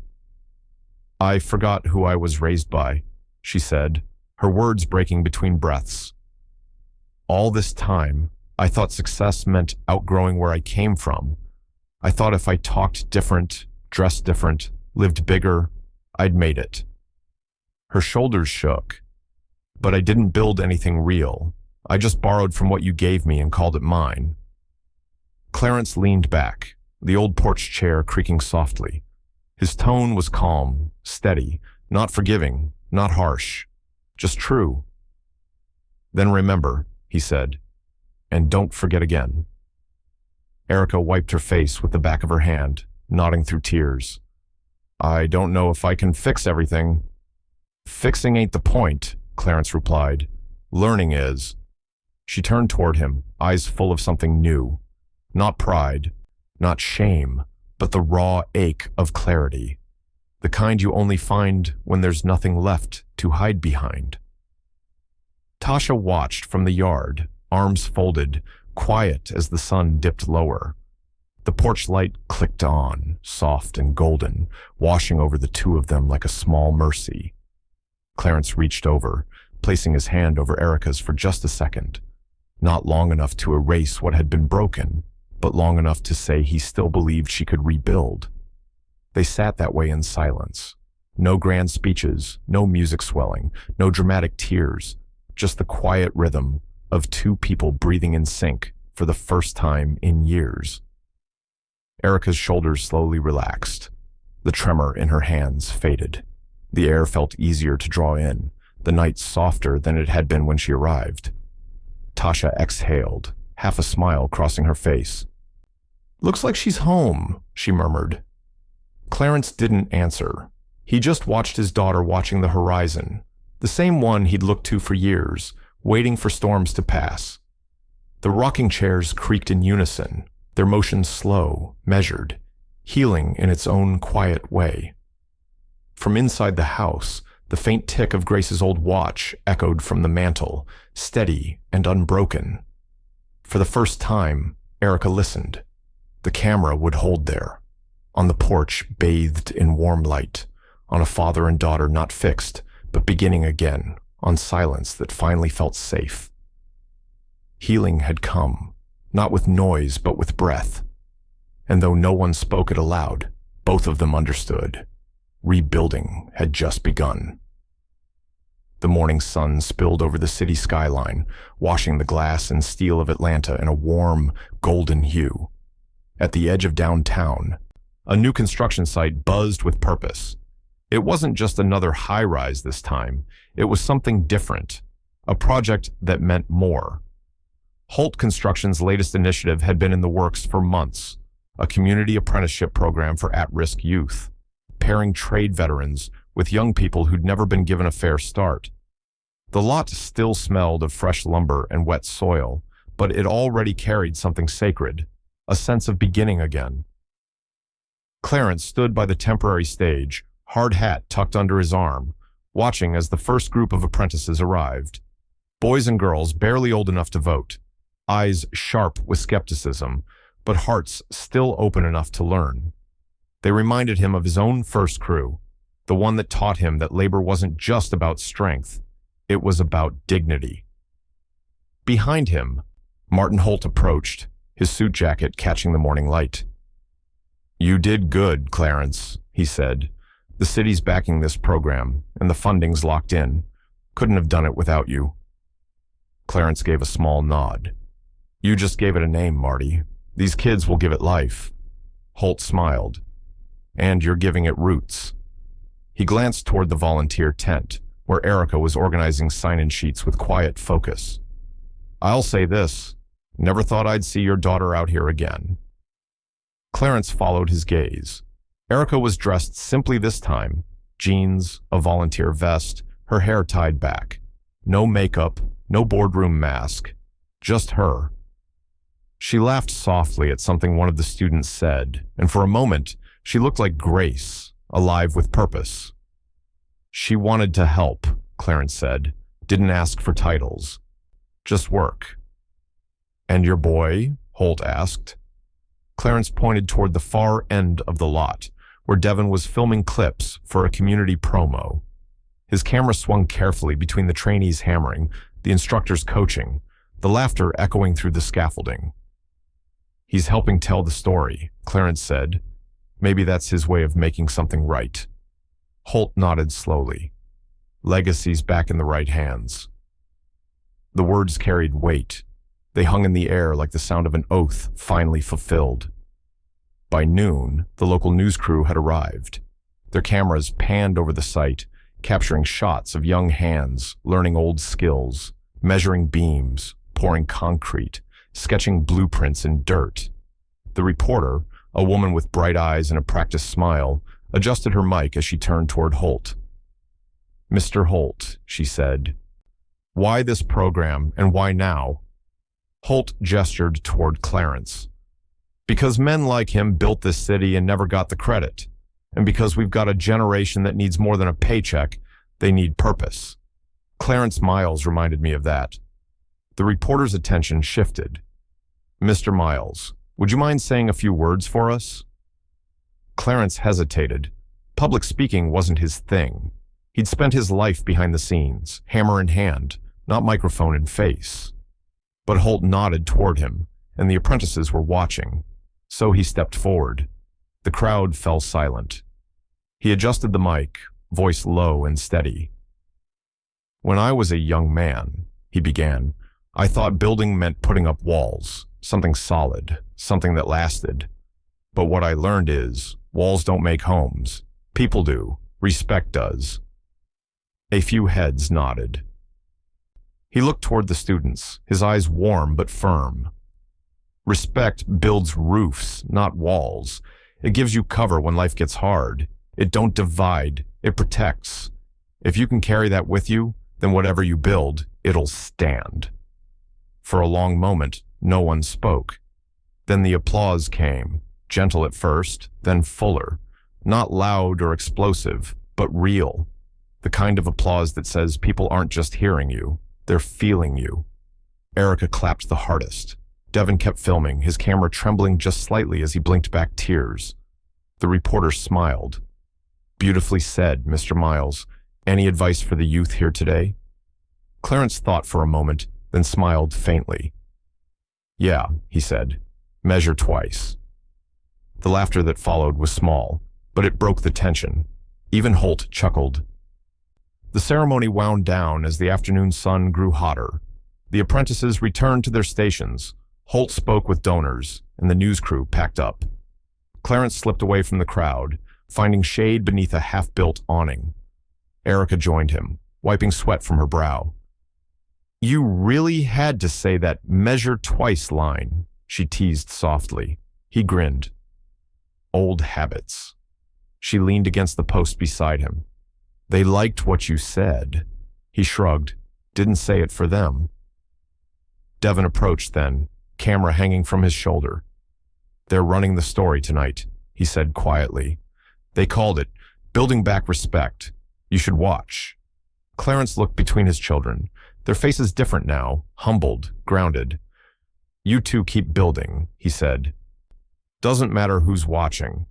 "I forgot who I was raised by," she said, her words breaking between breaths. "All this time, I thought success meant outgrowing where I came from. I thought if I talked different, dressed different, lived bigger, I'd made it." Her shoulders shook. "But I didn't build anything real. I just borrowed from what you gave me and called it mine." Clarence leaned back, the old porch chair creaking softly. His tone was calm, steady, not forgiving, not harsh, just true. "Then remember," he said, "and don't forget again." Erica wiped her face with the back of her hand, nodding through tears. "I don't know if I can fix everything." "Fixing ain't the point," Clarence replied. "Learning is." She turned toward him, eyes full of something new. Not pride, not shame, but the raw ache of clarity. The kind you only find when there's nothing left to hide behind. Tasha watched from the yard, arms folded, quiet as the sun dipped lower. The porch light clicked on, soft and golden, washing over the two of them like a small mercy. Clarence reached over, placing his hand over Erica's for just a second. Not long enough to erase what had been broken, but long enough to say he still believed she could rebuild. They sat that way in silence. No grand speeches, no music swelling, no dramatic tears, just the quiet rhythm of two people breathing in sync for the first time in years. Erica's shoulders slowly relaxed. The tremor in her hands faded. The air felt easier to draw in, the night softer than it had been when she arrived. Tasha exhaled, half a smile crossing her face. "Looks like she's home," she murmured. Clarence didn't answer. He just watched his daughter watching the horizon, the same one he'd looked to for years, waiting for storms to pass. The rocking chairs creaked in unison, their motion slow, measured, healing in its own quiet way. From inside the house, the faint tick of Grace's old watch echoed from the mantel, steady and unbroken. For the first time, Erica listened. The camera would hold there, on the porch bathed in warm light, on a father and daughter not fixed, but beginning again, on silence that finally felt safe. Healing had come, not with noise but with breath. And though no one spoke it aloud, both of them understood. Rebuilding had just begun. The morning sun spilled over the city skyline, washing the glass and steel of Atlanta in a warm, golden hue. At the edge of downtown, a new construction site buzzed with purpose. It wasn't just another high-rise this time. It was something different, a project that meant more. Holt Construction's latest initiative had been in the works for months, a community apprenticeship program for at-risk youth, pairing trade veterans with young people who'd never been given a fair start. The lot still smelled of fresh lumber and wet soil, but it already carried something sacred, a sense of beginning again. Clarence stood by the temporary stage, hard hat tucked under his arm, watching as the first group of apprentices arrived. Boys and girls barely old enough to vote, eyes sharp with skepticism, but hearts still open enough to learn. They reminded him of his own first crew, the one that taught him that labor wasn't just about strength, it was about dignity. Behind him, Martin Holt approached, his suit jacket catching the morning light. "You did good, Clarence," he said. "The city's backing this program, and the funding's locked in. Couldn't have done it without you." Clarence gave a small nod. "You just gave it a name, Marty. These kids will give it life." Holt smiled. "And you're giving it roots." He glanced toward the volunteer tent, where Erica was organizing sign-in sheets with quiet focus. "I'll say this, never thought I'd see your daughter out here again." Clarence followed his gaze. Erica was dressed simply this time, jeans, a volunteer vest, her hair tied back. No makeup, no boardroom mask, just her. She laughed softly at something one of the students said, and for a moment, she looked like Grace, alive with purpose. "She wanted to help," Clarence said, "didn't ask for titles. Just work." "And your boy?" Holt asked. Clarence pointed toward the far end of the lot, where Devin was filming clips for a community promo. His camera swung carefully between the trainees hammering, the instructors coaching, the laughter echoing through the scaffolding. "He's helping tell the story," Clarence said. "Maybe that's his way of making something right." Holt nodded slowly. "Legacy's back in the right hands." The words carried weight. They hung in the air like the sound of an oath finally fulfilled. By noon, the local news crew had arrived. Their cameras panned over the site, capturing shots of young hands learning old skills, measuring beams, pouring concrete, sketching blueprints in dirt. The reporter, a woman with bright eyes and a practiced smile, adjusted her mic as she turned toward Holt. "Mr. Holt," she said, "why this program and why now?" Holt gestured toward Clarence. "Because men like him built this city and never got the credit. And because we've got a generation that needs more than a paycheck, they need purpose." Clarence Miles reminded me of that. The reporter's attention shifted. "Mr. Miles, would you mind saying a few words for us?" Clarence hesitated. Public speaking wasn't his thing. He'd spent his life behind the scenes, hammer in hand, not microphone in face. But Holt nodded toward him, and the apprentices were watching. So he stepped forward. The crowd fell silent. He adjusted the mic, voice low and steady. "When I was a young man," he began, "I thought building meant putting up walls, something solid, something that lasted. But what I learned is, walls don't make homes. People do. Respect does." A few heads nodded. He looked toward the students, his eyes warm but firm. "Respect builds roofs, not walls. It gives you cover when life gets hard. It don't divide, it protects. If you can carry that with you, then whatever you build, it'll stand. For a long moment, no one spoke. Then the applause came, gentle at first, then fuller. Not loud or explosive, but real. The kind of applause that says people aren't just hearing you, they're feeling you. Erica clapped the hardest. Devin kept filming, his camera trembling just slightly as he blinked back tears. The reporter smiled. "Beautifully said, Mr. Miles. Any advice for the youth here today?" Clarence thought for a moment, then smiled faintly. "Yeah," he said. "Measure twice." The laughter that followed was small, but it broke the tension. Even Holt chuckled. The ceremony wound down as the afternoon sun grew hotter. The apprentices returned to their stations. Holt spoke with donors, and the news crew packed up. Clarence slipped away from the crowd, finding shade beneath a half-built awning. Erica joined him, wiping sweat from her brow. "You really had to say that measure twice line," she teased softly. He grinned. "Old habits." She leaned against the post beside him. "They liked what you said." He shrugged. "Didn't say it for them." Devin approached then, camera hanging from his shoulder. "They're running the story tonight," he said quietly. "They called it Building Back Respect. You should watch." Clarence looked between his children. Their faces different now, humbled, grounded. "You two keep building," he said. "Doesn't matter who's watching."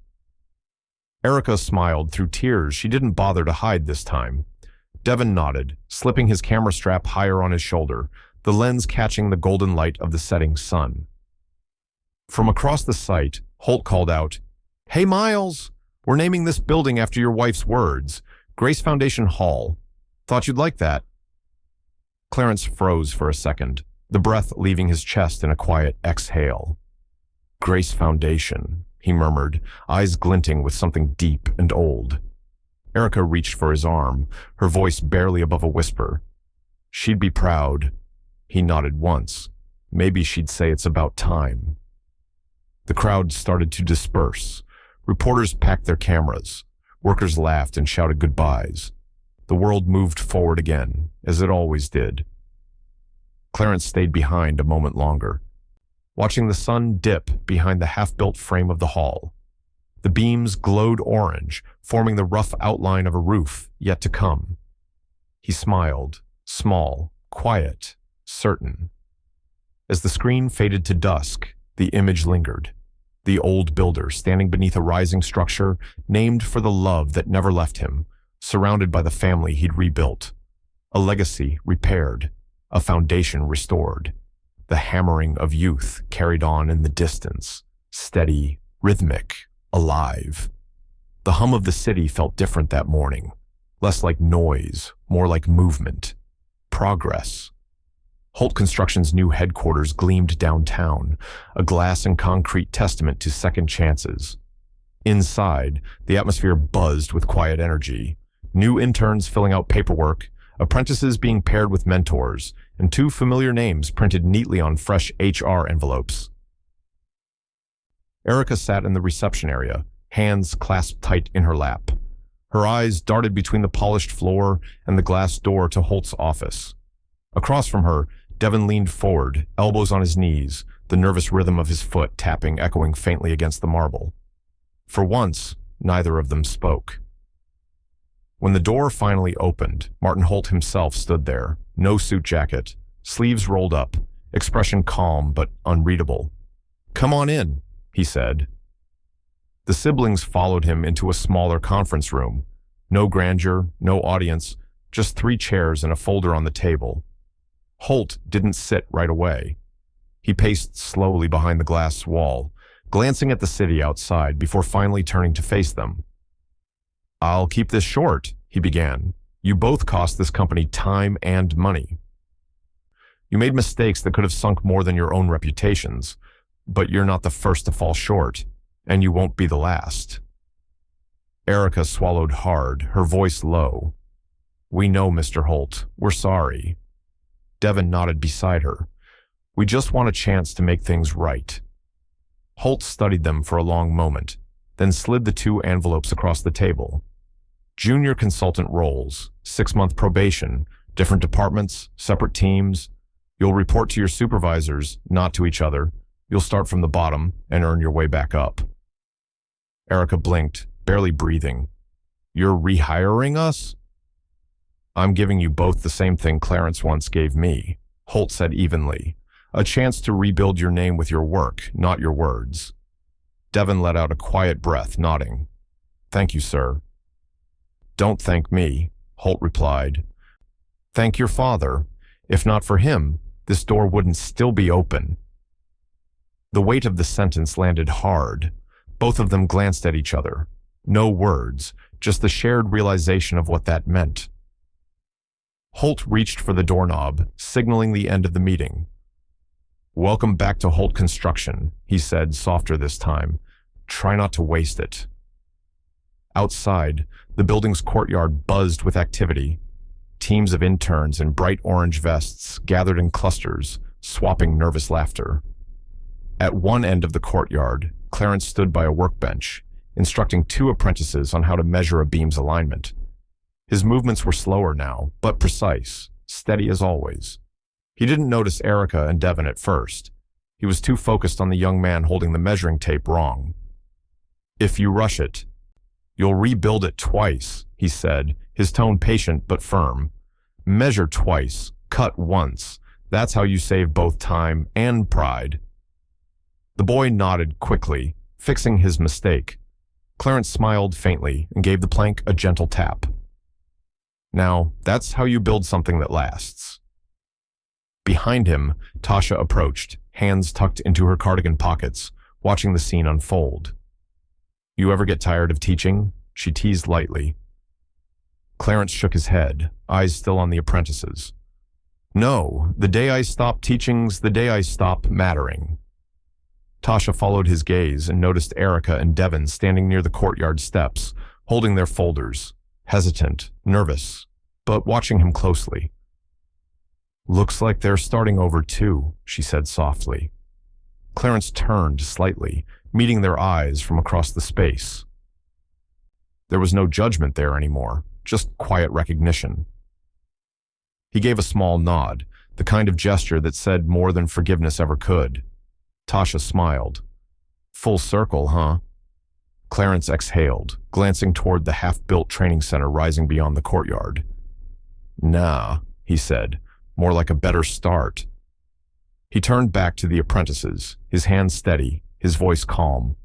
Erica smiled through tears she didn't bother to hide this time. Devin nodded, slipping his camera strap higher on his shoulder, the lens catching the golden light of the setting sun. From across the site, Holt called out, "Hey, Miles! We're naming this building after your wife's words. Grace Foundation Hall. Thought you'd like that." Clarence froze for a second, the breath leaving his chest in a quiet exhale. "Grace Foundation," he murmured, eyes glinting with something deep and old. Erica reached for his arm, her voice barely above a whisper. "She'd be proud." He nodded once. Maybe she'd say it's about time. The crowd started to disperse. Reporters packed their cameras. Workers laughed and shouted goodbyes. The world moved forward again, as it always did. Clarence stayed behind a moment longer, watching the sun dip behind the half-built frame of the hall. The beams glowed orange, forming the rough outline of a roof yet to come. He smiled, small, quiet, certain. As the screen faded to dusk, the image lingered. The old builder standing beneath a rising structure, named for the love that never left him, surrounded by the family he'd rebuilt. A legacy repaired, a foundation restored. The hammering of youth carried on in the distance, steady, rhythmic, alive. The hum of the city felt different that morning, less like noise, more like movement, progress. Holt Construction's new headquarters gleamed downtown, a glass and concrete testament to second chances. Inside, the atmosphere buzzed with quiet energy. New interns filling out paperwork, apprentices being paired with mentors, and two familiar names printed neatly on fresh HR envelopes. Erica sat in the reception area, hands clasped tight in her lap. Her eyes darted between the polished floor and the glass door to Holt's office. Across from her, Devin leaned forward, elbows on his knees, the nervous rhythm of his foot tapping echoing faintly against the marble. For once, neither of them spoke. When the door finally opened, Martin Holt himself stood there, no suit jacket, sleeves rolled up, expression calm but unreadable. "Come on in," he said. The siblings followed him into a smaller conference room. No grandeur, no audience, just 3 chairs and a folder on the table. Holt didn't sit right away. He paced slowly behind the glass wall, glancing at the city outside before finally turning to face them. "I'll keep this short," he began. "You both cost this company time and money. You made mistakes that could have sunk more than your own reputations, but you're not the first to fall short, and you won't be the last." Erica swallowed hard, her voice low. "We know, Mr. Holt. We're sorry." Devin nodded beside her. "We just want a chance to make things right." Holt studied them for a long moment, then slid the 2 envelopes across the table. Junior consultant roles, 6-month probation, different departments, separate teams. You'll report to your supervisors, not to each other. You'll start from the bottom and earn your way back up. Erica blinked, barely breathing. You're rehiring us? I'm giving you both the same thing Clarence once gave me, Holt said evenly. A chance to rebuild your name with your work, not your words. Devon let out a quiet breath, nodding. Thank you, sir. Don't thank me, Holt replied. Thank your father. If not for him, this door wouldn't still be open. The weight of the sentence landed hard. Both of them glanced at each other. No words, just the shared realization of what that meant. Holt reached for the doorknob, signaling the end of the meeting. Welcome back to Holt Construction, he said, softer this time. Try not to waste it. Outside, the building's courtyard buzzed with activity. Teams of interns in bright orange vests gathered in clusters, swapping nervous laughter. At one end of the courtyard, Clarence stood by a workbench, instructing 2 apprentices on how to measure a beam's alignment. His movements were slower now, but precise, steady as always. He didn't notice Erica and Devon at first. He was too focused on the young man holding the measuring tape wrong. If you rush it, you'll rebuild it twice, he said, his tone patient but firm. Measure twice, cut once. That's how you save both time and pride. The boy nodded quickly, fixing his mistake. Clarence smiled faintly and gave the plank a gentle tap. Now, that's how you build something that lasts. Behind him, Tasha approached, hands tucked into her cardigan pockets, watching the scene unfold. You ever get tired of teaching? She teased lightly. Clarence shook his head, eyes still on the apprentices. No, the day I stop teaching's the day I stop mattering. Tasha followed his gaze and noticed Erica and Devon standing near the courtyard steps, holding their folders, hesitant, nervous, but watching him closely. Looks like they're starting over too, she said softly. Clarence turned slightly, meeting their eyes from across the space. There was no judgment there anymore, just quiet recognition. He gave a small nod, the kind of gesture that said more than forgiveness ever could. Tasha smiled. Full circle, huh? Clarence exhaled, glancing toward the half-built training center rising beyond the courtyard. Nah, he said, more like a better start. He turned back to the apprentices, his hands steady, his voice calm.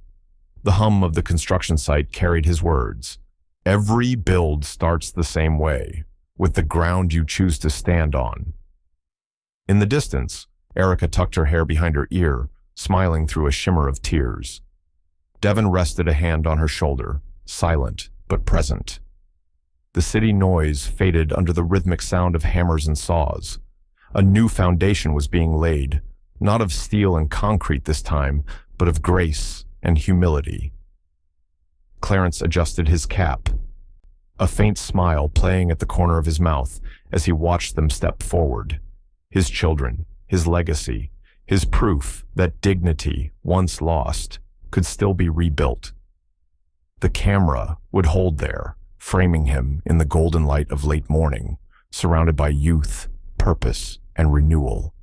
The hum of the construction site carried his words. Every build starts the same way, with the ground you choose to stand on. In the distance, Erica tucked her hair behind her ear, smiling through a shimmer of tears. Devon rested a hand on her shoulder, silent but present. The city noise faded under the rhythmic sound of hammers and saws. A new foundation was being laid, not of steel and concrete this time, but of grace and humility. Clarence adjusted his cap, a faint smile playing at the corner of his mouth as he watched them step forward. His children, his legacy, his proof that dignity, once lost, could still be rebuilt. The camera would hold there, framing him in the golden light of late morning, surrounded by youth, purpose, and renewal.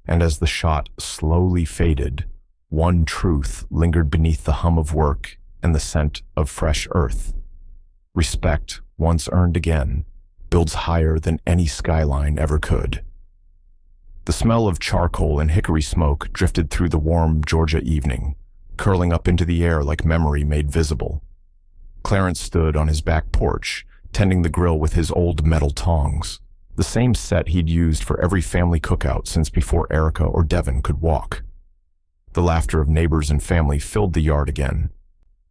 And as the shot slowly faded, one truth lingered beneath the hum of work and the scent of fresh earth. Respect, once earned again, builds higher than any skyline ever could. The smell of charcoal and hickory smoke drifted through the warm Georgia evening, curling up into the air like memory made visible. Clarence stood on his back porch, tending the grill with his old metal tongs, the same set he'd used for every family cookout since before Erica or Devon could walk. The laughter of neighbors and family filled the yard again.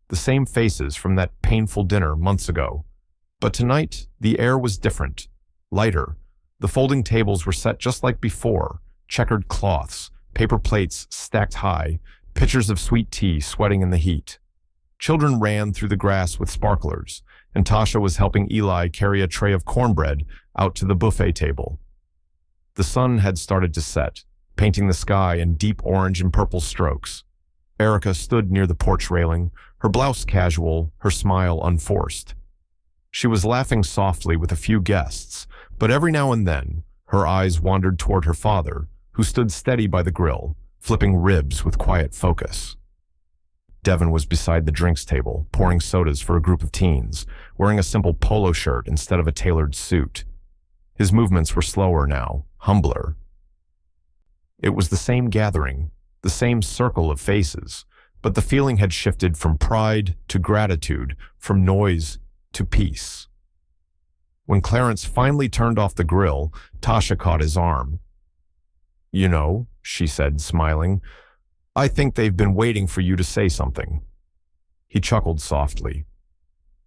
The same faces from that painful dinner months ago. But tonight, the air was different, lighter. The folding tables were set just like before, checkered cloths, paper plates stacked high, pitchers of sweet tea sweating in the heat. Children ran through the grass with sparklers, and Tasha was helping Eli carry a tray of cornbread out to the buffet table. The sun had started to set, painting the sky in deep orange and purple strokes. Erica stood near the porch railing, her blouse casual, her smile unforced. She was laughing softly with a few guests, but every now and then, her eyes wandered toward her father, who stood steady by the grill, flipping ribs with quiet focus. Devin was beside the drinks table, pouring sodas for a group of teens, wearing a simple polo shirt instead of a tailored suit. His movements were slower now, humbler. It was the same gathering, the same circle of faces, but the feeling had shifted from pride to gratitude, from noise to peace. When Clarence finally turned off the grill, Tasha caught his arm. "You know," she said, smiling, "I think they've been waiting for you to say something." He chuckled softly.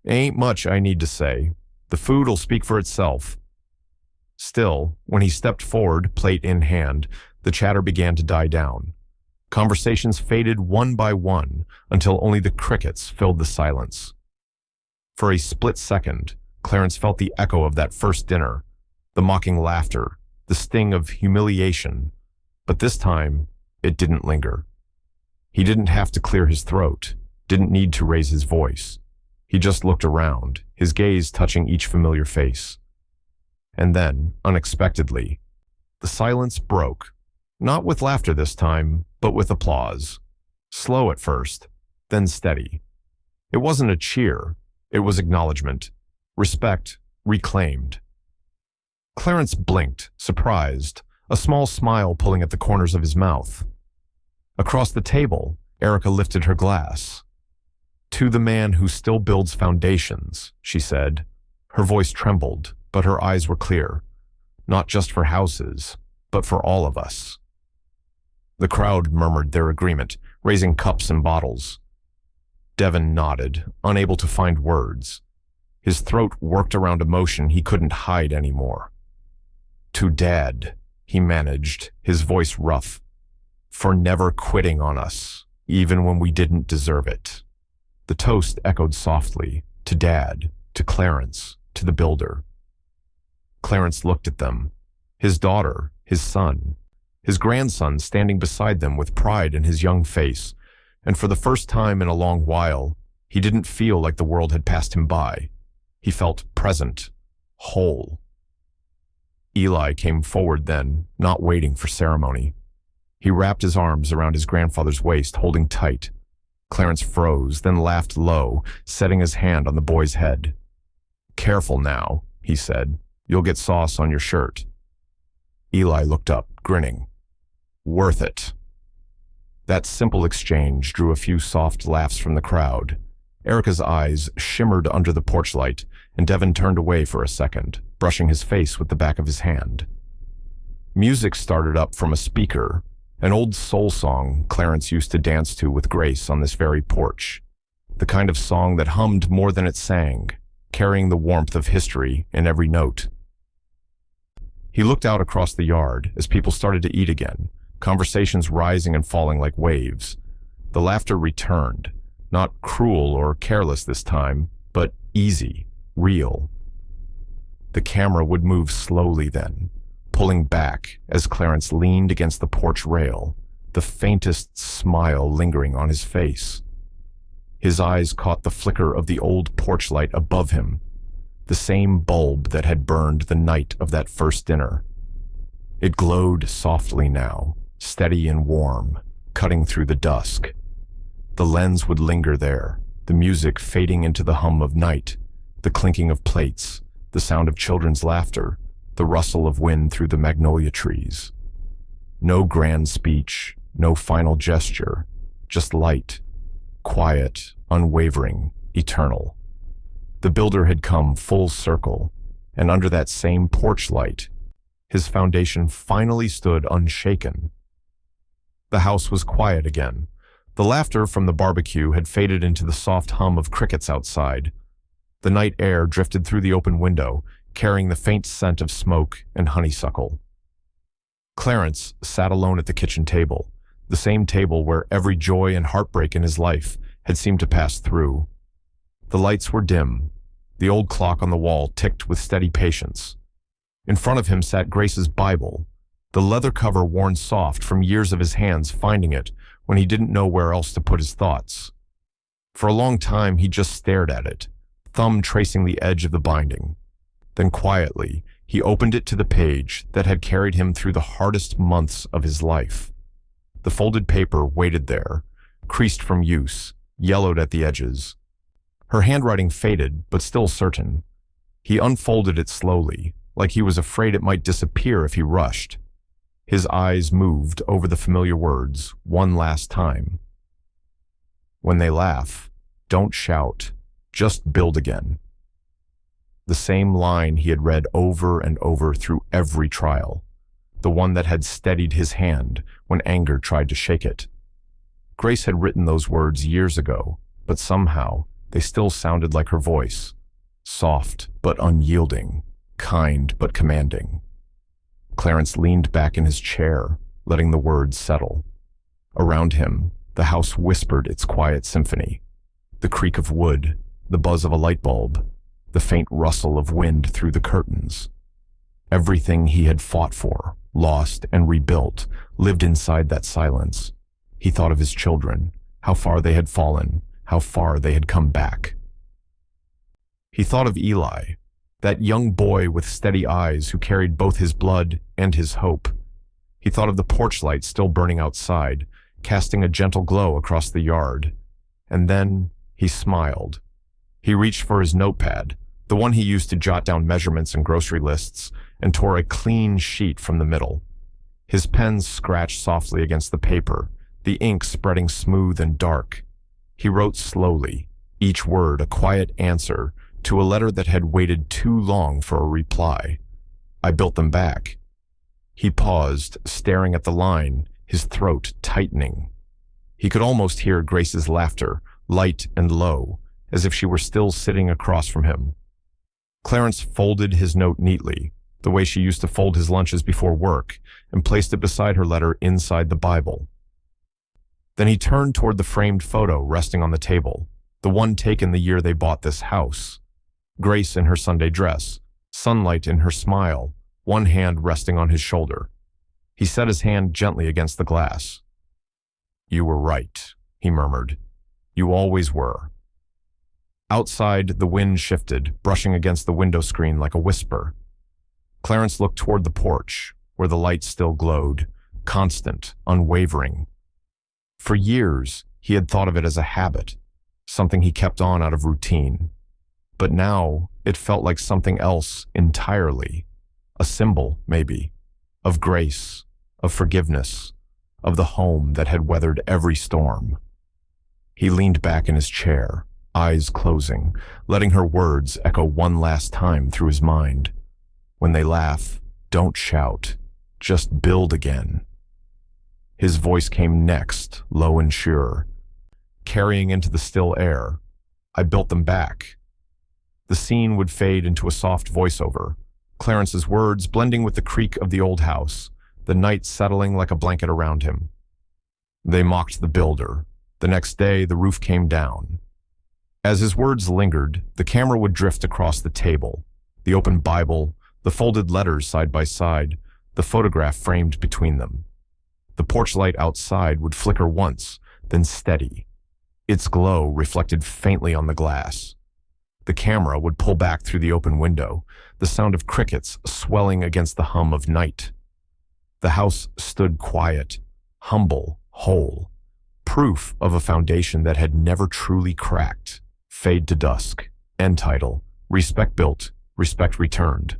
"Ain't much I need to say. The food'll speak for itself." Still, when he stepped forward, plate in hand, the chatter began to die down. Conversations faded one by one until only the crickets filled the silence. For a split second, Clarence felt the echo of that first dinner, the mocking laughter, the sting of humiliation, but this time, it didn't linger. He didn't have to clear his throat, didn't need to raise his voice. He just looked around, his gaze touching each familiar face. And then, unexpectedly, the silence broke, not with laughter this time, but with applause. Slow at first, then steady. It wasn't a cheer, it was acknowledgement, respect reclaimed. Clarence blinked, surprised, a small smile pulling at the corners of his mouth. Across the table, Erica lifted her glass. "To the man who still builds foundations," she said. Her voice trembled, but her eyes were clear. Not just for houses, but for all of us. The crowd murmured their agreement, raising cups and bottles. Devin nodded, unable to find words. His throat worked around emotion he couldn't hide anymore. "To Dad," he managed, his voice rough, "for never quitting on us, even when we didn't deserve it." The toast echoed softly, to Dad, to Clarence, to the builder. Clarence looked at them. His daughter, his son, his grandson standing beside them with pride in his young face, and for the first time in a long while, he didn't feel like the world had passed him by. He felt present, whole. Eli came forward then, not waiting for ceremony. He wrapped his arms around his grandfather's waist, holding tight. Clarence froze, then laughed low, setting his hand on the boy's head. "Careful now," he said. "You'll get sauce on your shirt." Eli looked up, grinning. "Worth it." That simple exchange drew a few soft laughs from the crowd. Erica's eyes shimmered under the porch light, and Devin turned away for a second, brushing his face with the back of his hand. Music started up from a speaker, an old soul song Clarence used to dance to with Grace on this very porch, the kind of song that hummed more than it sang, carrying the warmth of history in every note. He looked out across the yard as people started to eat again, conversations rising and falling like waves. The laughter returned, not cruel or careless this time, but easy, real. The camera would move slowly then, pulling back as Clarence leaned against the porch rail, the faintest smile lingering on his face. His eyes caught the flicker of the old porch light above him, the same bulb that had burned the night of that first dinner. It glowed softly now, steady and warm, cutting through the dusk. The lens would linger there, the music fading into the hum of night, the clinking of plates, the sound of children's laughter, the rustle of wind through the magnolia trees. No grand speech, no final gesture, just light, quiet, unwavering, eternal. The builder had come full circle, and under that same porch light, his foundation finally stood unshaken. The house was quiet again. The laughter from the barbecue had faded into the soft hum of crickets outside. The night air drifted through the open window, carrying the faint scent of smoke and honeysuckle. Clarence sat alone at the kitchen table, the same table where every joy and heartbreak in his life had seemed to pass through. The lights were dim. The old clock on the wall ticked with steady patience. In front of him sat Grace's Bible, the leather cover worn soft from years of his hands finding it when he didn't know where else to put his thoughts. For a long time, he just stared at it, thumb tracing the edge of the binding. Then quietly, he opened it to the page that had carried him through the hardest months of his life. The folded paper waited there, creased from use, yellowed at the edges. Her handwriting faded, but still certain. He unfolded it slowly, like he was afraid it might disappear if he rushed. His eyes moved over the familiar words one last time. When they laugh, don't shout, just build again. The same line he had read over and over through every trial, the one that had steadied his hand when anger tried to shake it. Grace had written those words years ago, but somehow they still sounded like her voice, soft but unyielding, kind but commanding. Clarence leaned back in his chair, letting the words settle. Around him, the house whispered its quiet symphony. The creak of wood, the buzz of a light bulb, the faint rustle of wind through the curtains. Everything he had fought for, lost and rebuilt, lived inside that silence. He thought of his children, how far they had fallen, how far they had come back. He thought of Eli, that young boy with steady eyes who carried both his blood and his hope. He thought of the porch light still burning outside, casting a gentle glow across the yard. And then he smiled. He reached for his notepad, the one he used to jot down measurements and grocery lists, and tore a clean sheet from the middle. His pen scratched softly against the paper, the ink spreading smooth and dark. He wrote slowly, each word a quiet answer to a letter that had waited too long for a reply. I built them back. He paused, staring at the line, his throat tightening. He could almost hear Grace's laughter, light and low, as if she were still sitting across from him. Clarence folded his note neatly, the way she used to fold his lunches before work, and placed it beside her letter inside the Bible. Then he turned toward the framed photo resting on the table, the one taken the year they bought this house. Grace in her Sunday dress, sunlight in her smile, one hand resting on his shoulder. He set his hand gently against the glass. "You were right," he murmured. "You always were." Outside, the wind shifted, brushing against the window screen like a whisper. Clarence looked toward the porch, where the light still glowed, constant, unwavering. For years, he had thought of it as a habit, something he kept on out of routine. But now, it felt like something else entirely. A symbol, maybe, of grace, of forgiveness, of the home that had weathered every storm. He leaned back in his chair, eyes closing, letting her words echo one last time through his mind. When they laugh, don't shout, just build again. His voice came next, low and sure, carrying into the still air. I built them back. The scene would fade into a soft voiceover, Clarence's words blending with the creak of the old house, the night settling like a blanket around him. They mocked the builder. The next day, the roof came down. As his words lingered, the camera would drift across the table, the open Bible, the folded letters side by side, the photograph framed between them. The porch light outside would flicker once, then steady. Its glow reflected faintly on the glass. The camera would pull back through the open window, the sound of crickets swelling against the hum of night. The house stood quiet, humble, whole, proof of a foundation that had never truly cracked. Fade to dusk. End title: Respect built, respect returned.